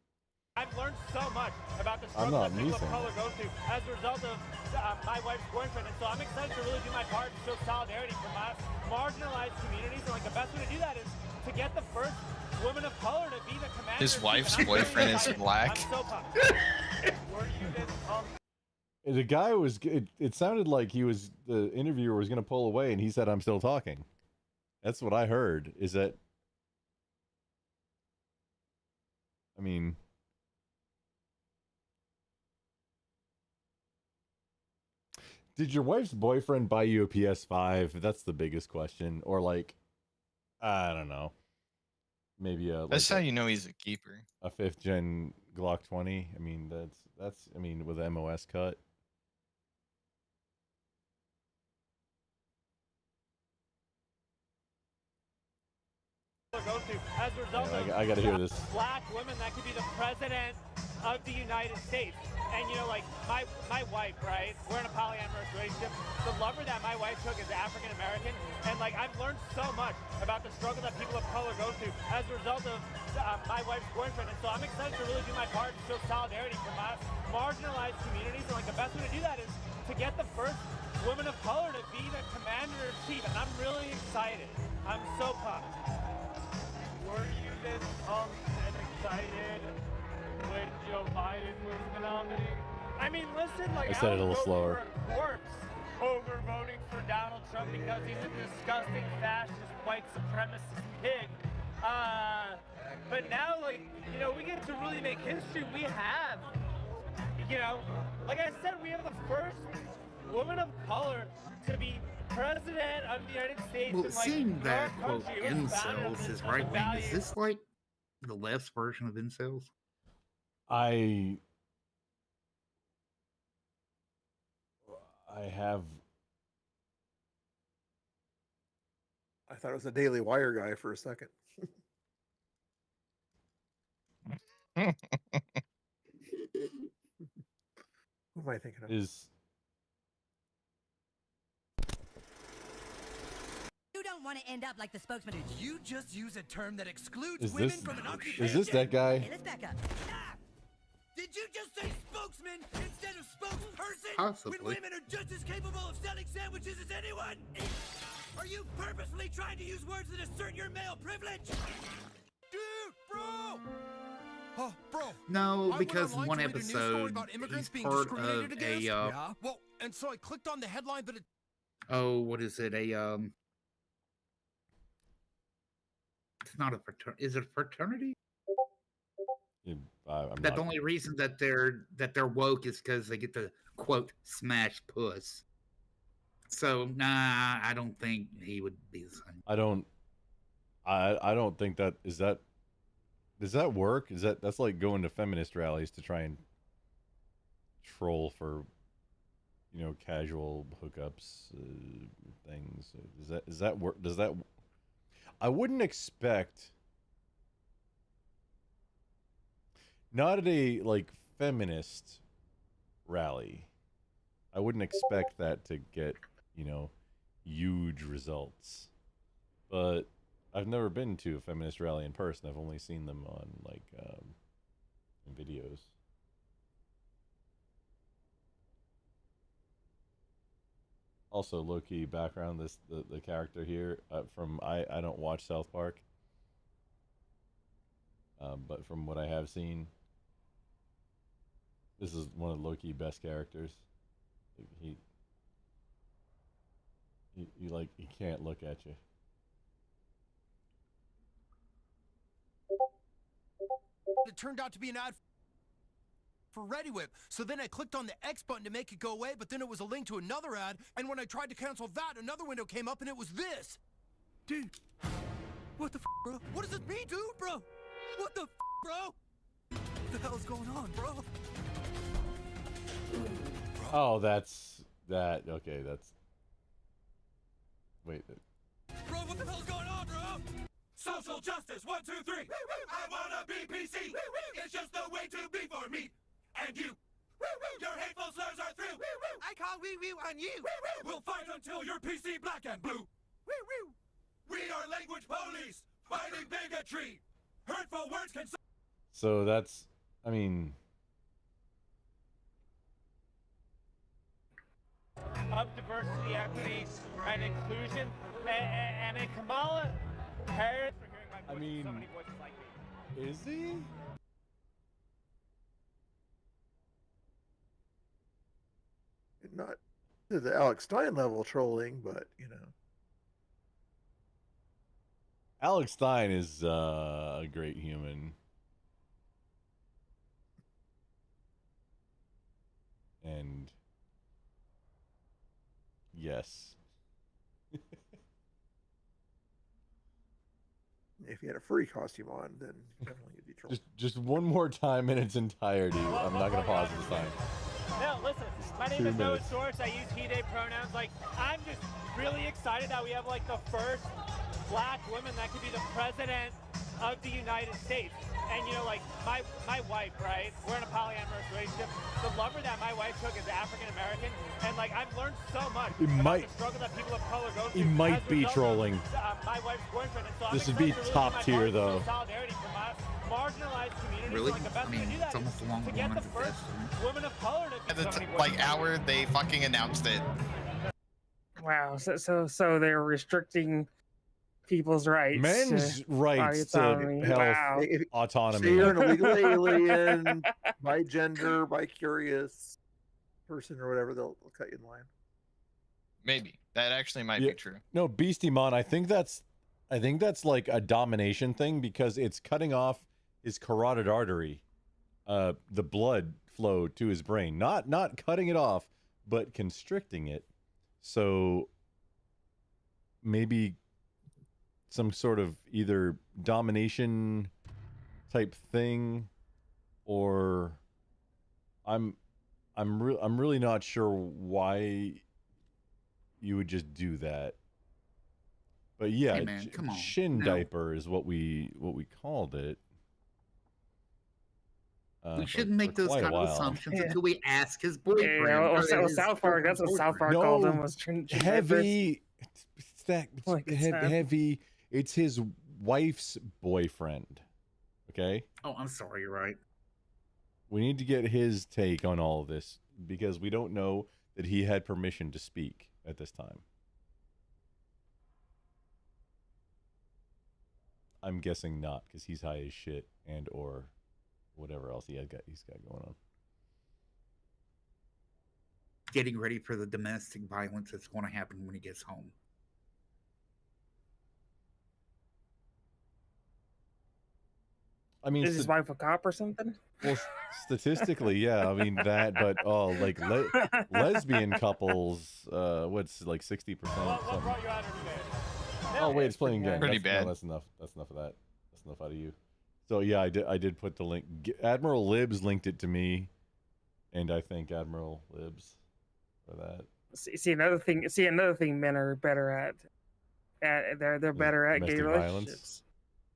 I've learned so much about the I'm struggle not that people of missing. color go through as a result of my wife's boyfriend, and so I'm excited to really do my part to show solidarity for my marginalized communities. And like the best way to do that is to get the first woman of color to be the commander. His wife's boyfriend is black. I'm so pumped. Were you this pumped? The guy was. It sounded like he was. The interviewer was gonna pull away, and he said, "I'm still talking." That's what I heard. Is that? I mean. Did your wife's boyfriend buy you a PS5? That's the biggest question. Or like, I don't know. Maybe a. That's how you know he's a keeper. A 5th gen Glock 20. I mean, that's. I mean, with the MOS cut. Go through as a result of I gotta hear this. black women that could be the president of the United States. And you know, like my wife, right? We're in a polyamorous relationship. The lover that my wife took is African American, and like I've learned so much about the struggle that people of color go through as a result of my wife's boyfriend. And so I'm excited to really do my part to show solidarity for my marginalized communities. And like the best way to do that is to get the first woman of color to be the commander-in-chief. And I'm really excited. I'm so pumped. Were you this pumped and excited when Joe Biden was the nominee? I mean, listen, like I said it a would little vote slower. for a corpse over voting for Donald Trump because he's a disgusting fascist, white supremacist pig. But now, like, you know, we get to really make history. We have, you know, like I said, we have the first woman of color to be president of the United States. Well, and, like, seeing our that, quote, country was founded on incels is the right wing, values. is this like the left's version of incels? I have. I thought it was a Daily Wire guy for a second. Who am I thinking of? Is You don't want to end up like the spokesman. Did you just use a term that excludes Is women this- from an is occupation? this that guy? Okay, let's back up. Ah! Did you just say spokesman instead of spokesperson? Possibly. When women are just as capable of selling sandwiches as anyone? Are you purposefully trying to use words that assert your male privilege? Dude, bro! Oh, bro. No, I went because online one to read a news story episode, about immigrants he's being part discriminated of against. a, Yeah. Well, and so I clicked on the headline, but it. oh, what is it? It's not a fraternity. Is it a fraternity? I'm That not- the only reason that they're woke is because they get to quote smash puss. So nah, I don't think he would be the same. I don't think that is that. Does that work? That's like going to feminist rallies to try and troll for, you know, casual hookups things. Does that work? Does that? I wouldn't expect. Not at a like feminist rally. I wouldn't expect that to get, you know, huge results. But I've never been to a feminist rally in person. I've only seen them on like and videos. Also, low-key background, the character here from I don't watch South Park, but from what I have seen, this is one of the low-key best characters. He can't look at you. It turned out to be an ad for ReadyWhip. So then I clicked on the X button to make it go away, but then it was a link to another ad, and when I tried to cancel that, another window came up and it was this. Dude, what the f, bro? What does this mean, dude, bro? What the f, bro? What the hell is going on, bro? Oh, that's that. Okay, that's. Wait. Bro, what the hell's going on, bro? Social justice, 1, 2, 3. I wanna be PC. It's just the way to be for me and you. Your hateful slurs are through. I call wee wee on you. We'll fight until you're PC black and blue. We are language police, fighting bigotry. Hurtful words can. So that's. I mean. Of diversity, equity, and inclusion, and in Kamala Harris for hearing my voice. I mean, So many voices like me. Is he? Not to the Alex Stein level trolling, but you know. Alex Stein is a great human. And yes. If you had a free costume on, then definitely you'd be trolling. Just one more time in its entirety. I'm not gonna pause this time. No, listen, my name 2 is Noah minutes. Source. I use he, they pronouns. Like, I'm just really excited that we have, like, the first black woman that could be the president of the United States. And, you know, like, my wife, right? We're in a polyamorous relationship. The lover that my wife took is African-American. And, like, I've learned so much It about might- the struggle that people of color go through. It might as a be result of, trolling. my wife's boyfriend. And so I'm This would be excited to really top do my tier, part to show though. Solidarity for my marginalized communities. Really? Like, the best I way to mean, do that it's almost is along to the get the lines of first this. woman of color to At be the somebody like hour they fucking announced it. Wow. So they're restricting people's rights. Men's rights to autonomy. health, Wow. autonomy. Say you're an illegal alien, by gender, by curious person or whatever, they'll cut you in line. Maybe that actually might Yeah. be true. No, Beastie-Mon, I think that's like a domination thing because it's cutting off his carotid artery, the blood flow to his brain. Not cutting it off, but constricting it. So maybe some sort of either domination type thing, or I'm really not sure why you would just do that. But yeah, Hey, man, come on. shin No. diaper is what we called it. We for- shouldn't make for those quite a kind of while. assumptions Yeah. until we ask his boyfriend. Yeah, or well, his South Park. That's what South Park No, called him. Was heavy. It's that Like, it's not- heavy. It's his wife's boyfriend. Okay. Oh, I'm sorry. You're right. We need to get his take on all of this because we don't know that he had permission to speak at this time. I'm guessing not because he's high as shit and or whatever else he's got going on. Getting ready for the domestic violence that's going to happen when he gets home. I mean, Is his wife a cop or something? well, statistically, yeah. I mean that, but like lesbian couples, what's like 60%? What brought you out here today? Oh wait, it's playing again. Pretty That's, no, bad. that's enough. That's enough of that. That's enough out of you. So yeah, I did put the link. Admiral Libs linked it to me, and I thank Admiral Libs for that. See another thing. Men are better at. They're better at gay Domestic relationships.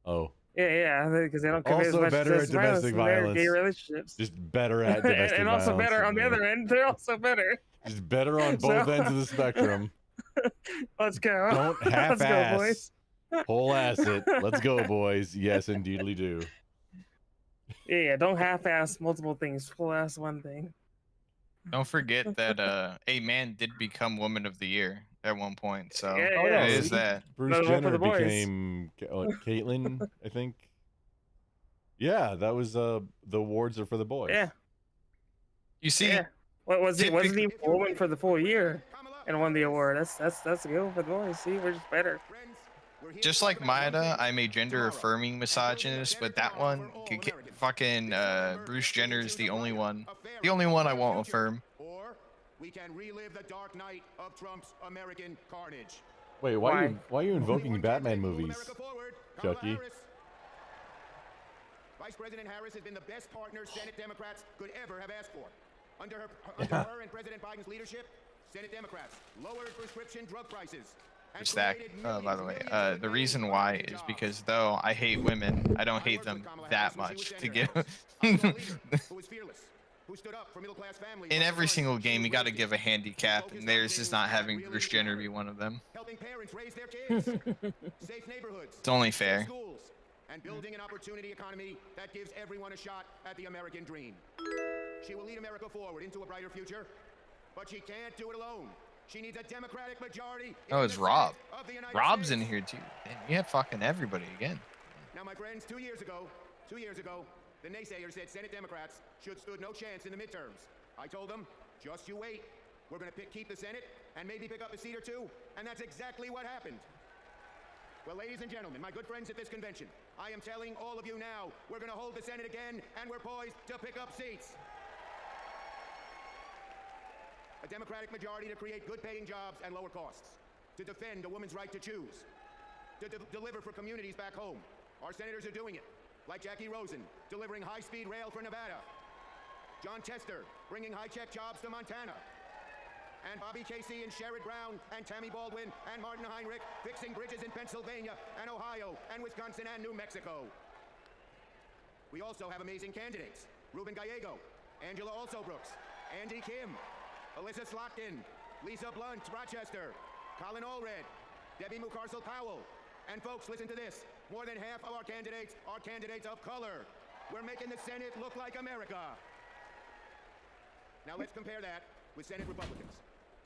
violence. Oh, Yeah, because they don't commit also as much better at domestic than they're violence. Gay relationships. Just better at domestic and also violence. better on the than me. other end. They're also better. Just better on both So- ends of the spectrum. Let's go. Don't Let's half-ass. go, boys. Whole ass it. Let's go, boys. Yes, indeedly do. Yeah, don't half-ass multiple things. Full-ass one thing. Don't forget that a man did become Woman of the Year at one point. So Yeah, Oh yeah. no, it is that. Bruce Another one for Jenner the boys. became Caitlyn, I think. Yeah, that was the awards are for the boys. Yeah. You see, Yeah. What was it? Wasn't typically- even a woman for the full year and won the award. That's a good one for the boys. See, we're just better. just like Maida, I'm a gender affirming misogynist, but that one, fucking Bruce Jenner is the only one I won't affirm. Or we can relive the dark night of Trump's American carnage. Wait, why are you invoking Batman movies, Chucky? Vice President Harris has been the best partner Senate Democrats could ever have asked for. Under her and President Biden's leadership, Senate Democrats lowered prescription drug prices. Stack, by the way, the reason why is because though I hate women, I don't hate them that much to give. In every single game, you got to give a handicap, and theirs is not having Bruce Jenner be one of them. Helping parents raise their kids, safe neighborhoods, It's only fair. schools, and building an opportunity economy that gives everyone a shot at the American dream. She will lead America forward into a brighter future, but she can't do it alone. She needs a Democratic majority. Oh, it's Rob. Rob's in here too. Damn, you have fucking everybody again. Now, my friends, 2 years ago, the naysayers said Senate Democrats should stood no chance in the midterms. I told them, just you wait. We're going to keep the Senate and maybe pick up a seat or two, and that's exactly what happened. Well, ladies and gentlemen, my good friends at this convention, I am telling all of you now, we're going to hold the Senate again, and we're poised to pick up seats. A Democratic majority to create good-paying jobs and lower costs, to defend a woman's right to choose, to deliver for communities back home. Our senators are doing it, like Jackie Rosen, delivering high-speed rail for Nevada, John Tester, bringing high-tech jobs to Montana, and Bobby Casey and Sherrod Brown and Tammy Baldwin and Martin Heinrich fixing bridges in Pennsylvania and Ohio and Wisconsin and New Mexico. We also have amazing candidates: Ruben Gallego, Angela Alsobrooks, Andy Kim, Alyssa Slotkin, Lisa Blunt, Rochester, Colin Allred, Debbie Mucarsel Powell. And folks, listen to this. More than half of our candidates are candidates of color. We're making the Senate look like America. Now let's compare that with Senate Republicans.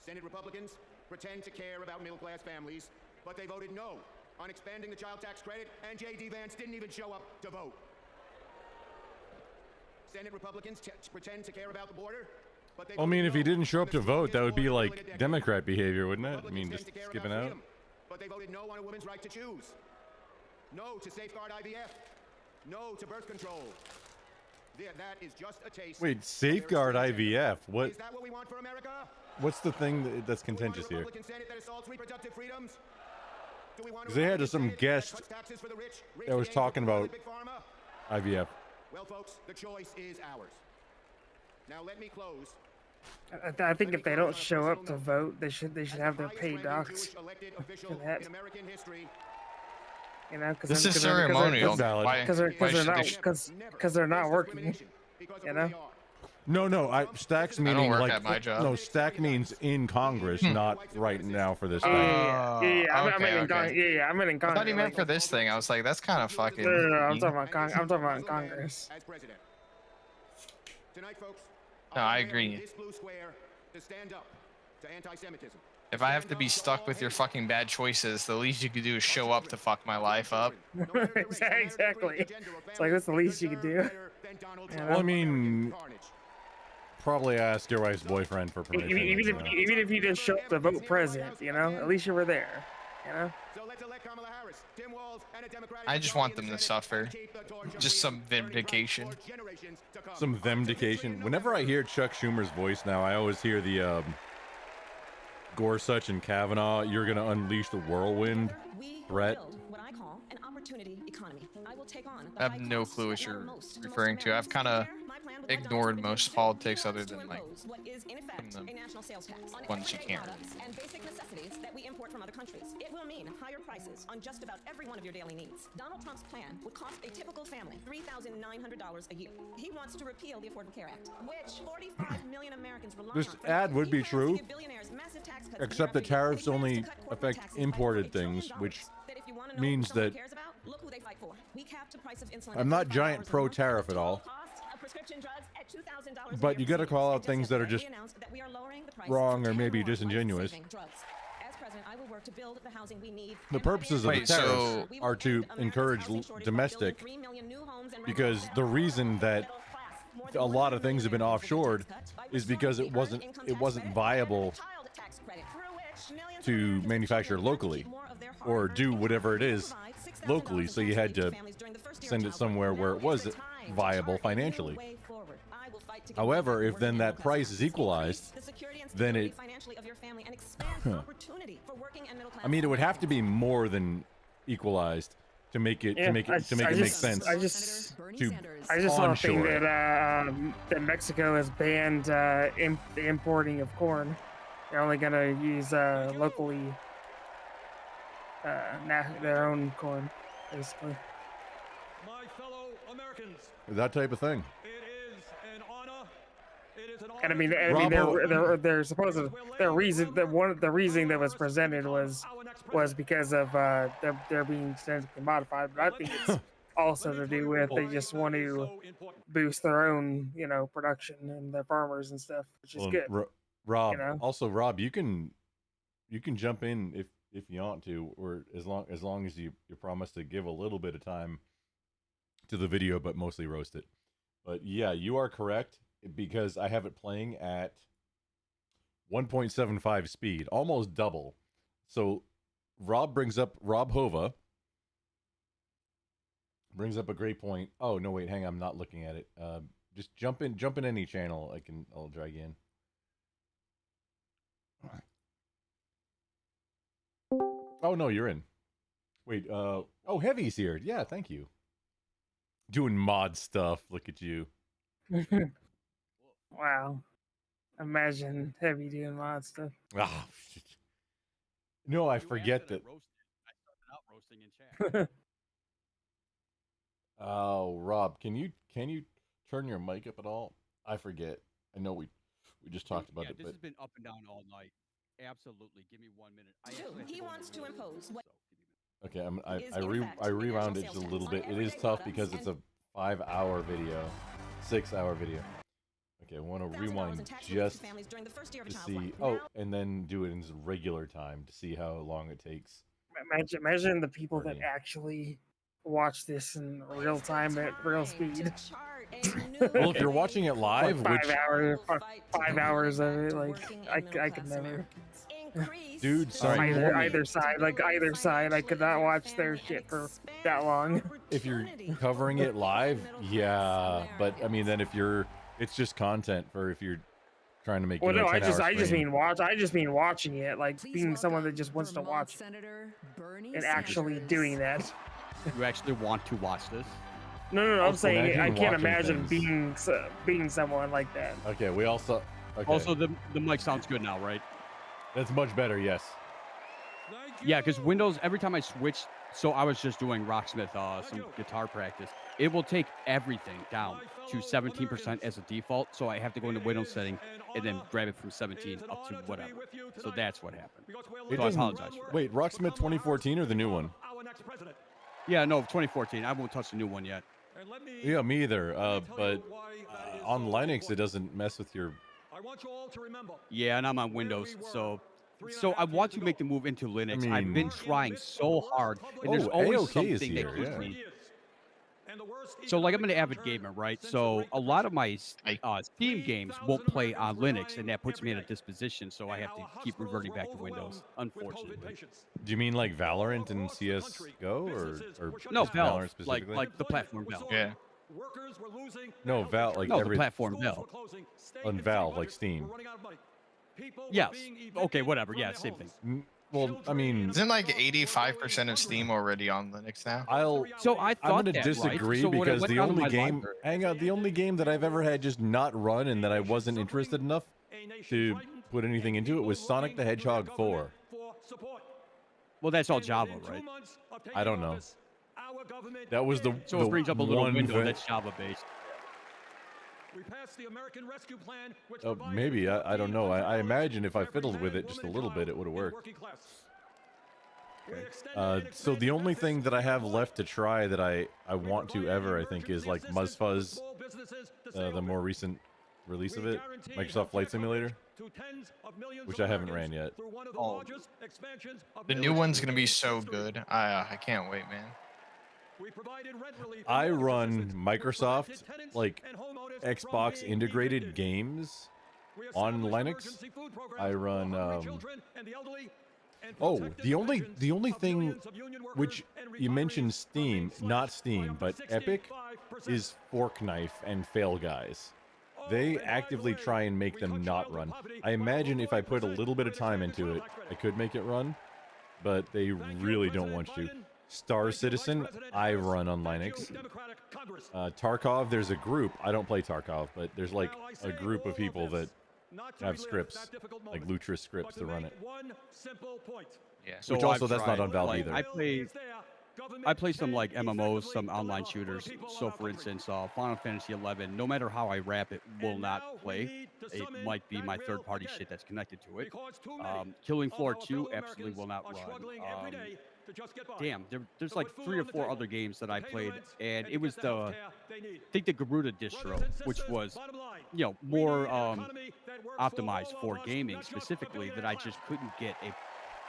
Senate Republicans pretend to care about middle-class families, but they voted no on expanding the child tax credit, and J.D. Vance didn't even show up to vote. Senate Republicans pretend to care about the border, but they I mean, if he didn't show up to vote, that would be like Democrat behavior, wouldn't it? I mean, just skipping out. But they voted no on a woman's right to choose. No to safeguard IVF. No to birth control. That is just a taste. Wait, safeguard IVF? What? Is that what we want for America? What's the thing that's contentious here? Republican Senate that assaults reproductive freedoms? Do we want Because they had some guest that was talking about IVF. Well, folks, the choice is ours. Now let me close. I think if they don't show up to vote, they should have their paid docs for that. You know, This is ceremonial. Because they're not working. You know. No. Stacks meaning work like at my job. no. Stack means in Congress, not right now for this thing. Okay, I meant in I Congress. thought he meant for this thing. I was like, that's kind of fucking. No, I'm talking about Congress. As president. Tonight, folks, No, I agree. this blue square to stand up to anti-Semitism. If I have to be stuck with your fucking bad choices, the least you could do is show up to fuck my life up. Exactly. It's like that's the least you can do. You know? Well, I mean, probably ask your wife's boyfriend for permission. Even if you just show up to vote president, you know, at least you were there. You know. I just want them to suffer. Just some vindication. Some vindication. Whenever I hear Chuck Schumer's voice now, I always hear the Gorsuch and Kavanaugh, you're going to unleash the whirlwind threat. What I call an opportunity economy. I will take on I have no clue what you're referring to. I've kind of ignored most politics other than like what is in effect from a national sales tax on ones you can. products and basic necessities that we import from other countries. It will mean higher prices on just about every one of your daily needs. Donald Trump's plan would cost a typical family $3,900 a year. He wants to repeal the Affordable Care Act, which 45 million Americans rely This on. ad would be true, except the tariffs only affect imported things, which means that the price of insulin. I'm not giant pro tariff at all. But you got to call out things that are just wrong or maybe disingenuous. The purposes of the tariffs are to encourage domestic, because the reason that a lot of things have been offshored is because it wasn't viable to manufacture locally or do whatever it is locally, so you had to send it somewhere where it was viable financially. However, if then that price is equalized, then it I mean, it would have to be more than equalized to make it make sense. I just saw a thing that Mexico has banned the importing of corn. They're only gonna use locally their own corn, basically. My fellow Americans, That type of thing. And I mean, they're supposed to. The reason that the reason that was presented was because of they're being genetically modified. But I think it's also to do with they just want to boost their own, production and their farmers and stuff, which is good. Rob, also Rob, you can jump in if you want to, or as long as you promise to give a little bit of time to the video, but mostly roast it. But yeah, you are correct, because I have it playing at 1.75 speed, almost double. So Rob Hova brings up a great point. Oh no, wait, hang on, I'm not looking at it. Just jump in any channel. I'll drag you in. Oh no, you're in. Wait, oh, Heavy's here. Yeah, thank you. Doing mod stuff. Look at you. Wow. Imagine Heavy doing mod stuff. Ah, no, I forget that. I started out roasting in chat. Oh, Rob, can you turn your mic up at all? I forget. I know we just talked about it, This but has been up and down all night. Absolutely. Give me 1 minute. He wants to impose what okay, I rewound it just a little bit. It is tough because it's a 5-hour video, 6-hour video. Okay, I want to rewind just to see. Oh, and then do it in regular time to see how long it takes. Imagine the people that actually watch this in real time at real speed. Well, if you're watching it live, like 5 hours of it, like I could never. Dude, sorry. Either side, I could not watch their shit for that long. If you're covering it live, yeah, but I mean, then it's just content for if you're trying to make. Well, no, I just mean watching it, like being someone that just wants to watch it and actually doing that. You actually want to watch this? No. I'm saying I can't imagine being someone like that. Okay, we also. Okay. Also, the mic sounds good now, right? That's much better. Yes. Yeah, because Windows, every time I switch, so I was just doing Rocksmith, some guitar practice. It will take everything down to 17% as a default, so I have to go into Windows setting and then grab it from 17 up to whatever. So that's what happened. So I apologize. Wait, Rocksmith 2014 or the new one? Yeah, no, 2014. I won't touch the new one yet. Yeah, me either. But on Linux, it doesn't mess with your. Yeah, and I'm on Windows, so I want to make the move into Linux. I've been trying so hard, and there's always something that keeps me. So, like, I'm an avid gamer, right? So a lot of my Steam games won't play on Linux, and that puts me in a disposition. So I have to keep reverting back to Windows, unfortunately. Do you mean like Valorant and CS:GO, or no, Valorant Valve, specifically? like the platform Valve. Yeah. No, Valve, like no, every the platform Valve. On Valve, like Steam. Yes. Okay, whatever. Yeah, same thing. Well, I mean, isn't like 85% of Steam already on Linux now? So I thought I'm gonna that, disagree, right? So because the only game, library, the only game that I've ever had just not run and that I wasn't interested enough to put anything into it was Sonic the Hedgehog 4. Well, that's all Java, right? I don't know. That was the So it brings up a little one window that's Java based. We passed the American Rescue Plan, which maybe I don't know. I imagine if I fiddled with it just a little bit, it would have worked. So the only thing that I have left to try that I want to ever, I think, is like Muzzfuzz, the more recent release of it, Microsoft Flight Simulator, which I haven't ran yet. Oh. The new one's gonna be so good. I can't wait, man. I run Microsoft, like, Xbox integrated games on Linux. I run, oh, the only thing which you mentioned Steam, not Steam, but Epic, is Fork Knife and Fail Guys. They actively try and make them not run. I imagine if I put a little bit of time into it, I could make it run, but they really don't want you to. Star Citizen, I run on Linux. Tarkov, there's a group. I don't play Tarkov, but there's like a group of people that have scripts, like Lutris scripts to run it. Yeah. So which also I've that's not tried, on Valve like, either. I play some like MMOs, some online shooters. So for instance, Final Fantasy 11, no matter how I wrap it, will not play. It might be my third-party shit that's connected to it. Killing Floor 2 absolutely will not run. Damn, there's like 3 or 4 other games that I played, and it was I think the Garuda distro, which was, you know, more optimized for gaming specifically, that I just couldn't get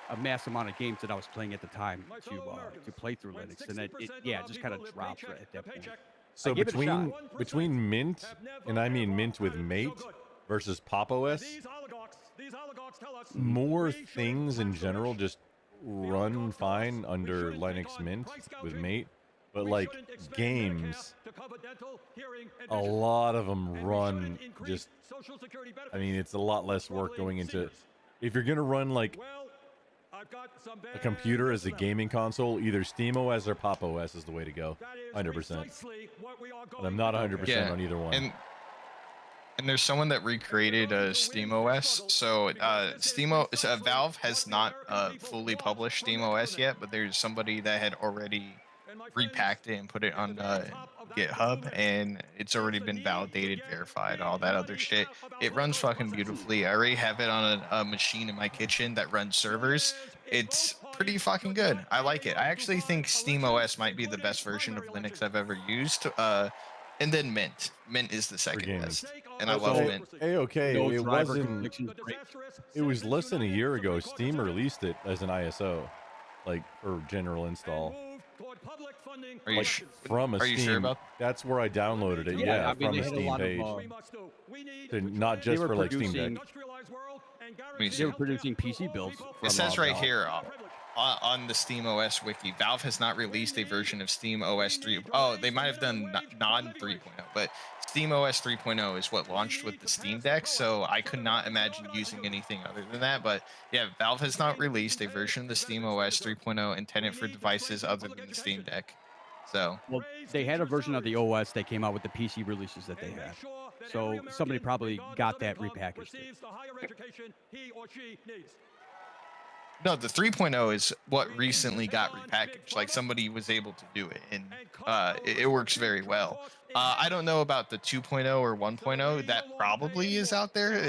a mass amount of games that I was playing at the time to play through Linux, and it just kind of dropped right at that point. So between Mint, and I mean Mint with Mate, versus Pop OS, more things in general just run fine under Linux Mint with Mate, but like games, a lot of them run just, I mean, it's a lot less work going into, if you're gonna run like a computer as a gaming console, either SteamOS or Pop OS is the way to go, 100%. And I'm not 100% on either one. And there's someone that recreated SteamOS. So Valve has not fully published SteamOS yet, but there's somebody that had already repacked it and put it on GitHub, and it's already been validated, verified, all that other shit. It runs fucking beautifully. I already have it on a machine in my kitchen that runs servers. It's pretty fucking good. I like it. I actually think SteamOS might be the best version of Linux I've ever used. And then Mint. Mint is the second best. And I love Mint. Okay, it wasn't. It was less than a year ago. Steam released it as an ISO, like for general install. Are you, from a are you Steam? sure about? That's where I downloaded it. Yeah, I mean, from a Steam page. Not just for like Steam Deck. They were producing PC builds. It says right here on the SteamOS wiki, Valve has not released a version of SteamOS 3. Oh, they might have done non 3.0, but SteamOS 3.0 is what launched with the Steam Deck, so I could not imagine using anything other than that. But yeah, Valve has not released a version of the SteamOS 3.0 intended for devices other than the Steam Deck. So, well, they had a version of the OS that came out with the PC releases that they had. So somebody probably got that repackaged. No, the 3.0 is what recently got repackaged. Like somebody was able to do it, and it works very well. I don't know about the 2.0 or 1.0. That probably is out there.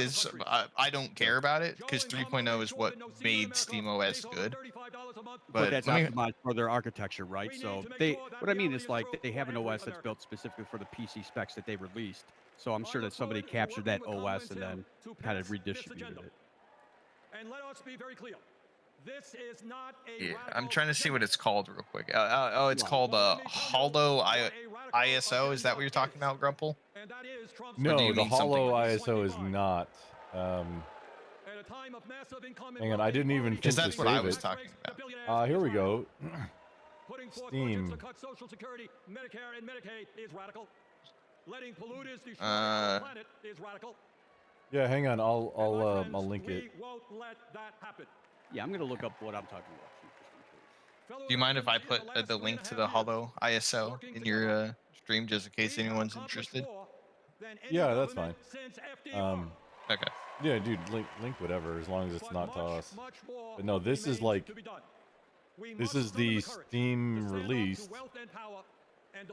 I don't care about it because 3.0 is what made SteamOS good. But that's optimized for their architecture, right? So what I mean is like they have an OS that's built specifically for the PC specs that they released. So I'm sure that somebody captured that OS and then kind of redistributed it. And let us be very clear. This is not a yeah, I'm trying to see what it's called real quick. Oh, it's called Hollow ISO. Is that what you're talking about, Grumple? No, the Hollow ISO is not. Hang on, I didn't even think because that's to what I save was it. talking about. Here we go. Steam. Social Security, Medicare, and Medicaid is radical. Letting polluters destroy the planet is radical. Yeah, hang on. I'll link it. We won't let that happen. Yeah, I'm gonna look up what I'm talking about. Do you mind if I put the link to the Hollow ISO in your stream just in case anyone's interested? Yeah, that's fine. Okay. Yeah, dude, link whatever as long as it's not to us. But no, this is like the Steam release.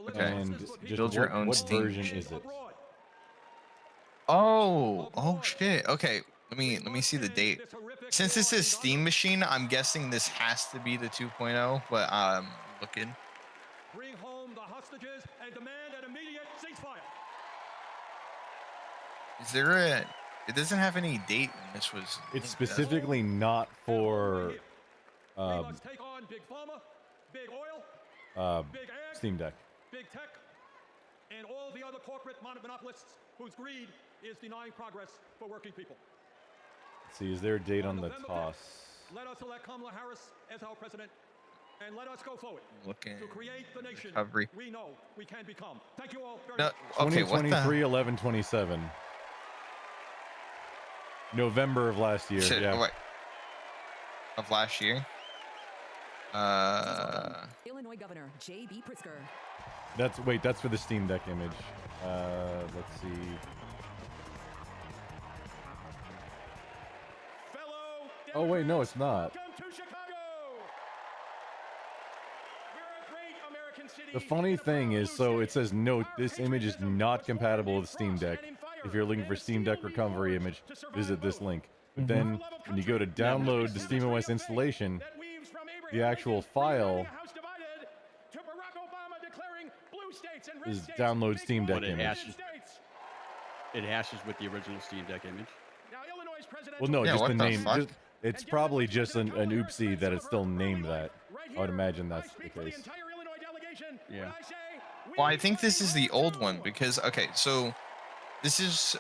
Okay. And just build your own what Steam version is it? Oh shit. Okay. let me see the date. Since this is Steam Machine, I'm guessing this has to be the 2.0, but looking. Bring home the hostages and demand an immediate ceasefire. Is there a? It doesn't have any date when this was. It's specifically not for We must take on Big Pharma, Big Oil, Big Ag, Steam Deck. Big Tech, and all the other corporate monopolists whose greed is denying progress for working people. Let's see, is there a date on the toss? Let us elect Kamala Harris as our president, and let us go forward Looking to create the nation recovery. we know we can become. Thank you all very No, much. okay, what the? 2023, 11/27. November of last year. Shit, Yeah. wait. Of last year. Illinois Governor J.B. Pritzker. That's for the Steam Deck image. Let's see. Oh wait, no, it's not. The funny thing is, so it says note this image is not compatible with Steam Deck. If you're looking for Steam Deck recovery image, visit this link. But then when you go to download the SteamOS installation, the actual file is download Steam Deck But it image. hashes with the original Steam Deck image. Well, no, Yeah, just what the the name. fuck? It's probably just an oopsie that it's still named that. I would imagine that's the case. Yeah. Well, I think this is the old one because okay, so this is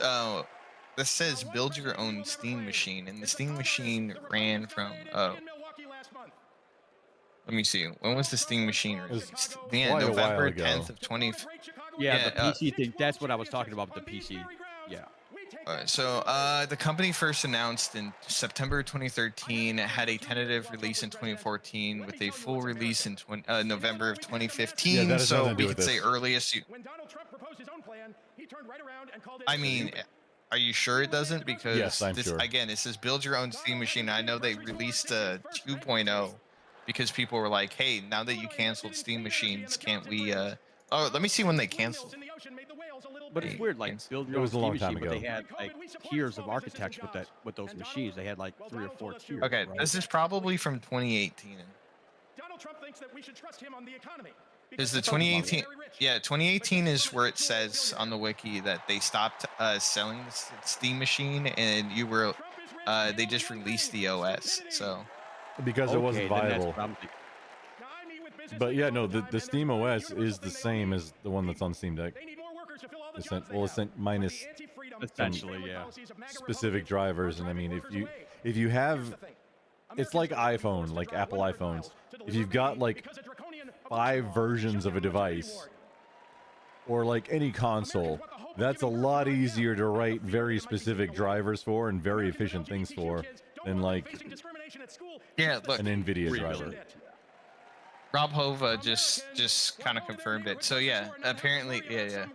this says build your own Steam machine, and the Steam machine ran from let me see, when was the Steam machine released? Yeah, quite a while November ago. 10th of 20. Yeah, the PC thing. That's what I was talking about with the PC. Yeah. Alright, so the company first announced in September 2013, had a tentative release in 2014 with a full release in November of 2015. Yeah, that has so nothing to do we with could say this. earliest. I mean, are you sure it doesn't? Because Yes, I'm this, sure. again, it says build your own Steam machine. I know they released a 2.0 because people were like, hey, now that you canceled Steam machines, can't we oh, let me see when they canceled. But it's weird, like build your It own was a Steam long machine, time but they ago. had like tiers of architecture with those machines. They had like 3 or 4 tiers. Okay, right? this is probably from 2018. Donald Trump thinks that we should trust him on the economy. Is the 2018? Yeah, 2018 is where it says on the wiki that they stopped selling the Steam machine, and you were they just released the OS. So Because it wasn't then that's viable. what I'm thinking. But yeah, no, the Steam OS is the same as the one that's on Steam Deck. It's minus Essentially, yeah. specific drivers, and I mean, if you have, it's like iPhone, like Apple iPhones. If you've got like 5 versions of a device, or like any console, that's a lot easier to write very specific drivers for and very efficient things for than like yeah, look, an NVIDIA driver. Rob Hova just kind of confirmed it. So yeah, apparently, yeah.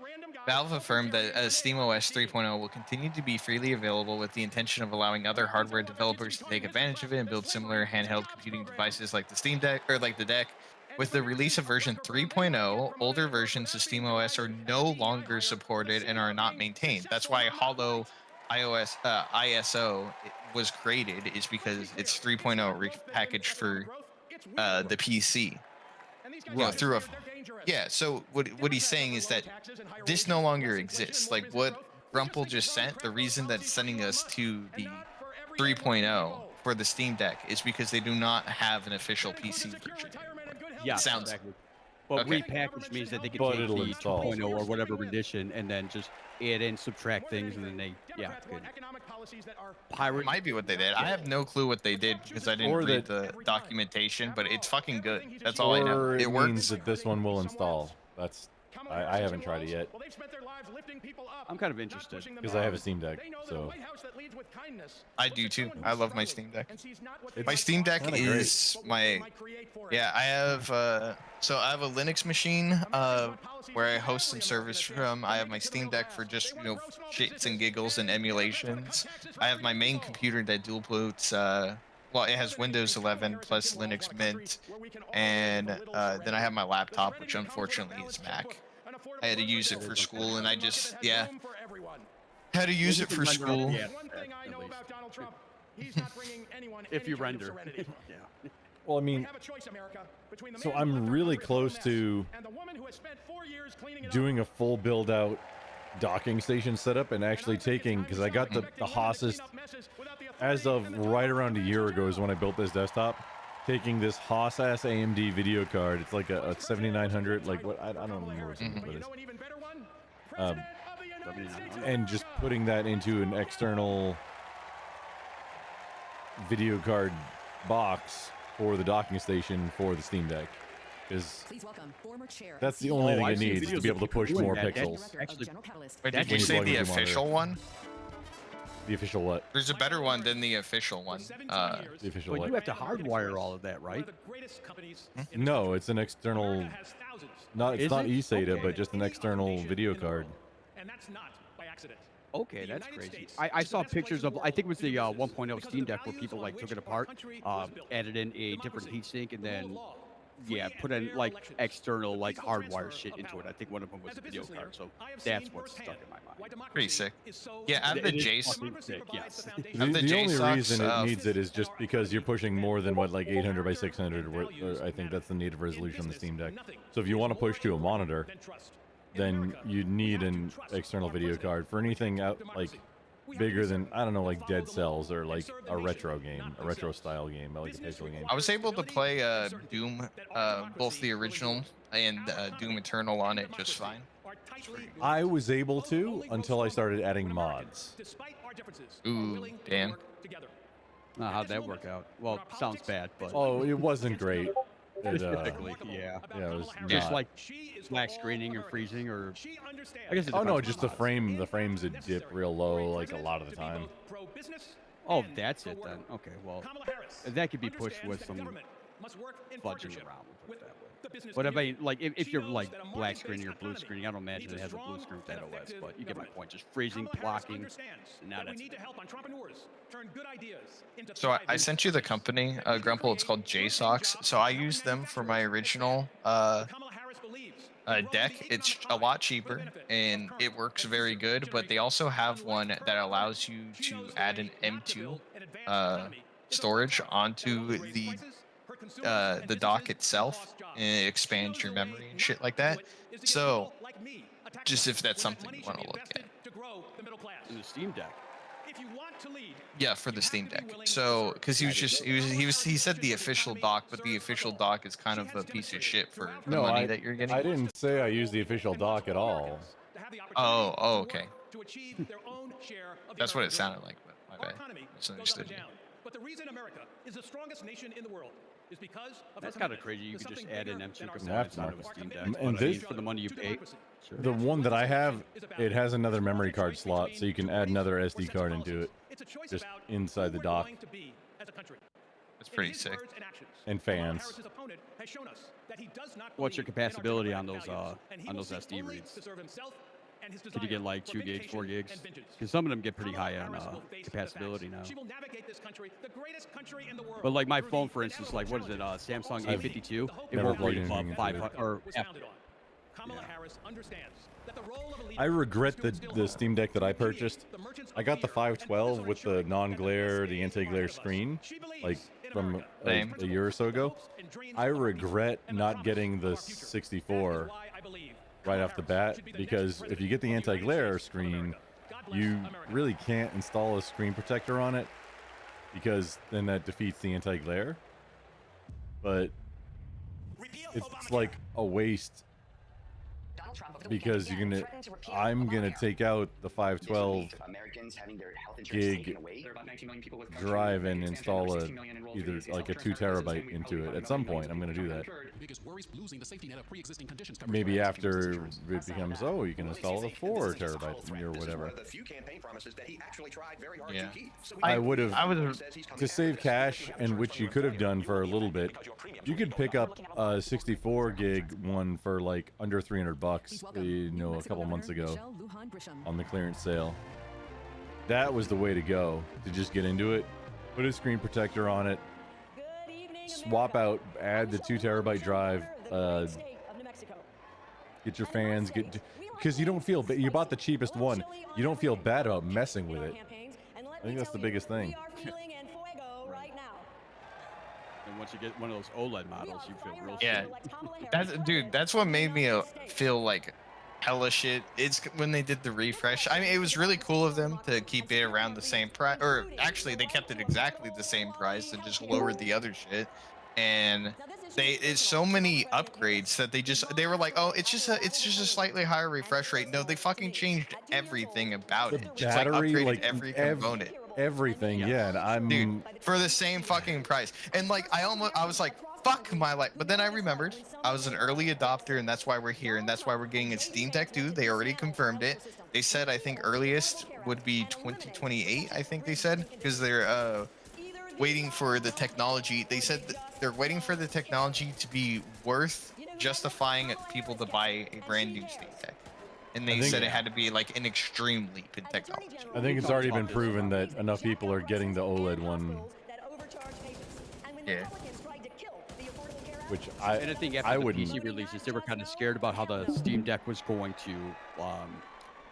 Valve affirmed that SteamOS 3.0 will continue to be freely available with the intention of allowing other hardware developers to take advantage of it and build similar handheld computing devices like the Steam Deck or like the Deck. With the release of version 3.0, older versions of SteamOS are no longer supported and are not maintained. That's why Hollow ISO was created, is because it's 3.0 repackaged for the PC. You know, through a so what he's saying is that this no longer exists. Like what Grumple just sent, the reason that's sending us to the 3.0 for the Steam Deck is because they do not have an official PC version. Yeah, sounds exactly. But okay. repackaged means that they can But take the it'll install. 2.0 or whatever rendition and then just add in, subtract things, and then they, could pirate. Might be what they did. I have no clue what they did because I didn't Or read that- the documentation, but it's fucking good. That's all I know. Or It it works. means that this one will install. That's I haven't tried it yet I'm kind of interested. because I have a Steam Deck. So I do too. I love my Steam Deck. My Steam Deck kinda great. is my I have so I have a Linux machine where I host some service from. I have my Steam Deck for just shits and giggles and emulations. I have my main computer that dual boots well, it has Windows 11 plus Linux Mint, and then I have my laptop, which unfortunately is Mac. I had to use it for school, and I just had to use it for school. thing I at know least. about Donald Trump, he's not bringing anyone If any you kind of render. serenity. Well, I We mean, have a choice, America, between the so man who I'm left our really country a close mess to and the woman who has spent 4 years cleaning it up. doing a full build out docking station setup and actually taking, because I got the Haasest as of right around a year ago is when I built this desktop, taking this Haas ass AMD video card. It's like a 7900, like what I don't remember what it is. And just putting that into an external video card box for the docking station for the Steam Deck. Is that's the only thing it needs to be able to push more pixels. Wait, did you say the official one? The official what? There's a better one than the official one. The official But what? you have to hardwire all of that, right? No, it's an external. Not it's Is not it? eSATA, Okay. but just an external video card. And that's not by accident. Okay, that's crazy. I saw pictures of, I think it was the 1.0 Steam Deck where people like took it apart, added in a different heatsink, and then put in like external like hardwire shit into it. I think one of them was a video card, so that's what's stuck in my mind. Pretty sick. Yeah, out of the It is JSOC. fucking sick, yes. The only reason it needs it is just because you're pushing more than what, like 800 by 600, or I think that's the native resolution on the Steam Deck. So if you want to push to a monitor, then you need an external video card for anything out like bigger than, I don't know, like Dead Cells or like a retro game, a retro style game, like a pixel game. I was able to play Doom, both the original and Doom Eternal on it just fine. I was able to until I started adding mods. Ooh, damn. How'd that work out? Well, sounds bad, but Oh, it wasn't great. It, typically, yeah. Yeah, it was Just not. like black screening or freezing, or I guess. It Oh no, depends just on the frame. The frames would dip real low, like a lot of the time. Oh, that's it then. Okay, well, that could be pushed with some fudging around with it that way. But I mean, like, if you're like black screening or blue screening, I don't imagine it has a blue screen with that OS. But you get my point. Just freezing, blocking. Now that's. So I sent you the company, Grumple. It's called JSOX. So I used them for my original deck. It's a lot cheaper and it works very good. But they also have one that allows you to add an M2 storage onto the dock itself, and it expands your memory and shit like that. So just if that's something you want to look at. In the Steam Deck. Yeah, for the Steam Deck. So, because he said the official dock, but the official dock is kind of a piece of shit for the money that you're getting. I didn't say I used the official dock at all. Oh, okay. That's what it sounded like, but my bad. Misunderstood you. But the reason America is the strongest nation in the world is because of That's kind of crazy. You could just add in M2 components That's onto not- a Steam Deck. And But I mean, this- for the money you pay. Sure. The one that I have, it has another memory card slot, so you can add another SD card into it, just inside the dock. That's pretty sick. And fans. What's your compatibility on those SD reads? Could you get like 2 gigs, 4 gigs? Because some of them get pretty high on compatibility now. But like my phone, for instance, like what is it? Samsung A52. It never won't plugged read above anything into 500 it. or I regret the Steam Deck that I purchased. I got the 512 with the non-glare, the anti-glare screen, like from a year or so ago. I regret not getting the 64 right off the bat, because if you get the anti-glare screen, you really can't install a screen protector on it, because then that defeats the anti-glare. But it's like a waste, because I'm gonna take out the 512 gig drive and install either like a 2 terabyte into it. At some point, I'm gonna do that. Maybe after it becomes, oh, you can install a 4 terabyte or whatever. Yeah. I would have, to save cash, and which you could have done for a little bit, you could pick up a 64 gig one for like under $300, a couple months ago on the clearance sale. That was the way to go, to just get into it, put a screen protector on it, swap out, add the 2 terabyte drive, get your fans, because you don't feel, you bought the cheapest one, you don't feel bad about messing with it. I think that's the biggest thing. And once you get one of those OLED models, you feel real Yeah, shit. that's what made me feel like hella shit. It's when they did the refresh. I mean, it was really cool of them to keep it around the same price, or actually they kept it exactly the same price and just lowered the other shit. And it's so many upgrades that they were like, oh, it's just a slightly higher refresh rate. No, they fucking changed everything about it. Just like Battery, upgraded like every component. everything. Yeah, and I'm Dude, for the same fucking price. And like I was like, fuck my life. But then I remembered I was an early adopter, and that's why we're here, and that's why we're getting a Steam Deck 2. They already confirmed it. They said I think earliest would be 2028, I think they said, because they're waiting for the technology. They said that they're waiting for the technology to be worth justifying people to buy a brand new Steam Deck. And they said it had to be like an extreme leap in technology. I think it's already been proven that enough people are getting the OLED one. Yeah. Which And I think after I the wouldn't. PC releases, they were kind of scared about how the Steam Deck was going to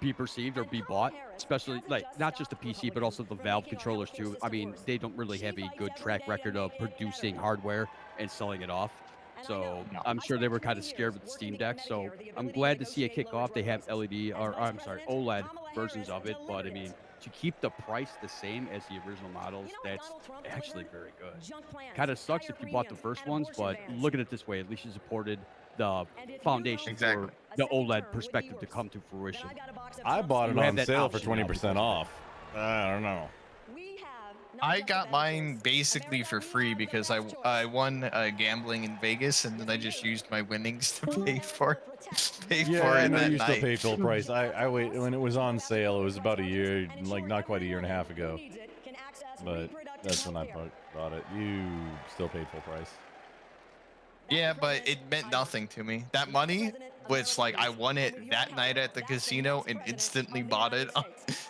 be perceived or be bought, especially like not just the PC, but also the Valve controllers too. I mean, they don't really have a good track record of producing hardware and selling it off. So I'm sure they were kind of scared with the Steam Deck. So I'm glad to see it kick off. They have LED, or I'm sorry, OLED versions of it. But I mean, to keep the price the same as the original models, that's actually very good. Kind of sucks if you bought the first ones, but look at it this way: at least you supported the foundation for the OLED perspective to come to fruition. I bought it You have on that sale for option now 20% off. I don't know. I got mine basically for free because I won gambling in Vegas, and then I just used my winnings to pay for Yeah, for I it know that you still night. paid full price. I wait when it was on sale. It was about a year, like not quite a year and a half ago. But that's when I bought it. You still paid full price. Yeah, but it meant nothing to me. That money was like I won it that night at the casino and instantly bought it.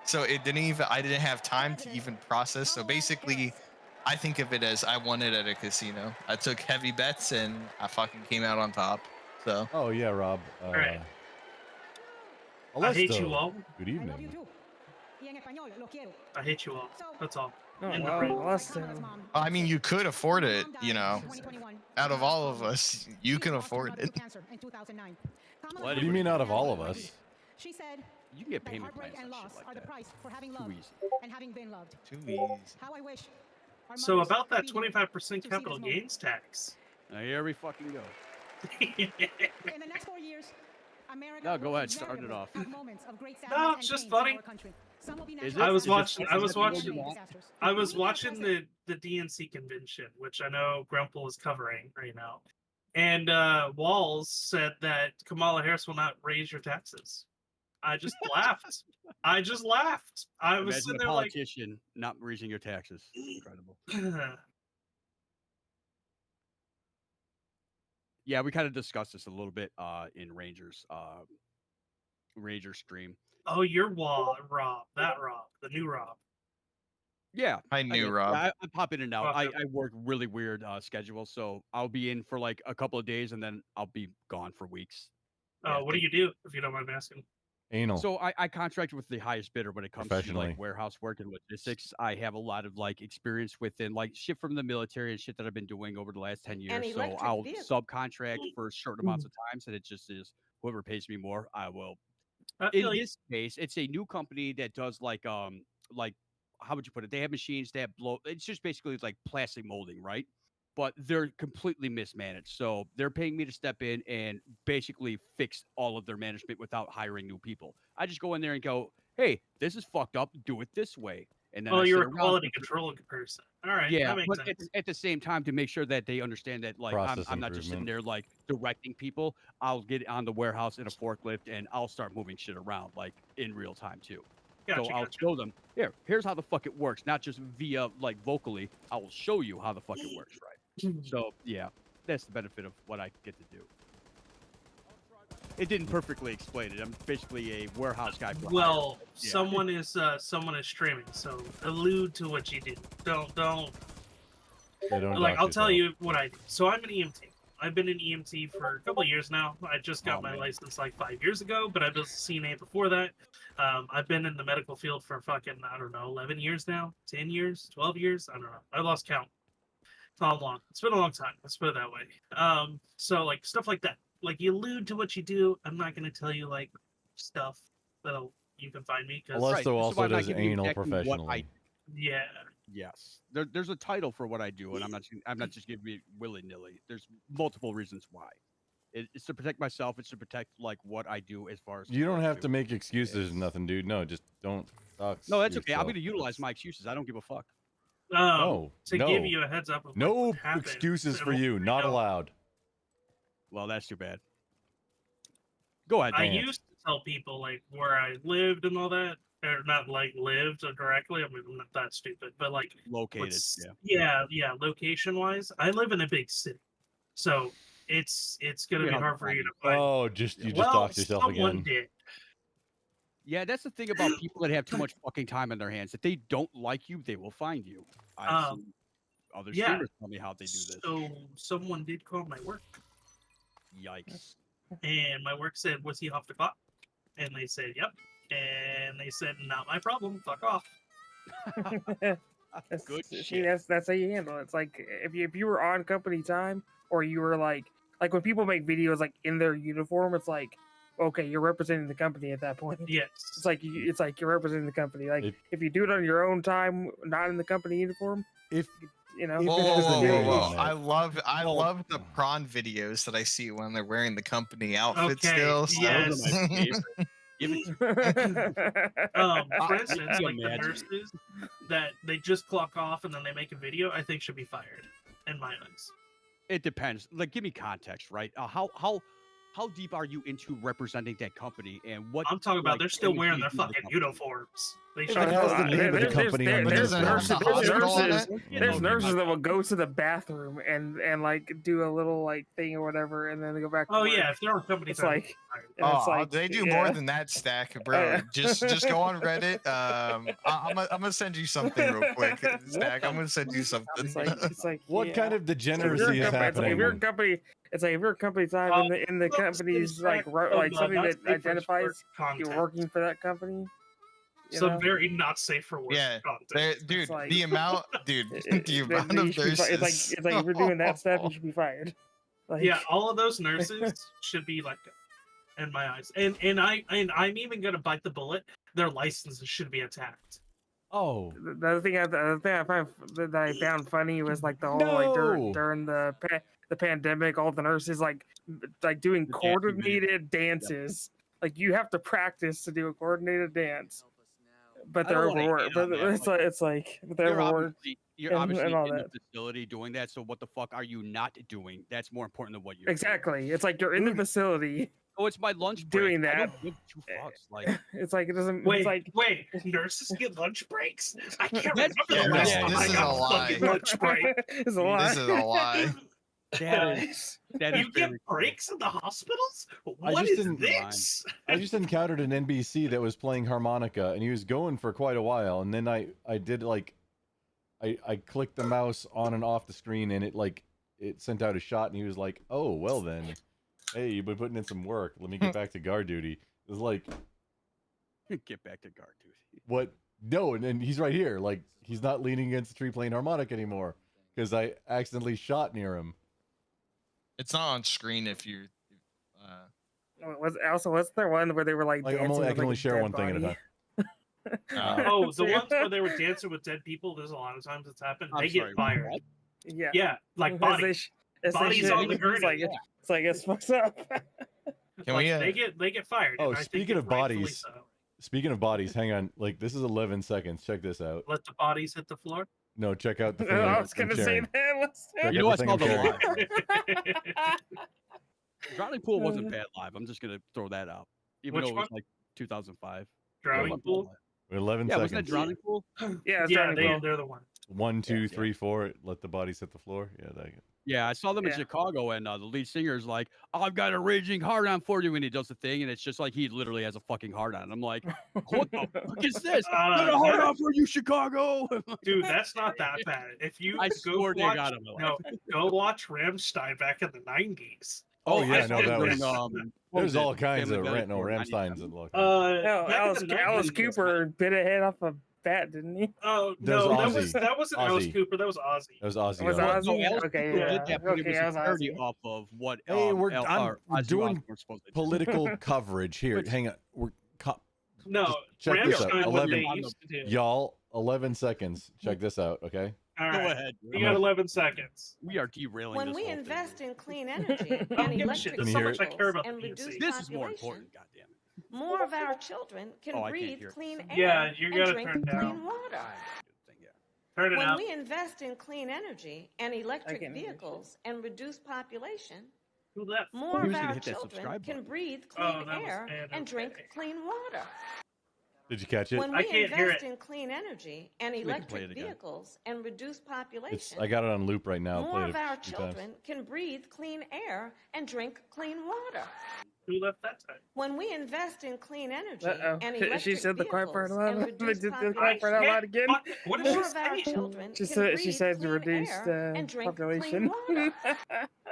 So it didn't even I didn't have time to even process. So basically, I think of it as I won it at a casino. I took heavy bets and I fucking came out on top. So. Oh yeah, Rob. Right. I hate you all. Good evening. I hate you all. That's all. Oh, End of wow. rant. Last I mean, you could afford it, you know. Out of all of us, you can afford it. What do you mean out of all of us? She said, You can get that payment heartbreak plans and and loss shit are like the that. price for having Too loved easy. and having been loved. Too easy. How I wish. our So mothers about that could be here 25% to capital see this gains tax. Now here we fucking go. In the next 4 years, America No, go will ahead, start it invariably off. have moments of great No, sadness it's and just pain in funny. our country. Some will be Is national I was disasters, watching. some I will was be watching. man-made disasters. I was We will watching process the DNC convention, which I know Grumple is covering right now, and Walls said that Kamala Harris will not raise your taxes. I just laughed. I just laughed. I was Imagine sitting a there like, politician not raising your taxes. Incredible. Yeah, we kind of discussed this a little bit in Rangers stream. oh, you're Rob, the new Rob. Yeah, I knew Rob. I pop in and out. Okay. I work really weird schedule, so I'll be in for like a couple of days and then I'll be gone for weeks. What do you do, if you don't mind me asking? Anal. So I contract with the highest bidder when it comes to Professionally. like warehouse work and logistics. I have a lot of like experience within like shit from the military and shit that I've been doing over the last 10 years. So electric I'll vehicle. subcontract for certain amounts of times, and it just is whoever pays me more, I will. I In feel like this case, it's a new company that does like how would you put it? They have machines, they have it's just basically like plastic molding, right? But they're completely mismanaged. So they're paying me to step in and basically fix all of their management without hiring new people. I just go in there and go, hey, this is fucked up. Do it this way. And then I you're sit a around quality for- control person. All right, yeah, that makes but sense. at the same time, to make sure that they understand that, like, Process I'm not just sitting improvement. there like directing people. I'll get on the warehouse in a forklift and I'll start moving shit around like in real time too. Gotcha, So I'll gotcha. show them here's how the fuck it works, not just via like vocally. I will show you how the fuck it works, right? So yeah, that's the benefit of what I get to do. It didn't perfectly explain it. I'm basically a warehouse guy. For Well, hire. Yeah. someone is streaming, so allude to what you do. Don't Yeah, don't like. dox I'll tell yourself. you what I do. So I'm an EMT. I've been an EMT for a couple of years now. I just got my license like 5 years ago, but I was a CNA before that. I've been in the medical field for fucking, I don't know, 11 years now, 10 years, 12 years. I don't know. I lost count. It's all long. It's been a long time. Let's put it that way. So like stuff like that. Like you allude to what you do. I'm not going to tell you like stuff that'll you can find me because Alesto also does anal professionally. Yeah. Yes, there's a title for what I do, and I'm not just giving it willy nilly. There's multiple reasons why. It's to protect myself. It's to protect like what I do as far as. You don't have to make excuses or nothing, dude. No, just don't. No, that's okay. I'm going to utilize my excuses. I don't give a fuck. No, to give you a heads up of no what happened, excuses for it'll- you. Not it'll- allowed. Well, that's too bad. Go ahead. I Dan. used to tell people like where I lived and all that, or not like lived directly. I mean, I'm not that stupid, but like Located. yeah, location wise, I live in a big city, so it's gonna be hard for you to find. Oh, you just well, doxed yourself someone again. did. Yeah, that's the thing about people that have too much fucking time on their hands. If they don't like you, they will find you. I've seen other yeah. streamers tell me how they do this. So someone did call my work. Yikes. And my work said, "Was he off the clock?" And they said, "Yep." And they said, "Not my problem. Fuck off." Good See, that's how you handle it. It's like if you were on company time, or you were like when people make videos like in their uniform, it's like, okay, you're representing the company at that point. Yes. It's like you're representing the company. Like if you do it on your own time, not in the company uniform, you know. Whoa. I love the prawn videos that I see when they're wearing the company outfit still. So. Yes. For instance, can like the imagine. nurses that they just clock off and then they make a video, I think should be fired. In my eyes. It depends. Like, give me context, right? How deep are you into representing that company, and what? I'm talking about like, they're still things wearing you their do with the fucking company? uniforms. They It has the name of the company on the There's nurses that will go to the bathroom and like do a little like thing or whatever, and then they go back. To Oh work. yeah, if they're on company It's time, like, and it's like they do more than that, Stack, bro. Just go on Reddit. I'm gonna send you something real quick, Stack. I'm gonna send you something. It's like What kind of degeneracy is happening? If you're a company, it's like if you're a company time in the company's like something that identifies you're working for that company. Some very not safe for work content. Dude, like- the amount of nurses. It's like if you're doing that stuff, you should be fired. Like, Yeah, all of those nurses should be let go, in my eyes. And I'm even gonna bite the bullet. Their licenses should be attacked. Oh, the other thing I found funny was like the whole like during the pandemic, all the nurses like doing coordinated dances. Like you have to practice to do a coordinated dance, but I they're don't wanna overworked. hate on But that, it's like they're overworked. You're and obviously all in that. the facility doing that. So what the fuck are you not doing? That's more important than what you're Exactly. It's like you're in the facility. Oh, it's my lunch break. doing I that. don't give two fucks. Like It's like it doesn't. Wait, it's like wait, nurses get lunch breaks? I can't That's- remember the last time this I is got a a lie. fucking lunch break. It's a lie. This is a lie. that is You get very breaks in the hospitals? I What just is didn't this? I just encountered an NBC that was playing harmonica, and he was going for quite a while, and then I did like I clicked the mouse on and off the screen, and it sent out a shot, and he was like, "Oh, well then, hey, you've been putting in some work. Let me get back to guard duty." It was like, get back to guard duty. what? No, and then he's right here, like he's not leaning against the tree playing harmonica anymore because I accidentally shot near him. It's not on screen if you. What's there one where they were like dancing? I with, can only like, a share dead one thing at a body? time. Oh, the ones where they were dancing with dead people, there's a lot of times it's happened. I'm They sorry, get fired. what? Yeah. Yeah, like As bodies. as they Bodies should. on the It's gurney. like it's like it's fucked up. Can Like, we? they get fired. Oh, and I think speaking of rightfully bodies, so. speaking of bodies, hang on. Like this is 11 seconds. Check this out. Let the bodies hit the floor. No, check out the thing. I was I'm gonna say sharing. that. Let's do Check it. You know out what's the called thing the I'm sharing. live? Drowning Pool wasn't bad live. I'm just gonna throw that out, even Which though it was one? like 2005. Drowning pool. 11 Yeah, seconds. wasn't that Drowning Pool? Yeah, it's Yeah, Drowning Pool. they're the one. 1, 2, 3, 4. Let the bodies hit the floor. Yeah, that. Yeah, I saw them in Chicago, and the lead singer is like, oh, "I've got a raging hard on for you," when he does the thing, and it's just like he literally has a fucking hard on. I'm like, "What the fuck is this? Got a hard on for you, Chicago." Dude, that's not that bad. If you I go swear to watch, God, I'm no, go watch Rammstein back in the 90s. Oh yeah, no, that during, was. There's all kinds of Rammsteins and look. Alice Cooper bit a head off a bat, didn't he? Oh There's no, Ozzy. that wasn't Alice Ozzy. Cooper. That was Ozzy. That was Ozzy. Was alright. Ozzy? Alice Okay, Cooper yeah. did that, but Okay, it that was was a parody Ozzy. off of what Hey, I'm we're doing supposed to do. political coverage here. Hang on, No, check this out. Rammstein, what they 11, used to do. y'all, 11 seconds. Check this out, okay? All Go right. ahead. You got 11 seconds. We are derailing When this we whole invest in clean energy I and don't give a shit. electric There's so much I vehicles care about and the reduce DNC. This is more population, important. Goddamn it. more of our children can Oh, I can't breathe hear it. clean air Yeah, you and gotta drink turn down. clean water. Turn it When up. we invest in clean energy and electric can't hear vehicles and reduce population, Who left? more He of was gonna our hit that children subscribe can button. breathe Oh, clean that was air Ed, and drink okay. clean water. Did you catch it? When I we can't hear invest it. in clean energy and can play electric it again. vehicles and reduce population, I got it on loop right now. I more played of it our a few children times. can breathe clean air and drink clean water. Who left that time? When we invest in clean energy Uh-oh. and She electric said the quiet part vehicles and aloud. They reduce did the population, quiet part out loud again. What did more she of our say? children She can said breathe she said clean reduced air and drink population. clean water.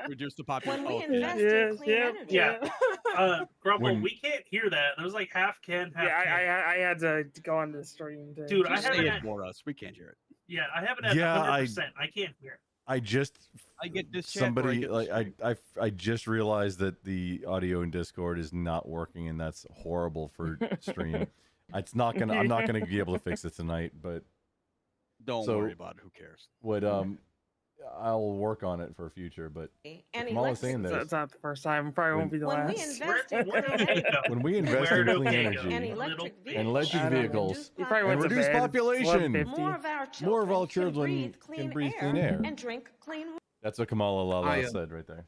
Reduce the When population. we Oh, invest Yes, in clean yep, energy, Yeah. Grumble, When- we can't hear that. There was like half can, half Yeah, can. I had to go on the stream. To Dude, I just haven't say had, it for us. We can't hear it. yeah, I haven't had Yeah, 100%. I can't hear. I just I get this chat where I somebody get like the stream. I just realized that the audio in Discord is not working, and that's horrible for stream. It's not gonna. I'm not gonna be able to fix it tonight, but Don't so- worry about it. Who cares? what I'll work on it for future. But and Kamala was saying electric that It's not the first time. Probably won't be the When we last. invest in Where clean did energy it go? when we invest Where in did clean it go? energy and Little electric bitch. and electric I don't know. vehicles You probably and went to reduce bed. It's population, 11:50. more of our children more of our can children can breathe clean air. and drink clean water. That's what Kamala Lala I, said right there.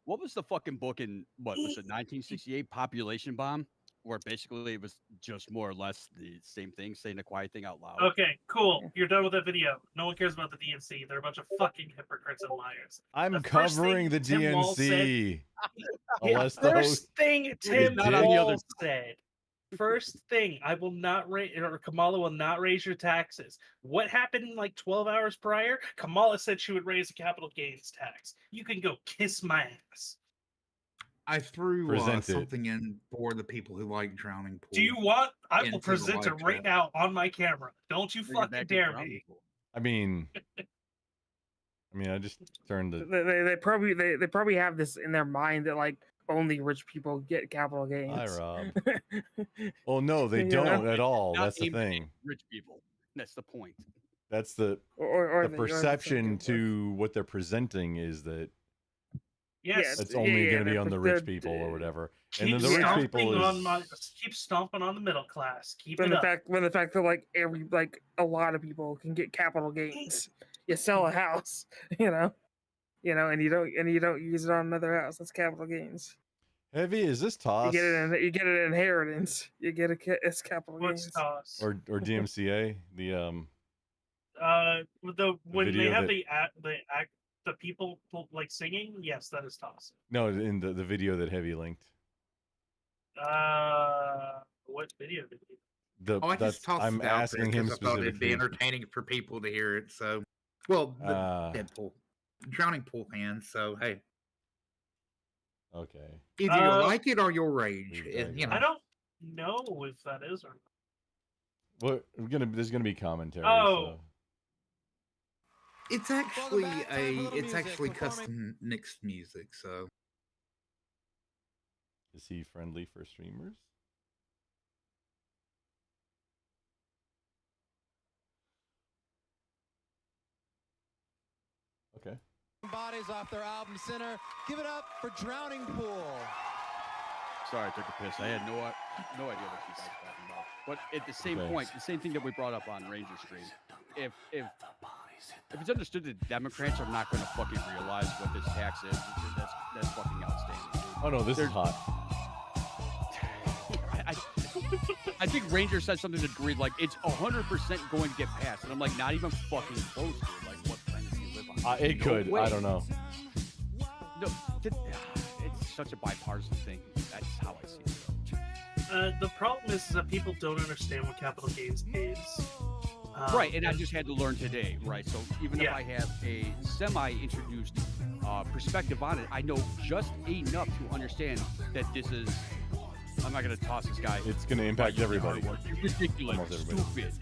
What was the fucking book in what was it? 1968 Population Bomb, where basically it was just more or less the same thing, saying the quiet thing out loud. Okay, cool. You're done with that video. No one cares about the DNC. They're a bunch of fucking hypocrites and liars. I'm The first covering the thing Tim Wall DNC. The Unless the first host thing Tim not on the other Wall said. First thing, I will not raise, or Kamala will not raise your taxes. What happened like 12 hours prior? Kamala said she would raise the capital gains tax. You can go kiss my ass. I threw Present it. something in for the people who like drowning pool. Do you want? I will into the present it live right chat. now on my camera. Don't you Bring it fucking back to dare ground me. rule. I mean, I just turned the. They probably have this in their mind that like only rich people get capital gains. Hi, Rob. Oh no, they Yeah. don't at all. Not That's the aimed at thing. Rich people. That's the point. That's the or the or perception something. to what they're presenting is that Yes. it's only yeah, going to be they're- on the rich they're- people or whatever. And Keep then the rich stomping people on is my. Keep stomping on the middle class. Keep When it the up. fact that like a lot of people can get capital gains. You sell a house, and you don't use it on another house. That's capital gains. heavy. Is this You toss get it. You get an inheritance. You get it's capital What's gains. toss? or DMCA? The When they video have that- the people like singing, yes, that is toss. no, in the video that Heavy linked. What video did he? The Oh, I that's just tossed I'm it out asking there him 'cause I thought it'd be specifically. entertaining for people to hear it. So, well, the Deadpool, drowning pool fans. So, hey, Okay. either you like it or you'll rage. I don't know if that is or not. There's gonna be commentary. Oh. So. It's actually custom mixed music. So, Is he friendly for streamers? Okay. Bodies off their album Sinner. Give it up for Drowning Pool. Sorry, I took a piss. I had no idea what you guys were talking about. But at the same Okay. point, the same thing that we brought up on Ranger Stream. If it's understood that Democrats are not going to fucking realize what this tax is, that's fucking outstanding. Dude. Oh no, this There's- is hot. I think Ranger said something to the degree like it's 100% going to get passed, and I'm like, not even fucking close to it. Like, what planet do you live on? It could. way. I don't know. No, it's such a bipartisan thing. That's how I see it. The problem is that people don't understand what capital gains is. Right, and I just had to learn today, right? So even if I have a semi-introduced perspective on it, I know just enough to understand that this is. I'm not going to toss this guy. It's going to impact everybody. Ridiculous, Almost everybody. stupid,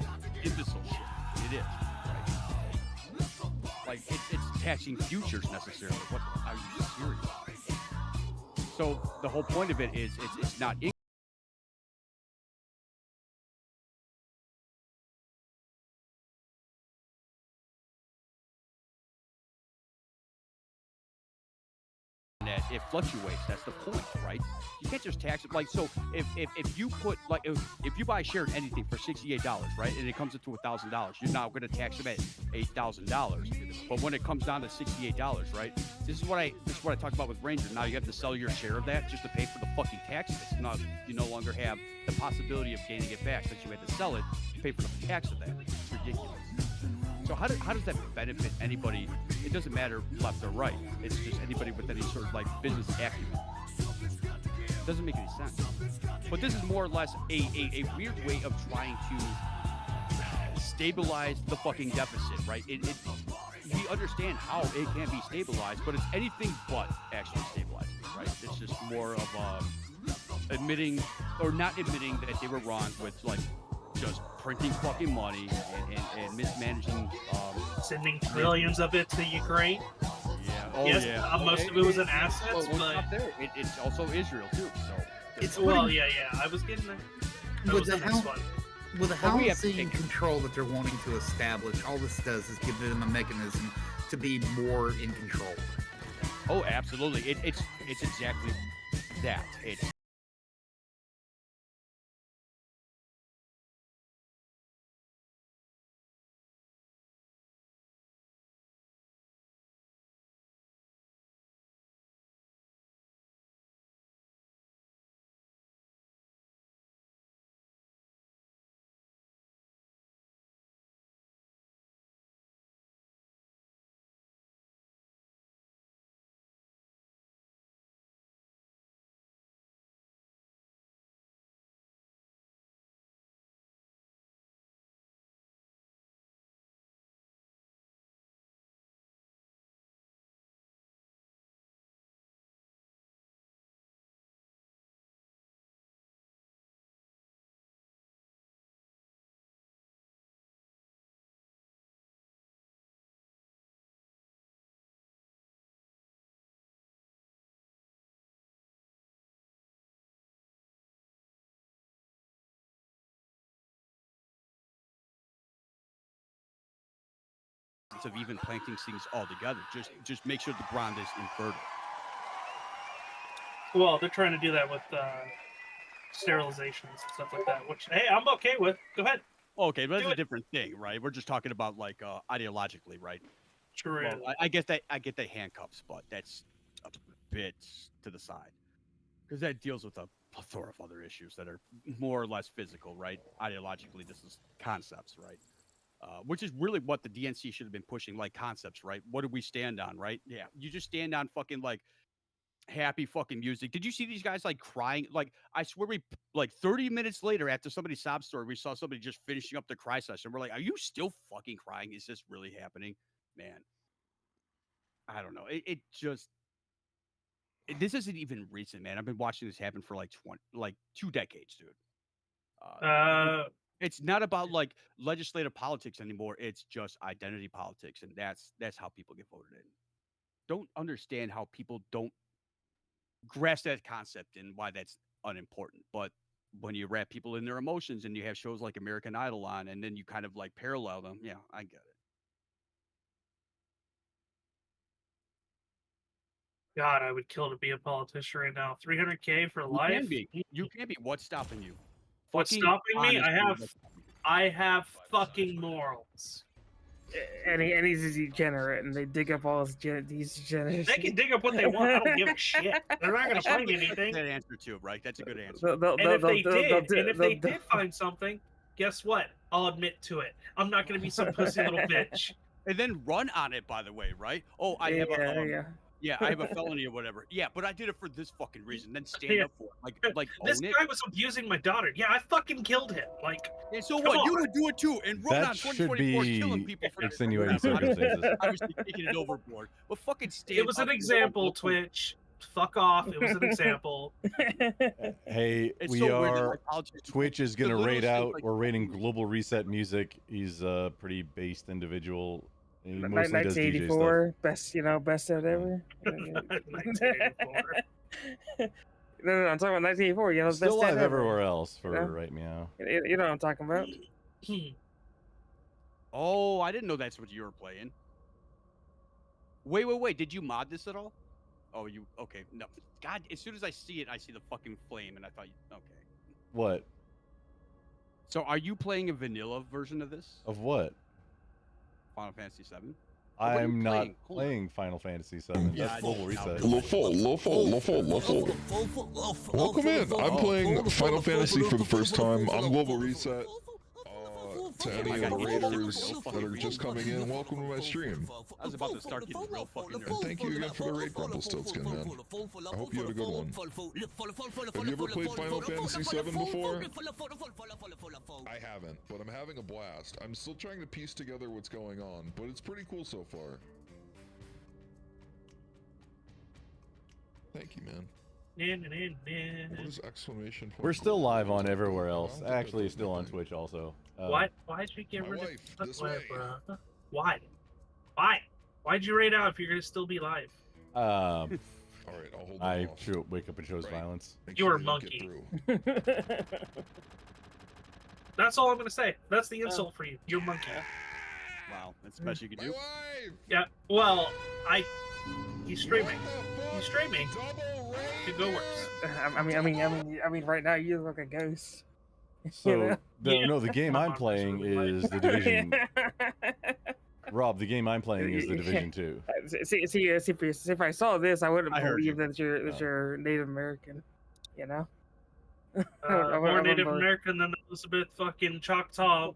imbecile shit. It is. Right? Like, it's taxing futures necessarily. What are you serious? So the whole point of it is it's not. That it fluctuates. That's the point, right? You can't just tax it. Like, so if you put like if you buy a share in anything for $68, right, and it comes into $1,000, you're now going to tax them at $8,000. But when it comes down to $68, right, this is what I talked about with Ranger. Now you have to sell your share of that just to pay for the fucking tax. It's not, you no longer have the possibility of gaining it back since you had to sell it to pay for the tax of that. It's ridiculous. So how does that benefit anybody? It doesn't matter left or right. It's just anybody with any sort of like business acumen. It doesn't make any sense. But this is more or less a weird way of trying to stabilize the fucking deficit, right? We understand how it can be stabilized, but it's anything but actually stabilizing, right? It's just more of admitting or not admitting that they were wrong with like just printing fucking money and mismanaging. Sending trillions of it to Ukraine. Yeah. Oh, yes, yeah. Most of it was in assets, well, but it's also Israel too. So It's yeah. I was getting there. That was the next one. With the housing control that they're wanting to establish, all this does is give them a mechanism to be more in control. Oh, absolutely. It's exactly that. It's of even planting things all together. Just make sure the ground is infertile. Well, they're trying to do that with sterilizations and stuff like that, which hey, I'm okay with. Go ahead. Okay, but that's a different thing, right? We're just talking about like ideologically, right? True. Well, I get that handcuffs, but that's a bit to the side because that deals with a plethora of other issues that are more or less physical, right? Ideologically, this is concepts, right? Which is really what the DNC should have been pushing, like concepts, right? What do we stand on, right? Yeah, you just stand on fucking like happy fucking music. Did you see these guys like crying? Like, I swear we like 30 minutes later after somebody's sob story, we saw somebody just finishing up the cry session. We're like, are you still fucking crying? Is this really happening? Man, I don't know. This isn't even recent, man. I've been watching this happen for like 2 decades, dude. It's not about like legislative politics anymore. It's just identity politics, and that's how people get voted in. Don't understand how people don't grasp that concept and why that's unimportant. But when you wrap people in their emotions and you have shows like American Idol on, and then you kind of like parallel them, yeah, I get it. God, I would kill to be a politician right now. $300K for life. You can be. What's stopping you? What's stopping me? I have fucking morals. and he's a degenerate, and they dig up all his these degenerates. They can dig up what they want. I don't give a shit. They're not going to find anything. That answer too, right? That's a good answer. And if they did find something, guess what? I'll admit to it. I'm not going to be some pussy little bitch. And then run on it, by the way, right? Oh, I have a I have a felony or whatever. Yeah, but I did it for this fucking reason. Then stand up for it. Like this guy was abusing my daughter. Yeah, I fucking killed him. Like, and so what? You would do it too, and run on 2024 killing people for extenuating circumstances. Obviously taking it overboard, but fucking stand. It was an example, Twitch. Fuck off. It was an example. Hey, It's we so weird that, are. like, politicians- Twitch is gonna the little rate shit, out. like- We're rating Global Reset music. He's a pretty based individual. He mostly does DJ 1984, best set ever. 1984. No, I'm talking about 1984. stuff. Best Still set live ever. everywhere else for Yeah. right meow. You know what I'm talking about. Oh, I didn't know that's what you were playing. Wait. Did you mod this at all? Oh, you okay? No. God, as soon as I see it, I see the fucking flame, and I thought, okay. What? So, are you playing a vanilla version of this? Of what? Final Fantasy VII? I'm not playing Final Fantasy VII. Yeah, That's Global Reset. Welcome in. I'm playing Final Fantasy for the first time. I'm Global Reset. To any of the raiders that are just coming in, welcome to my stream. I was about to start getting real fucking nervous. And thank you again for the raid, Rumpelstiltskin, man. I hope you had a good one. Have you ever played Final Fantasy VII before? I haven't, but I'm having a blast. I'm still trying to piece together what's going on, but it's pretty cool so far. Thank you, man. What is exclamation point? We're still live on everywhere else. Actually, still on Twitch also. Why'd you get rid of bro? Why? Why'd you raid out if you're gonna still be live? All right, I'll hold I wake up and chose violence. You were a monkey. That's all I'm gonna say. That's the insult for you. You're a monkey. Wow, that's the best you could do. Yeah. Well, he's streaming. He's streaming. Could go worse. I mean, right now you look like a ghost. So the game I'm playing is the Division. Rob, the game I'm playing is the Division 2. See, if I saw this, I wouldn't believe that you're Native American. You know. More Native American than Elizabeth fucking Choctaw.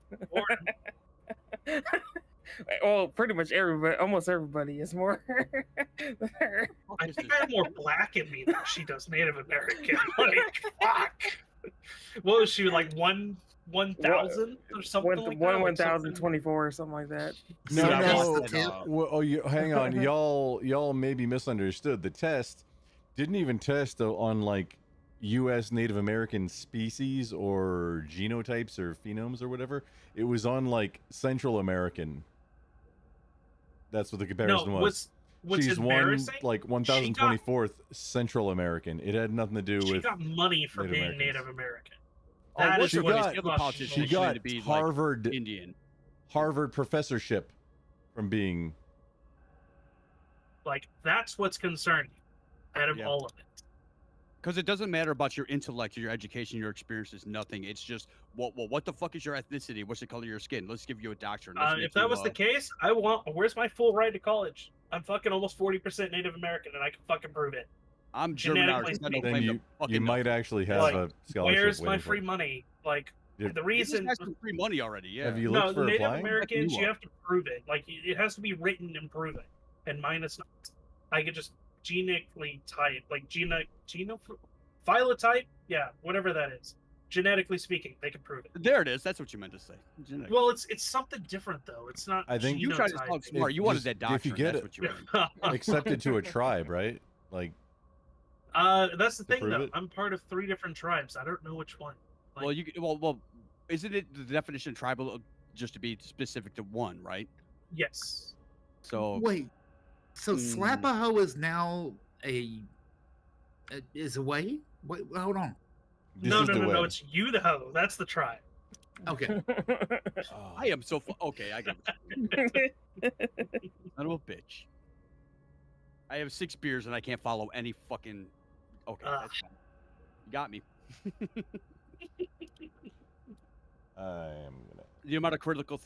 Well, pretty much everybody, almost everybody is more. I think I have more black in me than she does Native American. Like, fuck. What was she, like 1,000 or something like that? 1,024 or something like that. Hang on, y'all maybe misunderstood. The test didn't even test on like U.S. Native American species or genotypes or phenomes or whatever. It was on like Central American. That's what the comparison was. What's She's embarrassing? 1,024th Central American. It had nothing to do with. She got money for Native being Americans. Native American. She got Harvard Indian. Harvard professorship from being. Like, that's what's concerning out of all of it. Because it doesn't matter about your intellect, your education, your experiences, nothing. It's just, what the fuck is your ethnicity? What's the color of your skin? Let's give you a doctorate. If that was the case, where's my full ride to college? I'm fucking almost 40% Native American, and I can fucking prove it. I'm German. Then you might actually have a scholarship. Where's my waiting for free you. money? Like, Yeah. the reason... has some free money already, yeah. Have you looked for Native applying? Americans, you have to prove it. Like, it has to be written and proven. And mine is not. I could just genetically type, like, phylotype? Yeah, whatever that is. Genetically speaking, they can prove it. There it is. That's what you meant to say. Genetic. Well, it's something different, though. It's not I think you tried to sound smart. You wanted that doctor. If you get That's what you wanted. accepted to a tribe, right? Like. That's the thing, prove though. it? I'm part of 3 different tribes. I don't know which one. Well, well, isn't it the definition of tribal just to be specific to one, right? Yes. So wait, so Slapaho is now is away? Wait, hold on. No, it's you the hoe. That's the tribe. Okay. I am so okay. I got it. Son of a bitch. I have 6 beers and I can't follow any fucking. Okay, that's fine. You got me. I am gonna. The amount of critical